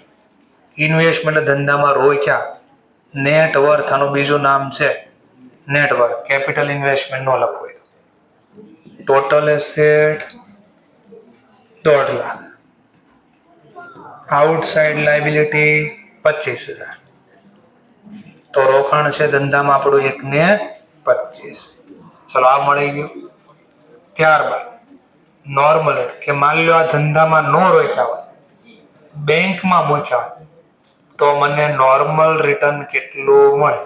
ઇન્વેસ્ટમેન્ટ ધંધામાં રોક્યા. નેટ વર્થ આનું બીજું નામ છે નેટવર્ક. કેપિટલ ઇન્વેસ્ટમેન્ટ નો લખવું હોય. Total asset 1.5 lakh. Outside liability 25,000. તો રોકાણ છે ધંધામાં આપણું 1,25. ચલો આ મળી ગયું. ત્યારબાદ નોર્મલ કે માન લો આ ધંધામાં નો રોક્યા હોય, બેંકમાં મૂક્યા હોય તો મને નોર્મલ રિટર્ન કેટલું મળે?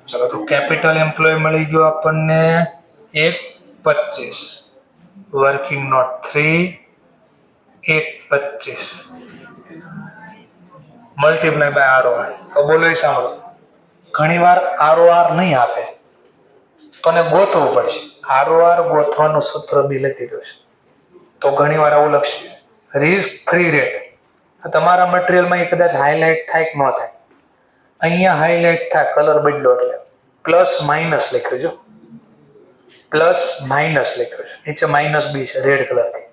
ચલો તો કેપિટલ એમ્પ્લોય મળી ગયો આપણને 1,25. Working note 3 1,25 multiply by ROR. તો બોલો એ સાંભળો, ઘણી વાર ROR નહીં આપે તો ને ગોતવું પડશે. ROR ગોતવાનું સૂત્ર બી લખી દઉં છે તો ઘણી વાર આવું લખશે રિસ્ક ફ્રી રેટ. તમારા મટીરિયલમાં એ કદાચ હાઇલાઇટ થાય કે ન થાય. અહીંયા હાઇલાઇટ થાય, કલર બદલો એટલે પ્લસ માઇનસ લખ્યું છે. પ્લસ માઇનસ લખ્યું છે, નીચે માઇનસ બી છે રેડ કલરથી.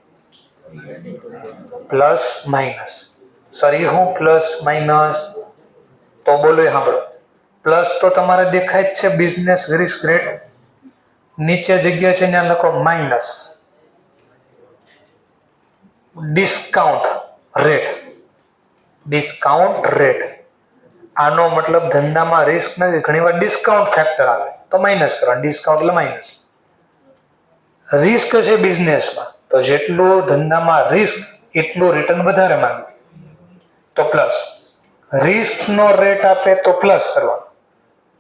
Plus minus. સરી હું પ્લસ માઇનસ તો બોલો એ સાંભળો. પ્લસ તો તમારે દેખાય જ છે બિઝનેસ રિસ્ક રેટ. નીચે જગ્યા છે ત્યાં લખો minus discount rate. Discount rate આનો મતલબ ધંધામાં રિસ્ક નથી. ઘણીવાર ડિસ્કાઉન્ટ ફેક્ટર આવે તો માઇનસ કરવાનું. ડિસ્કાઉન્ટ એટલે માઇનસ. રિસ્ક છે બિઝનેસમાં તો જેટલું ધંધામાં રિસ્ક એટલું રિટર્ન વધારે માંગે તો પ્લસ. રિસ્ક નો રેટ આપે તો પ્લસ કરવાનો,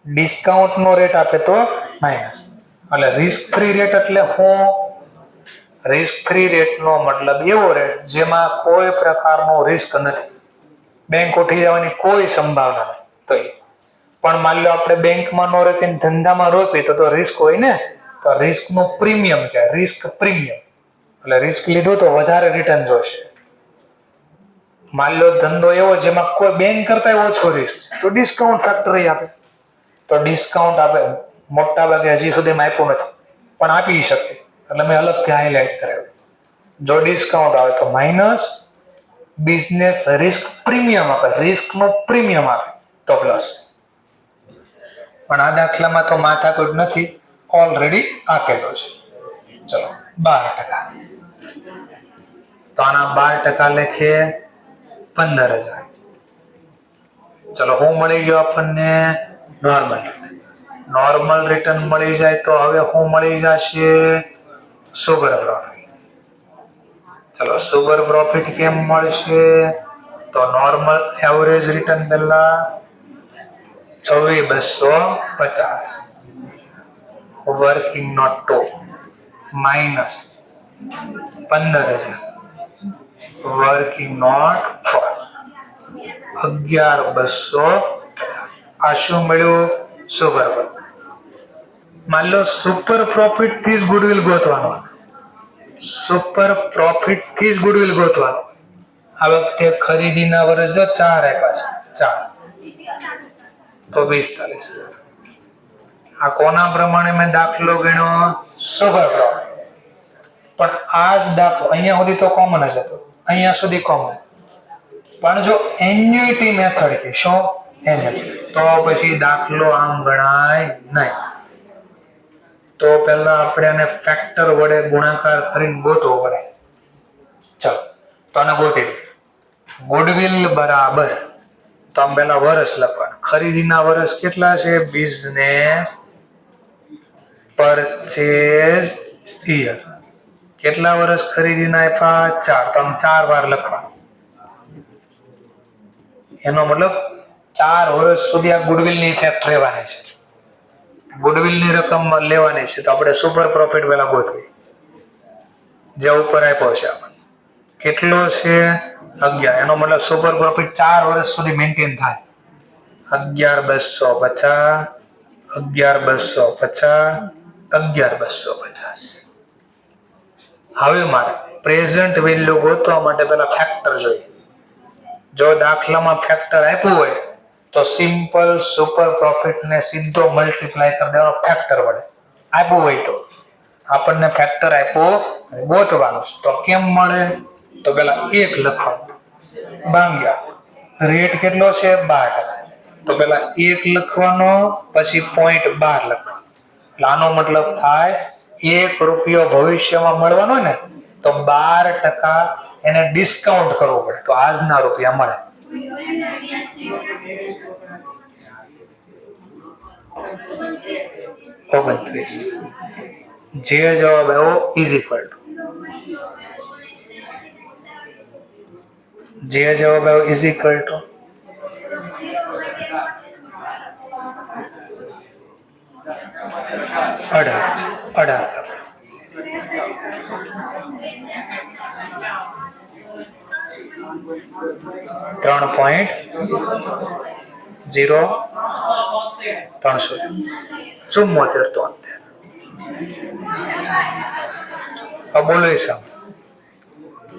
ડિસ્કાઉન્ટ નો રેટ આપે તો માઇનસ. એટલે રિસ્ક ફ્રી રેટ એટલે હું રિસ્ક ફ્રી રેટ નો મતલબ એવો રેટ જેમાં કોઈ પ્રકારનો રિસ્ક નથી, બેંક ઉઠી જવાની કોઈ સંભાવના નથી. તો પણ માન લો આપણે બેંકમાં નો રોકીને ધંધામાં રોકીએ તો રિસ્ક હોય ને. તો રિસ્ક નું પ્રીમિયમ કહેવાય, રિસ્ક પ્રીમિયમ. એટલે રિસ્ક લીધું તો વધારે રિટર્ન જોશે. માન લો ધંધો એવો જેમાં કોઈ બેંક કરતા ઓછો રિસ્ક તો ડિસ્કાઉન્ટ ફેક્ટર આપે. તો ડિસ્કાઉન્ટ આપે મોટા ભાગે હજી સુધીમાં આપ્યું નથી પણ આપી શકે. એટલે મેં અલગથી હાઇલાઇટ કરાવ્યું. જો ડિસ્કાઉન્ટ આવે તો માઇનસ, બિઝનેસ રિસ્ક પ્રીમિયમ આપે, રિસ્કનો પ્રીમિયમ આપે તો પ્લસ. પણ આ દાખલામાં તો માથાકૂટ નથી, ઓલરેડી આપેલો છે. ચલો 12%. તો આના 12% લેખે 15,000. ચલો શું મળી ગયો આપણને? નોર્મલ રિટર્ન મળી જાય તો હવે શું મળી જશે? Super profit. ચલો સુપર પ્રોફિટ કેમ મળશે? તો નોર્મલ એવરેજ રિટર્ન પહેલા 26,250 working note two minus 15,000 working note four 11,250. આ શું મળ્યું? Super profit. માન લો સુપર પ્રોફિટ થી જ ગુડવિલ ગોતવાનો. સુપર પ્રોફિટ થી જ ગુડવિલ ગોતવાનો. આ વખતે ખરીદીના વર્ષ જો 4 આપ્યા છે, 4 તો 45,000. આ કોના પ્રમાણે મેં દાખલો ગણ્યો? Super profit. પણ આ જ દાખલો અહીંયા સુધી તો કોમન જ હતો, અહીંયા સુધી કોમન. પણ જો એન્યુઇટી મેથડ કે શું એન્યુઇટી, તો પછી દાખલો આમ ગણાય નહીં. તો પહેલા આપણે આને ફેક્ટર વડે ગુણાકાર કરીને ગોતવો પડે. ચલો તો આને ગોતી દો. ગુડવિલ બરાબર, તો આમ પહેલા વર્ષ લખવાનું. ખરીદીના વર્ષ કેટલા છે? Business purchase year. કેટલા વર્ષ ખરીદીના આપ્યા? 4. તો આમ 4 વાર લખવાનું. એનો મતલબ 4 વર્ષ સુધી આ ગુડવિલની ઇફેક્ટ રહેવાની છે, ગુડવિલની રકમ લેવાની છે. તો આપણે સુપર પ્રોફિટ પહેલા ગોતવી, જે ઉપર આપ્યો છે આપણને. કેટલો છે? 11. એનો મતલબ સુપર પ્રોફિટ 4 વર્ષ સુધી મેન્ટેન થાય. 11,250, 11,250, 11,250. હવે મારે પ્રેઝન્ટ વેલ્યુ ગોતવા માટે પહેલા ફેક્ટર જોઈએ. જો દાખલામાં ફેક્ટર આપ્યું હોય તો સિમ્પલ સુપર પ્રોફિટ ને સીધો મલ્ટીપ્લાય કરી દેવાનો ફેક્ટર વડે. આપ્યું હોય તો આપણને ફેક્ટર આપ્યો ગોતવાનું. તો કેમ મળે? તો પેલા 1 લખવાનું, ભાગ્યા રેટ કેટલો છે? 12%. તો પેલા 1 લખવાનો, પછી 0.12 લખવાનો. એટલે આનો મતલબ થાય ₹1 ભવિષ્યમાં મળવાનો ને તો 12% એને ડિસ્કાઉન્ટ કરવું પડે, તો આજના રૂપિયા મળે. ₹29. જે જવાબ આવ્યો ઇઝ ઇક્વલ ટુ, જે જવાબ આવ્યો ઇઝ ઇક્વલ ટુ 18. બોલો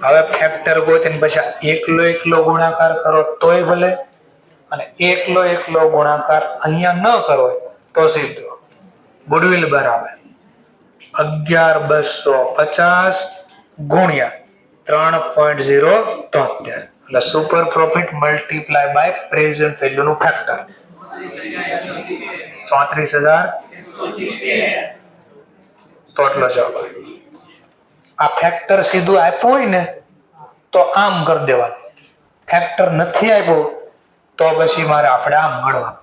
હવે ફેક્ટર ગોતીને પછી એકલો ગુણાકાર કરો તોય ભલે, અને એકલો ગુણાકાર અહીંયા ન કરો તો સીધો ગુડવિલ બરાબર 11,250 ગુણ્યા 3.073, એટલે super profit multiply by present value નું ફેક્ટર 34,000. તો એટલો જવાબ. આ ફેક્ટર સીધું આપ્યું હોય ને તો આમ કરી દેવાનું. ફેક્ટર નથી આપ્યું તો પછી મારે આપણે આમ ગણવાનું.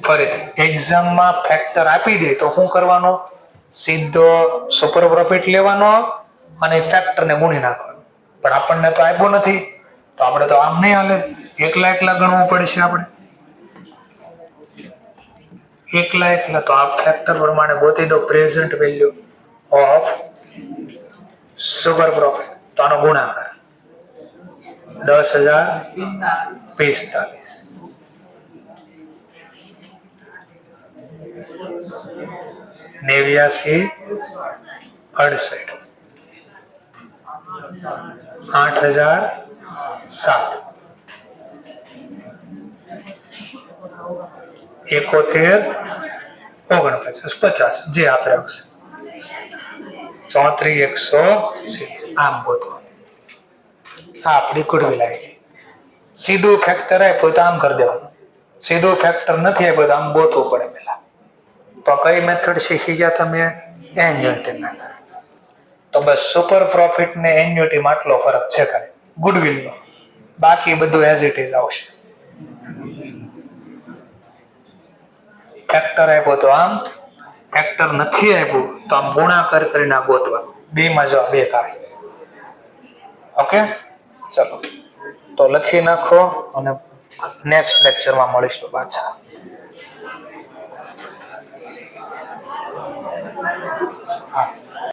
ફરીથી એક્ઝામમાં ફેક્ટર આપી દે તો શું કરવાનું? સીધો સુપર પ્રોફિટ લેવાનો અને ફેક્ટરને ગુણી નાખવાનું. પણ આપણને તો આપ્યું નથી તો આપણે તો આમ નહીં હાલે, એકલા ગણવું પડશે. આપણે એકલા તો આ ફેક્ટર પ્રમાણે ગોતી દો present value of super profit. તો આનો ગુણાકાર 10,045. 89,68. 8,007. 71,49,50 જે આપણે આવશે. 34,180 આમ ગોતવાનું. હા, આપણી ગુડવિલ આવી ગઈ. સીધું ફેક્ટર આપ્યું તો આમ કરી દેવાનું, સીધું ફેક્ટર નથી આપ્યું તો આમ ગોતવું પડે પેલા. તો કઈ મેથડ શીખી ગયા તમે? Annuity method. તો બસ સુપર પ્રોફિટ ને એન્યુટી માં આટલો ફરક છે ખાલી ગુડવિલ નો, બાકી બધું એઝ ઇટ ઇઝ આવશે. ફેક્ટર આપ્યો તો આમ, ફેક્ટર નથી આપ્યું તો આમ ગુણાકાર કરીને ગોતવાનું. બે માં જવાબ 1 આવે. ઓકે, ચલો તો લખી નાખો અને નેક્સ્ટ લેક્ચરમાં મળીશું પાછા.